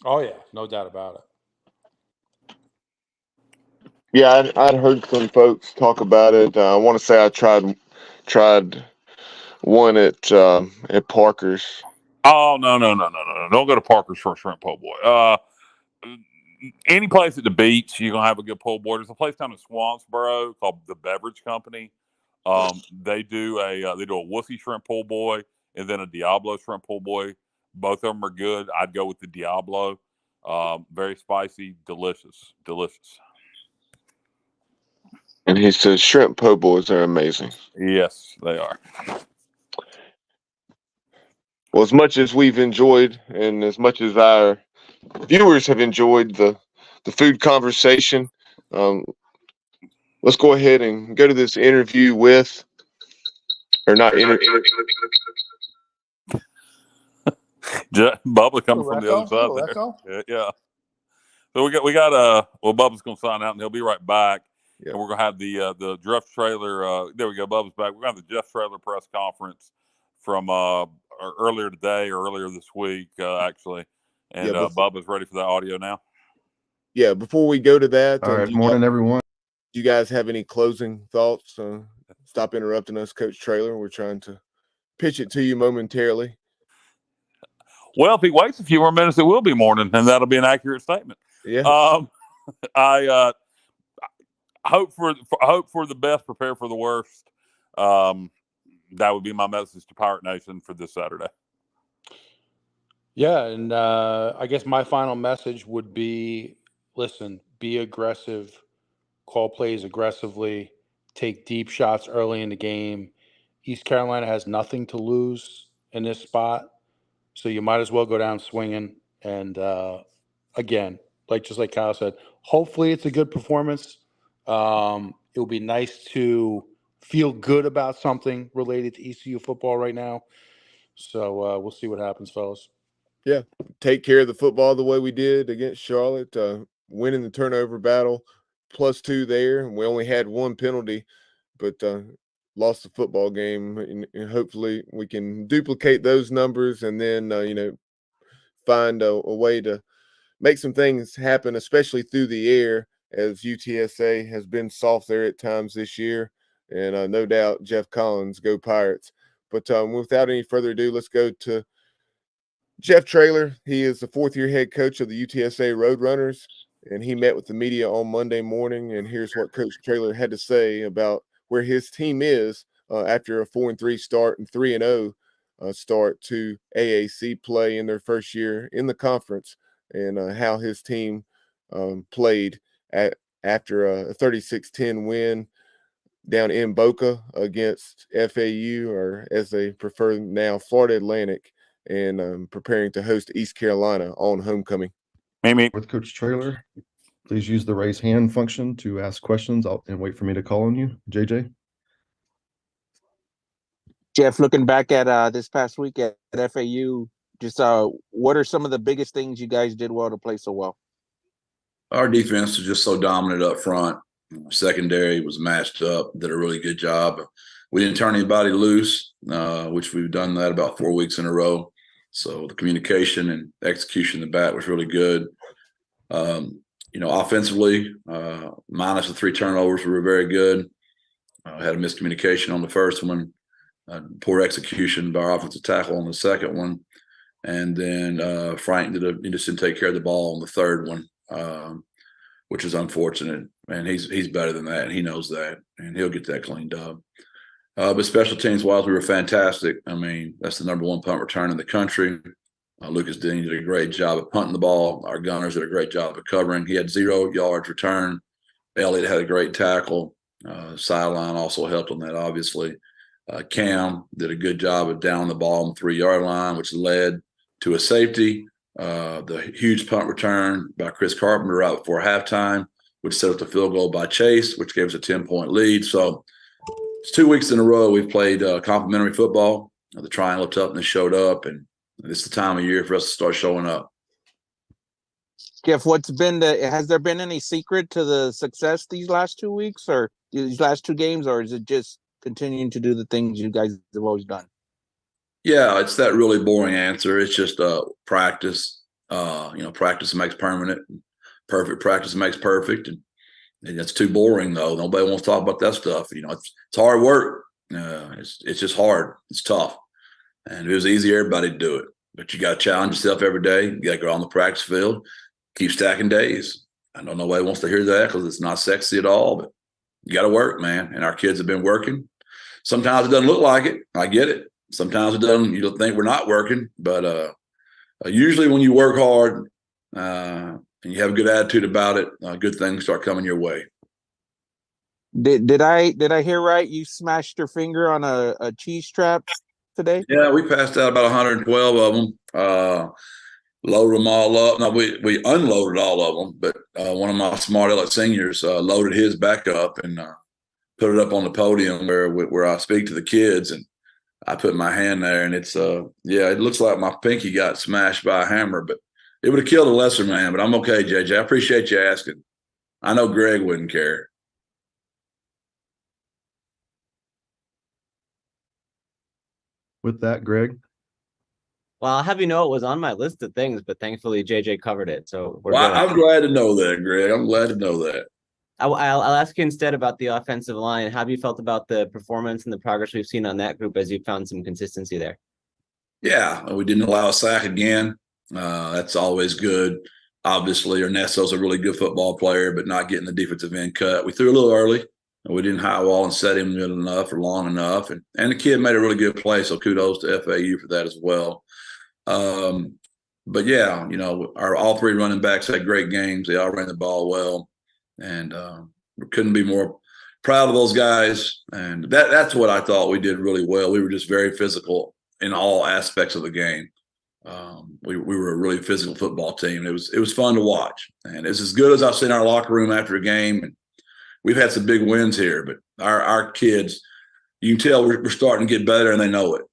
Oh yeah, no doubt about it. Yeah, I'd heard some folks talk about it. I want to say I tried one at Parker's. Oh no! Don't go to Parker's for a shrimp po' boy. Any place at the beach, you're gonna have a good po' boy. There's a place down in Swansboro called the Beverage Company. They do a wussy shrimp po' boy and then a Diablo shrimp po' boy. Both of them are good. I'd go with the Diablo. Very spicy, delicious. And he says shrimp po' boys are amazing. Yes, they are. Well, as much as we've enjoyed, and as much as our viewers have enjoyed the food conversation, let's go ahead and go to this interview with, or not interview. Bubba coming from the other side there. Yeah. So we got Bubba's gonna sign out and he'll be right back. Yep. And we're gonna have the Jeff Trailer. There we go. Bubba's back. We're gonna have the Jeff Trailer press conference from earlier today or earlier this week, actually. And Bubba's ready for that audio now. Yeah. Before we go to that, all right. Morning, everyone. Do you guys have any closing thoughts? Stop interrupting us, Coach Trailer. We're trying to pitch it to you momentarily. Well, if he waits a few more minutes, it will be morning, and that'll be an accurate statement. Yeah. I hope for the best, prepare for the worst. That would be my message to Pirate Nation for this Saturday. Yeah, and I guess my final message would be: listen, be aggressive, call plays aggressively, take deep shots early in the game. East Carolina has nothing to lose in this spot, so you might as well go down swinging. And again, just like Kyle said, hopefully it's a good performance. It will be nice to feel good about something related to ECU football right now. So we'll see what happens, fellas. Yeah, take care of the football the way we did against Charlotte, winning the turnover battle, +2 there. And we only had one penalty, but lost the football game. And hopefully we can duplicate those numbers and then, find a way to make some things happen, especially through the air, as UTSA has been soft there at times this year. And no doubt Jeff Collins, go Pirates. But without any further ado, let's go to Jeff Trailer. He is the fourth-year head coach of the UTSA Roadrunners, and he met with the media on Monday morning. And here's what Coach Trailer had to say about where his team is after a 4-3 start and 3-0 start to AAC play in their first year in the conference, and how his team played after a 36-10 win down in Boca against FAU, or as they prefer now, Florida Atlantic, and preparing to host East Carolina on homecoming. With Coach Trailer, please use the raise hand function to ask questions and wait for me to call on you. JJ? Jeff, looking back at this past week at FAU, just what are some of the biggest things you guys did well to play so well? Our defense was just so dominant up front. Secondary was matched up, did a really good job. We didn't turn anybody loose, which we've done that about 4 weeks in a row. So the communication and execution in the bat was really good. Offensively, minus the 3 turnovers, we were very good. Had a miscommunication on the first one, poor execution by our offensive tackle on the second one. And then Frank he just didn't take care of the ball on the third one, which is unfortunate. And he's better than that, and he knows that, and he'll get that cleaned up. But special teams wise, we were fantastic. I mean, that's the number 1 punt return in the country. Lucas Dean did a great job of punting the ball. Our gunners did a great job of covering. He had 0 yards return. Elliott had a great tackle. Sideline also helped on that, obviously. Cam did a good job of down the ball on the 3-yard line, which led to a safety. The huge punt return by Chris Carpenter right before halftime, which set up the field goal by Chase, which gave us a 10-point lead. So it's 2 weeks in a row we've played complimentary football. The Triangle Toughness showed up, and it's the time of year for us to start showing up. Jeff, has there been any secret to the success these last 2 weeks or these last 2 games, or is it just continuing to do the things you guys have always done? Yeah, it's that really boring answer. It's just practice. Practice makes permanent. Perfect practice makes perfect. And that's too boring, though. Nobody wants to talk about that stuff. It's hard work. It's just hard. It's tough. And if it was easy, everybody would do it. But you got to challenge yourself every day. You got to go on the practice field, keep stacking days. I know nobody wants to hear that because it's not sexy at all, but you got to work, man. And our kids have been working. Sometimes it doesn't look like it. I get it. Sometimes it doesn't. You don't think we're not working. But usually when you work hard and you have a good attitude about it, good things start coming your way. Did I hear right? You smashed your finger on a cheese trap today? Yeah, we passed out about 112 of them. Loaded them all up. No, we unloaded all of them, but one of my smart aleck seniors loaded his back up and put it up on the podium where I speak to the kids, and I put my hand there, and it's it looks like my pinky got smashed by a hammer, but it would have killed a lesser man. But I'm okay, JJ. I appreciate you asking. I know Greg wouldn't care. With that, Greg? Well, I'll have you know it was on my list of things, but thankfully JJ covered it, so we're Well, good. I'm glad to know that, Greg. I'm glad to know that. I'll ask you instead about the offensive line. How have you felt about the performance and the progress we've seen on that group as you found some consistency there? Yeah, we didn't allow a sack again. That's always good. Obviously, Ernesto's a really good football player, but not getting the defensive end cut. We threw a little early. We didn't high wall and set him good enough or long enough. And the kid made a really good play, so kudos to FAU for that as well. But, yeah, our all 3 running backs had great games. They all ran the ball well. And we couldn't be more proud of those guys. And that's what I thought we did really well. We were just very physical in all aspects of the game. We were a really physical football team. It was fun to watch. And it's as good as I've seen our locker room after a game. And we've had some big wins here, but our kids, you can tell we're starting to get better, and they know it.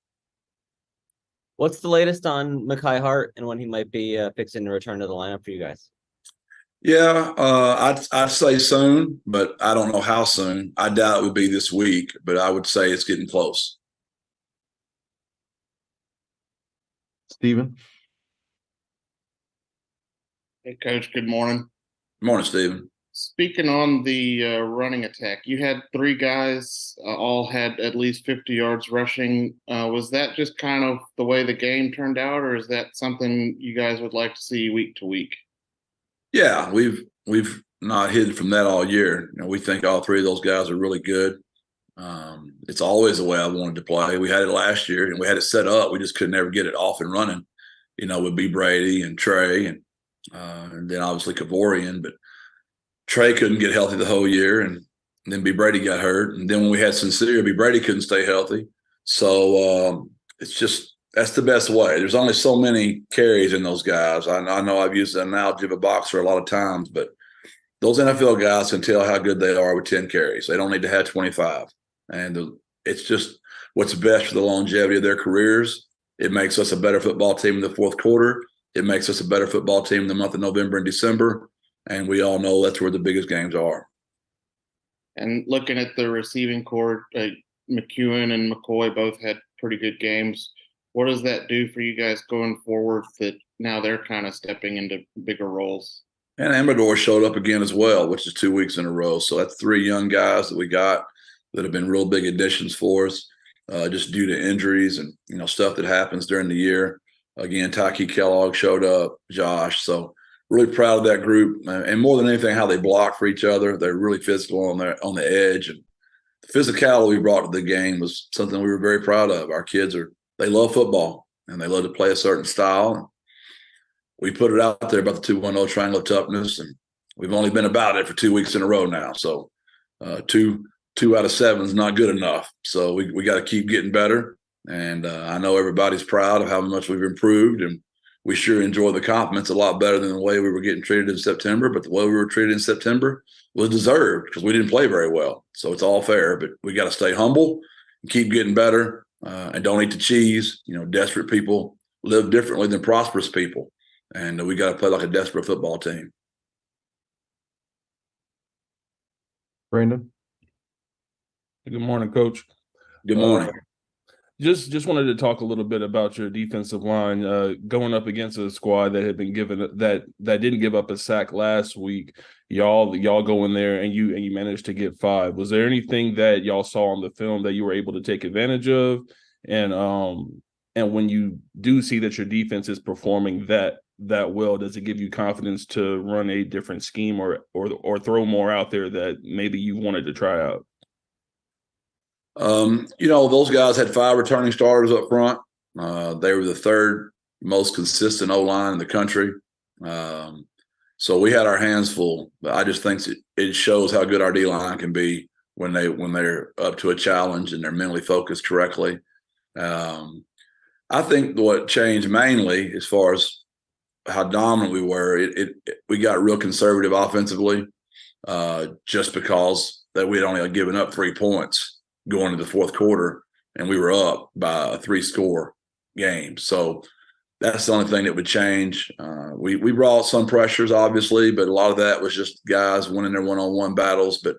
What's the latest on Mekhi Hart and when he might be fixing to return to the lineup for you guys? Yeah, I'd say soon, but I don't know how soon. I doubt it would be this week, but I would say it's getting close. Steven? Hey, Coach. Good morning. Good morning, Steven. Speaking on the running attack, you had 3 guys all had at least 50 yards rushing. Was that just kind of the way the game turned out, or is that something you guys would like to see week to week? Yeah, we've not hidden from that all year. We think all 3 of those guys are really good. It's always the way I wanted to play. We had it last year, and we had it set up. We just could never get it off and running. With B. Brady and Trey, and then obviously Kavorian, but Trey couldn't get healthy the whole year, and then B. Brady got hurt. And then when we had Sincere, B. Brady couldn't stay healthy. So it's just that's the best way. There's only so many carries in those guys. I know I've used the analogy of a boxer a lot of times, but those NFL guys can tell how good they are with 10 carries. They don't need to have 25. And it's just what's best for the longevity of their careers. It makes us a better football team in the fourth quarter. It makes us a better football team in the month of November and December. And we all know that's where the biggest games are. And looking at the receiving corps, McEwen and McCoy both had pretty good games. what does that do for you guys going forward that now they're kind of stepping into bigger roles? And Amador showed up again as well, which is 2 weeks in a row. So that's 3 young guys that we got that have been real big additions for us, just due to injuries and stuff that happens during the year. Again, Taki Kellogg showed up, Josh. So really proud of that group, and more than anything, how they block for each other. They're really physical on the edge, and the physicality we brought to the game was something we were very proud of. Our kids they love football and they love to play a certain style. We put it out there about the 2-1-0 triangle of toughness, and we've only been about it for 2 weeks in a row now. So 2 out of 7 is not good enough. So we got to keep getting better. And I know everybody's proud of how much we've improved, and we sure enjoy the compliments a lot better than the way we were getting treated in September. But the way we were treated in September was deserved because we didn't play very well. So it's all fair, but we got to stay humble and keep getting better, and don't eat the cheese. Desperate people live differently than prosperous people. And we got to play like a desperate football team. Brandon. Good morning, Coach. Good morning. Just wanted to talk a little bit about your defensive line going up against a squad that had been given that didn't give up a sack last week. Y'all go in there and you managed to get 5. Was there anything that y'all saw on the film that you were able to take advantage of? And when you do see that your defense is performing that well, does it give you confidence to run a different scheme or throw more out there that maybe you wanted to try out? Those guys had 5 returning starters up front. They were the 3rd most consistent O-line in the country. So we had our hands full. But I just think it shows how good our D-line can be when they're up to a challenge and they're mentally focused correctly. I think what changed mainly as far as how dominant we were, we got real conservative offensively, just because that we had only given up 3 points going into the fourth quarter, and we were up by a 3-score game. So that's the only thing that would change. We brought some pressures, obviously, but a lot of that was just guys winning their one-on-one battles. But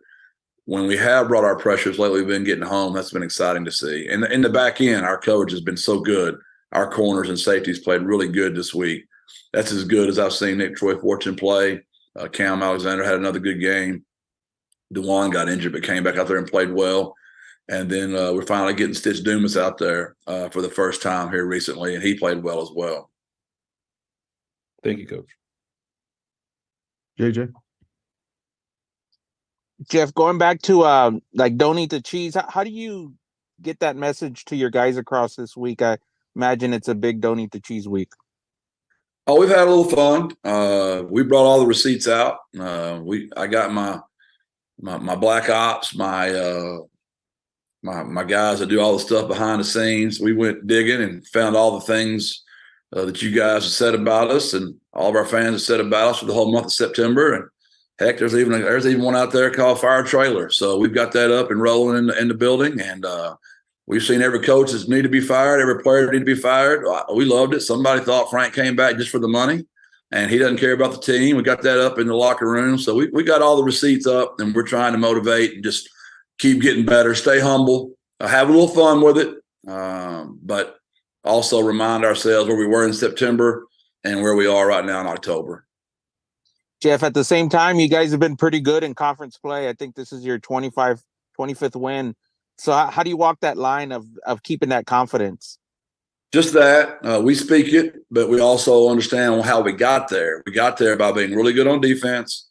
when we have brought our pressures lately, we've been getting home. That's been exciting to see. And in the back end, our coverage has been so good. Our corners and safeties played really good this week. That's as good as I've seen Nick Troy Fortune play. Cam Alexander had another good game. DeJuan got injured but came back out there and played well. And then we're finally getting Stitch Dumas out there for the first time here recently, and he played well as well. Thank you, Coach. JJ. Jeff, going back to don't eat the cheese, how do you get that message to your guys across this week? I imagine it's a big don't eat the cheese week. Oh, we've had a little fun. We brought all the receipts out. I got my black ops, my guys that do all the stuff behind the scenes. We went digging and found all the things that you guys have said about us, and all of our fans have said about us for the whole month of September. And heck, there's even one out there called Fire Trailer. So we've got that up and rolling in the building, and we've seen every coach that need to be fired, every player need to be fired. We loved it. Somebody thought Frank came back just for the money, and he doesn't care about the team. We got that up in the locker room. So we got all the receipts up, and we're trying to motivate and just keep getting better, stay humble, have a little fun with it, but also remind ourselves where we were in September and where we are right now in October. Jeff, at the same time, you guys have been pretty good in conference play. I think this is your 25th win. So how do you walk that line of keeping that confidence? Just that. We speak it, but we also understand how we got there. We got there by being really good on defense,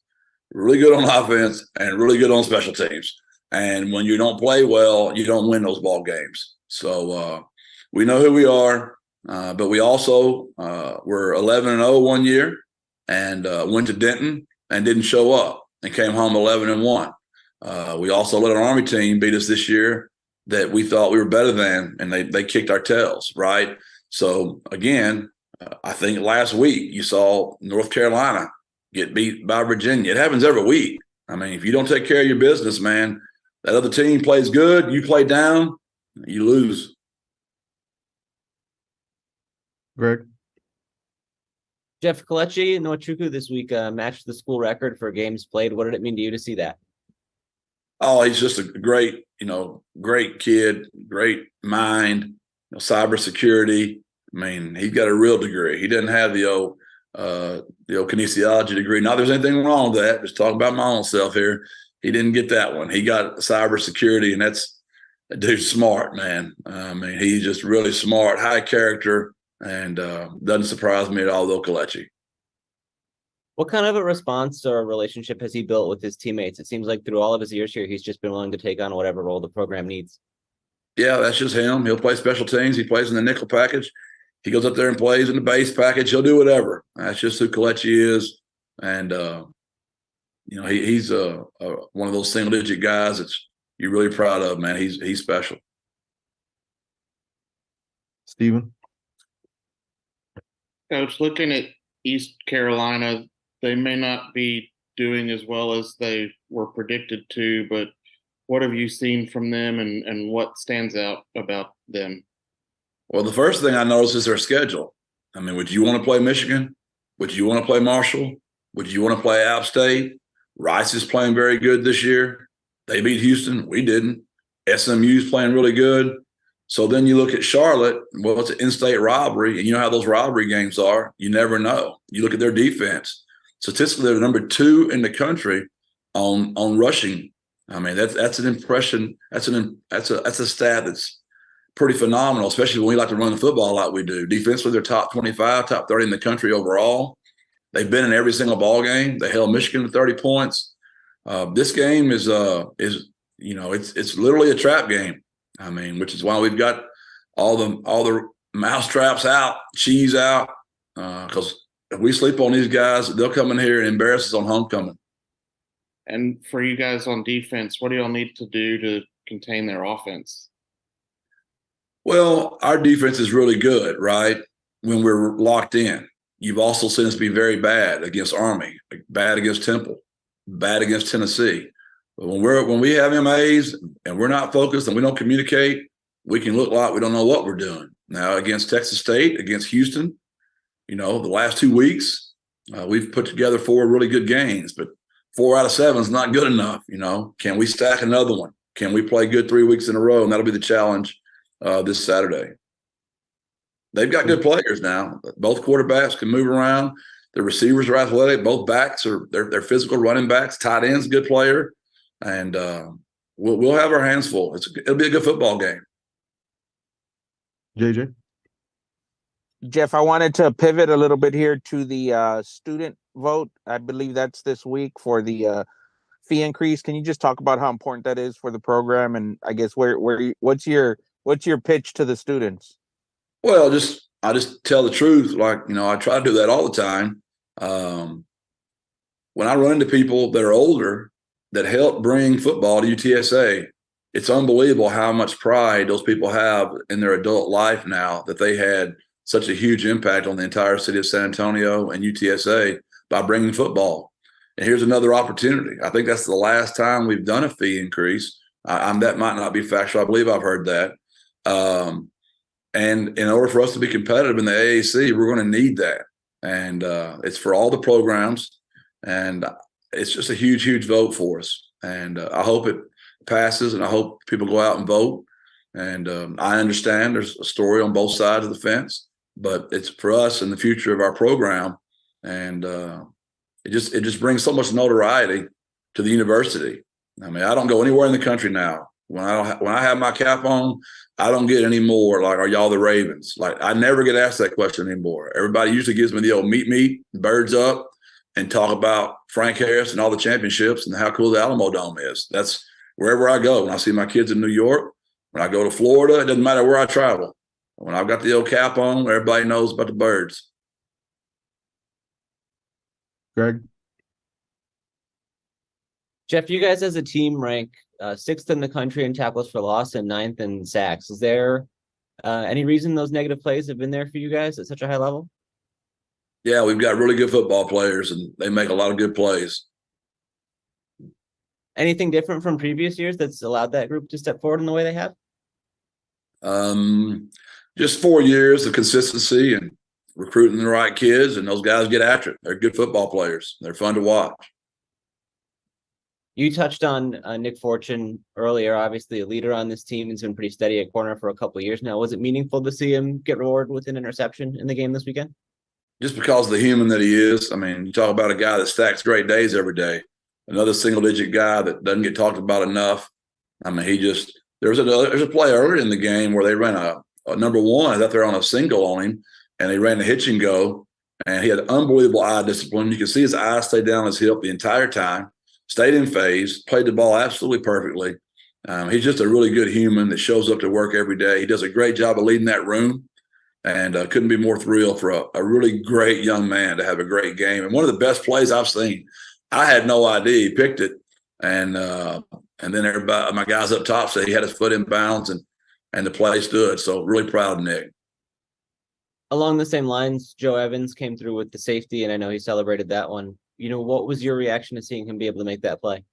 really good on offense, and really good on special teams. And when you don't play well, you don't win those ball games. So we know who we are, but we also were 11-0 one year and went to Denton and didn't show up and came home 11-1. We also let an Army team beat us this year that we thought we were better than, and they kicked our tails, right? So, again, I think last week you saw North Carolina get beat by Virginia. It happens every week. I mean, if you don't take care of your business, man, that other team plays good, you play down, you lose. Greg? Jeff, Kelechi Nwachukwu this week matched the school record for games played. What did it mean to you to see that? Oh, he's just a great kid, great mind. cybersecurity. I mean, he's got a real degree. He doesn't have the old kinesiology degree. Not there's anything wrong with that. Just talking about my own self here. He didn't get that one. He got cybersecurity, and that dude's smart, man. I mean, he's just really smart, high character, and doesn't surprise me at all, though, Kalechi. What kind of a response or relationship has he built with his teammates? It seems like through all of his years here, he's just been willing to take on whatever role the program needs. Yeah, that's just him. He'll play special teams. He plays in the nickel package. He goes up there and plays in the base package. He'll do whatever. That's just who Kalechi is. And, he's one of those single-digit guys that you're really proud of, man. He's special. Stephen? Coach, looking at East Carolina, they may not be doing as well as they were predicted to, but what have you seen from them and what stands out about them? Well, the first thing I noticed is their schedule. I mean, would you want to play Michigan? Would you want to play Marshall? Would you want to play App State? Rice is playing very good this year. They beat Houston. We didn't. SMU's playing really good. So then you look at Charlotte. Well, it's an in-state robbery, and you know how those robbery games are. You never know. You look at their defense. Statistically, they're number 2 in the country on rushing. I mean, that's an impression. That's a stat that's pretty phenomenal, especially when we like to run the football like we do. Defensively, they're top 25, top 30 in the country overall. They've been in every single ball game. They held Michigan to 30 points. This game is it's literally a trap game. I mean, which is why we've got all the mouse traps out, cheese out, because if we sleep on these guys, they'll come in here and embarrass us on homecoming. And for you guys on defense, what do y'all need to do to contain their offense? Well, our defense is really good, right? When we're locked in. You've also seen us be very bad against Army, bad against Temple, bad against Tennessee. But when we have MAs and we're not focused and we don't communicate, we can look like we don't know what we're doing. Now, against Texas State, against Houston, the last 2 weeks, we've put together 4 really good games, but 4 out of 7 is not good enough. Can we stack another one? Can we play good 3 weeks in a row? And that'll be the challenge this Saturday. They've got good players now. Both quarterbacks can move around. The receivers are athletic. Both backs they're physical running backs. Tight end's a good player. And we'll have our hands full. It'll be a good football game. JJ? Jeff, I wanted to pivot a little bit here to the student vote. I believe that's this week for the fee increase. Can you just talk about how important that is for the program? And I guess what's your pitch to the students? Well, I just tell the truth. I try to do that all the time. When I run into people that are older that help bring football to UTSA, it's unbelievable how much pride those people have in their adult life now that they had such a huge impact on the entire city of San Antonio and UTSA by bringing football. And here's another opportunity. I think that's the last time we've done a fee increase. That might not be factual. I believe I've heard that. And in order for us to be competitive in the AAC, we're going to need that. And it's for all the programs. And it's just a huge, huge vote for us. And I hope it passes, and I hope people go out and vote. And I understand there's a story on both sides of the fence, but it's for us and the future of our program. And it just brings so much notoriety to the university. I mean, I don't go anywhere in the country now. When I have my cap on, I don't get any more like, are y'all the Ravens? Like, I never get asked that question anymore. Everybody usually gives me the old meet, birds up, and talk about Frank Harris and all the championships and how cool the Alamodome is. That's wherever I go. When I see my kids in New York, when I go to Florida, it doesn't matter where I travel. When I've got the old cap on, everybody knows about the birds. Greg? Jeff, you guys as a team rank 6th in the country in tackles for loss and 9th in sacks. Is there any reason those negative plays have been there for you guys at such a high level? Yeah, we've got really good football players, and they make a lot of good plays. Anything different from previous years that's allowed that group to step forward in the way they have? Just 4 years of consistency and recruiting the right kids, and those guys get after it. They're good football players. They're fun to watch. You touched on Nick Fortune earlier, obviously a leader on this team. He's been pretty steady at corner for a couple of years now. Was it meaningful to see him get rewarded with an interception in the game this weekend? Just because of the human that he is. I mean, you talk about a guy that stacks great days every day. Another single-digit guy that doesn't get talked about enough. I mean, there's a play earlier in the game where they ran a number one. I thought they were on a single on him, and they ran the hitch and go, and he had unbelievable eye discipline. You could see his eyes stay down his hip the entire time, stayed in phase, played the ball absolutely perfectly. He's just a really good human that shows up to work every day. He does a great job of leading that room, and couldn't be more thrilled for a really great young man to have a great game. And one of the best plays I've seen. I had no idea he picked it, and then everybody, my guys up top said he had his foot in bounds, and the play stood. So really proud of Nick. Along the same lines, Joe Evans came through with the safety, and I know he celebrated that one. What was your reaction to seeing him be able to make that play?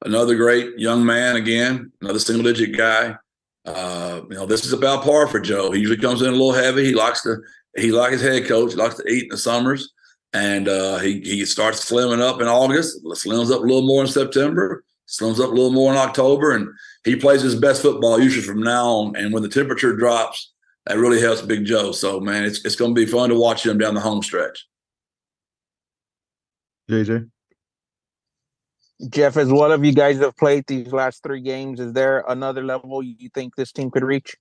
Another great young man again, another single-digit guy. This is about par for Joe. He usually comes in a little heavy. He likes his head coach. He likes to eat in the summers, and he starts slimming up in August. Slims up a little more in September. Slims up a little more in October, and he plays his best football usually from now on. And when the temperature drops, that really helps Big Joe. So man, it's going to be fun to watch him down the home stretch. JJ. Jeff, as one of you guys have played these last 3 games, is there another level you think this team could reach?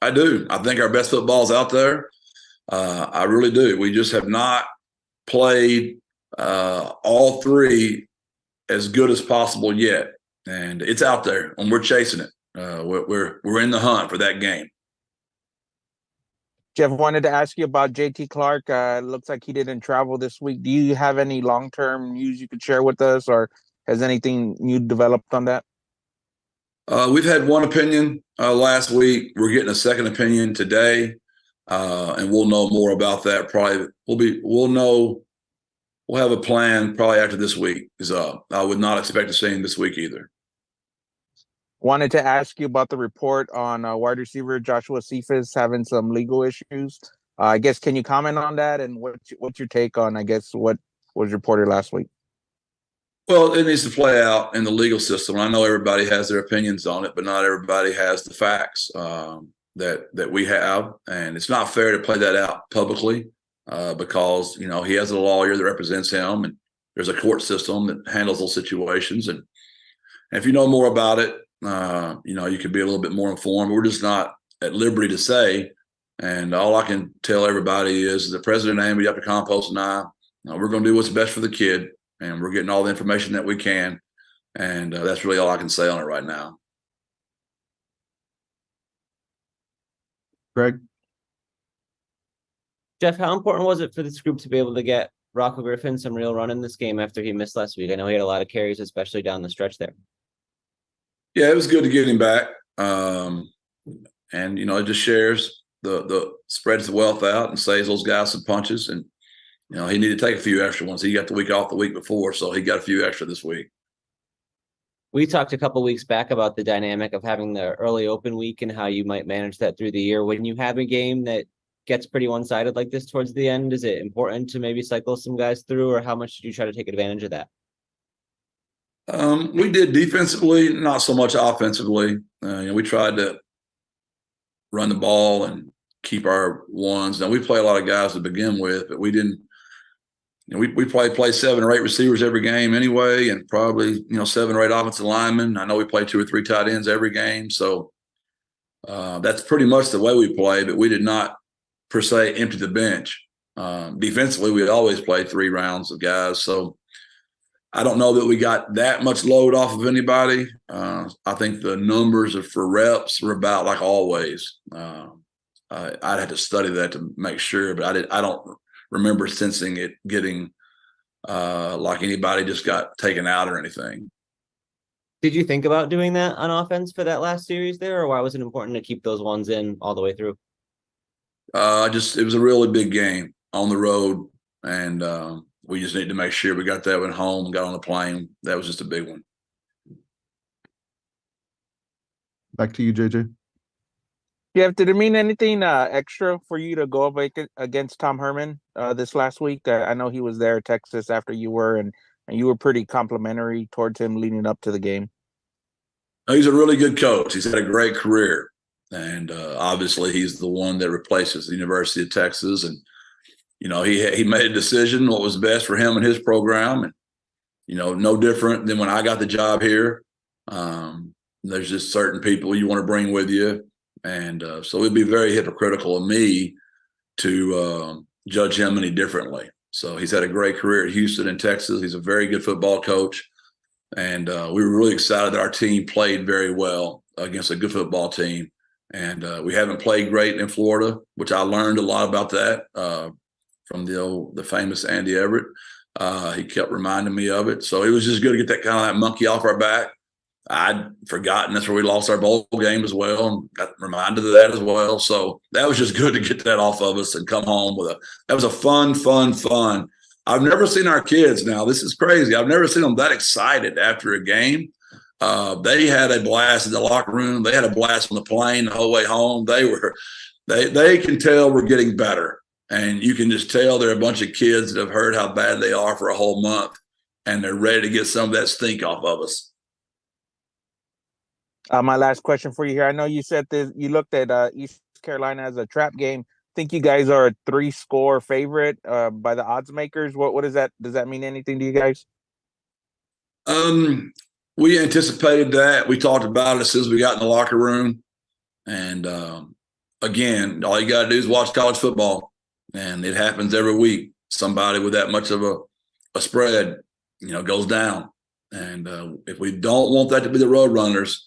I do. I think our best football is out there. I really do. We just have not played all 3 as good as possible yet, and it's out there, and we're chasing it. We're in the hunt for that game. Jeff, wanted to ask you about JT Clark. Looks like he didn't travel this week. Do you have any long-term news you could share with us, or has anything new developed on that? We've had one opinion last week. We're getting a second opinion today, and we'll know more about that. Probably we'll have a plan probably after this week is up. I would not expect to see him this week either. Wanted to ask you about the report on wide receiver Joshua Cephas having some legal issues. I guess, can you comment on that, and what's your take on, I guess, what was reported last week? Well, it needs to play out in the legal system. I know everybody has their opinions on it, but not everybody has the facts that we have, and it's not fair to play that out publicly because he has a lawyer that represents him, and there's a court system that handles those situations. And if you know more about it, you could be a little bit more informed. We're just not at liberty to say. And all I can tell everybody is the president, Amy, Dr. Compost, and I, we're going to do what's best for the kid. And we're getting all the information that we can. And that's really all I can say on it right now. Greg? Jeff, how important was it for this group to be able to get Rocco Griffin some real run in this game after he missed last week? I know he had a lot of carries, especially down the stretch there. Yeah, it was good to get him back. And, it just shares the spreads the wealth out and saves those guys some punches. And, he needed to take a few extra ones. He got the week off the week before, so he got a few extra this week. We talked a couple weeks back about the dynamic of having the early open week and how you might manage that through the year. When you have a game that gets pretty one-sided like this towards the end, is it important to maybe cycle some guys through, or how much did you try to take advantage of that? We did defensively, not so much offensively. We tried to run the ball and keep our ones. Now, we play a lot of guys to begin with, but we didn't. We probably play 7 or 8 receivers every game anyway, and probably 7 or 8 offensive linemen. I know we play 2 or 3 tight ends every game, so that's pretty much the way we play. But we did not per se empty the bench. Defensively, we always played 3 rounds of guys, so I don't know that we got that much load off of anybody. I think the numbers for reps were about like always. I'd have to study that to make sure, but I don't remember sensing it getting like anybody just got taken out or anything. Did you think about doing that on offense for that last series there, or why was it important to keep those ones in all the way through? It was a really big game on the road, and we just need to make sure we got that one home, got on the plane. That was just a big one. Back to you, JJ. Jeff, did it mean anything extra for you to go up against Tom Herman this last week? I know he was there in Texas after you were, and and you were pretty complimentary towards him leading up to the game. He's a really good coach. He's had a great career. And obviously he's the one that replaces the University of Texas. And, he made a decision what was best for him and his program. And, no different than when I got the job here. There's just certain people you want to bring with you. And so it'd be very hypocritical of me to judge him any differently. So he's had a great career at Houston and Texas. He's a very good football coach. And we were really excited that our team played very well against a good football team. And we haven't played great in Florida, which I learned a lot about that from the famous Andy Everett. He kept reminding me of it. So it was just good to get that kind of that monkey off our back. I'd forgotten that's where we lost our bowl game as well, and got reminded of that as well. So that was just good to get that off of us and come home that was a fun. I've never seen our kids now. This is crazy. I've never seen them that excited after a game. They had a blast in the locker room. They had a blast on the plane the whole way home. They can tell we're getting better. And you can just tell they're a bunch of kids that have heard how bad they are for a whole month, and they're ready to get some of that stink off of us. My last question for you here. I know you said this. You looked at East Carolina as a trap game. Think you guys are a 3-score favorite by the odds makers? What is that? Does that mean anything to you guys? We anticipated that. We talked about it as soon as we got in the locker room. And again, all you got to do is watch college football, and it happens every week. Somebody with that much of a spread, goes down. And if we don't want that to be the Roadrunners,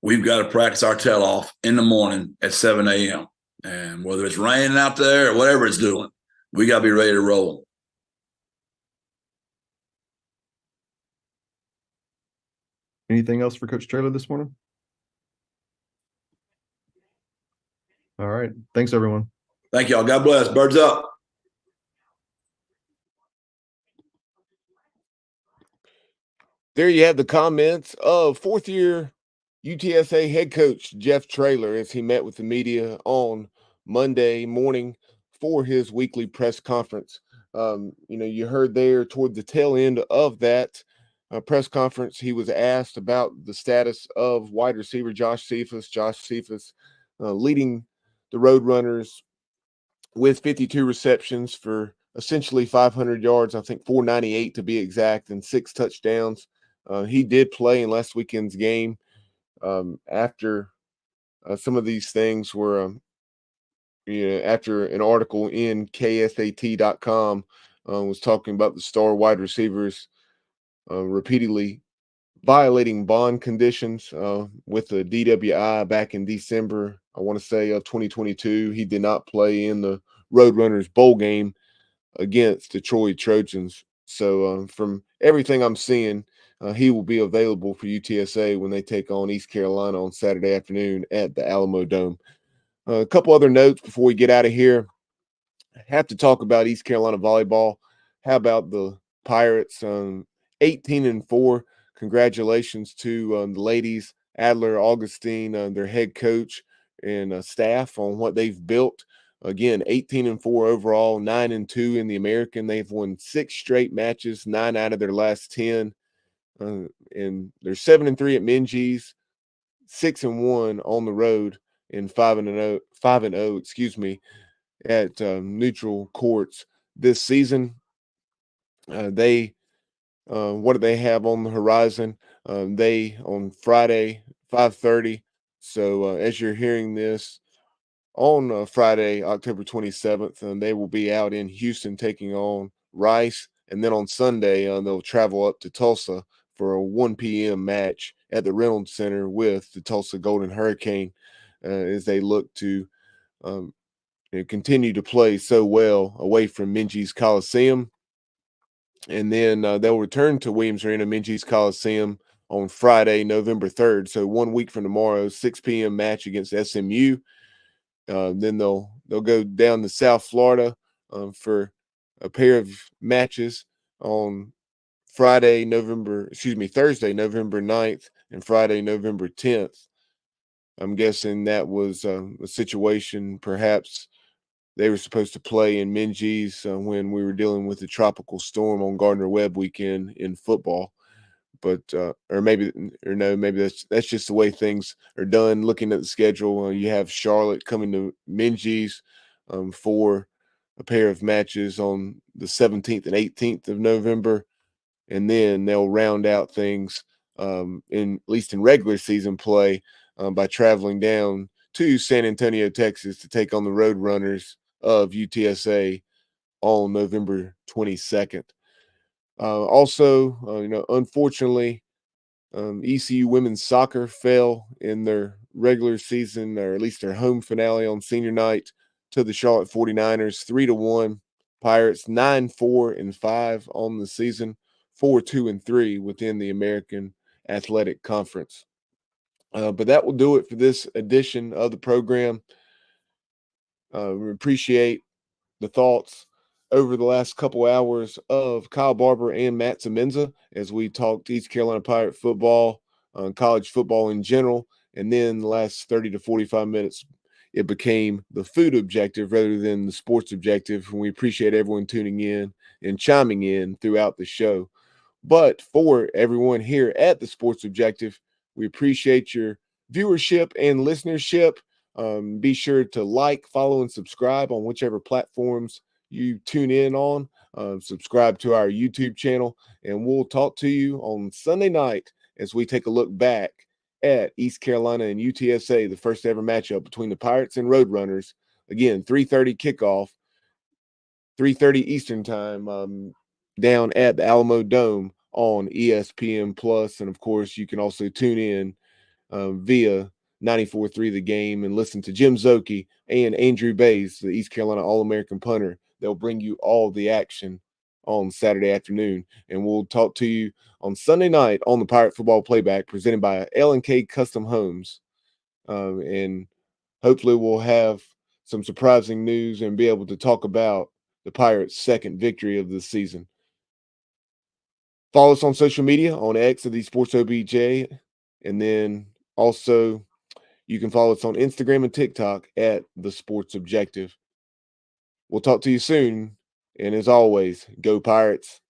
we've got to practice our tail off in the morning at 7 a.m. And whether it's raining out there or whatever it's doing, we got to be ready to roll. Anything else for Coach Traylor this morning? All right. Thanks, everyone. Thank y'all. God bless. Birds up. There you have the comments of fourth-year UTSA head coach Jeff Traylor as he met with the media on Monday morning for his weekly press conference. You heard there toward the tail end of that press conference, he was asked about the status of wide receiver Josh Cephas. Josh Cephas leading the Roadrunners with 52 receptions for essentially 500 yards, I think 498 to be exact, and 6 touchdowns. He did play in last weekend's game. After some of these things were, after an article in TSOtv.com was talking about the star wide receivers repeatedly violating bond conditions with the DWI back in December, I want to say, of 2022. He did not play in the Roadrunners bowl game against the Troy Trojans. So from everything I'm seeing, he will be available for UTSA when they take on East Carolina on Saturday afternoon at the Alamodome. A couple other notes before we get out of here. I have to talk about East Carolina volleyball. How about the Pirates? 18-4. Congratulations to the ladies, Adler, Augustine, their head coach and staff on what they've built. Again, 18-4 overall, 9-2 in the American. They've won 6 straight matches, 9 out of their last 10. And they're 7-3 at Minji's, 6-1 on the road, and 5-0, excuse me, at neutral courts this season. What do they have on the horizon? They on Friday, 5:30. So as you're hearing this on Friday, October 27th, they will be out in Houston taking on Rice. And then on Sunday, they'll travel up to Tulsa for a 1 p.m. match at the Reynolds Center with the Tulsa Golden Hurricane as they look to continue to play so well away from Minji's Coliseum. And then they'll return to Williams Arena, Minji's Coliseum, on Friday, November 3rd. So 1 week from tomorrow, 6 p.m. match against SMU. Then they'll go down to South Florida for a pair of matches on Thursday, November 9th, and Friday, November 10th. I'm guessing that was a situation perhaps they were supposed to play in Minges when we were dealing with the tropical storm on Gardner Webb weekend in football. But maybe that's just the way things are done. Looking at the schedule, you have Charlotte coming to Minges for a pair of matches on the 17th and 18th of November, and then they'll round out things at least in regular season play by traveling down to San Antonio, Texas, to take on the Roadrunners of UTSA on November 22nd. Unfortunately, ECU women's soccer fell in their regular season, or at least their home finale on senior night, to the Charlotte 49ers, 3-1. Pirates 9-4-5 on the season, 4-2-3 within the American Athletic Conference. But that will do it for this edition of the program. We appreciate the thoughts over the last couple hours of Kyle Barber and Matt Semenza as we talked East Carolina Pirate football, college football in general, and then the last 30 to 45 minutes, it became the food objective rather than the sports objective. And we appreciate everyone tuning in and chiming in throughout the show. But for everyone here at the Sports Objective, we appreciate your viewership and listenership. Be sure to like, follow, and subscribe on whichever platforms you tune in on. Subscribe to our YouTube channel, and we'll talk to you on Sunday night as we take a look back at East Carolina and UTSA, the first ever matchup between the Pirates and Roadrunners. Again, 3:30 kickoff, 3:30 Eastern time, down at the Alamodome on ESPN Plus, and of course, you can also tune in via 94.3 The Game and listen to Jim Zoki and Andrew Bays, the East Carolina All-American punter. They'll bring you all the action on Saturday afternoon, and we'll talk to you on Sunday night on the Pirate Football Playback presented by L&K Custom Homes. And hopefully we'll have some surprising news and be able to talk about the Pirates' second victory of the season. Follow us on social media on X at the Sports OBJ, and then also you can follow us on Instagram and TikTok at the Sports Objective. We'll talk to you soon, and as always, go Pirates.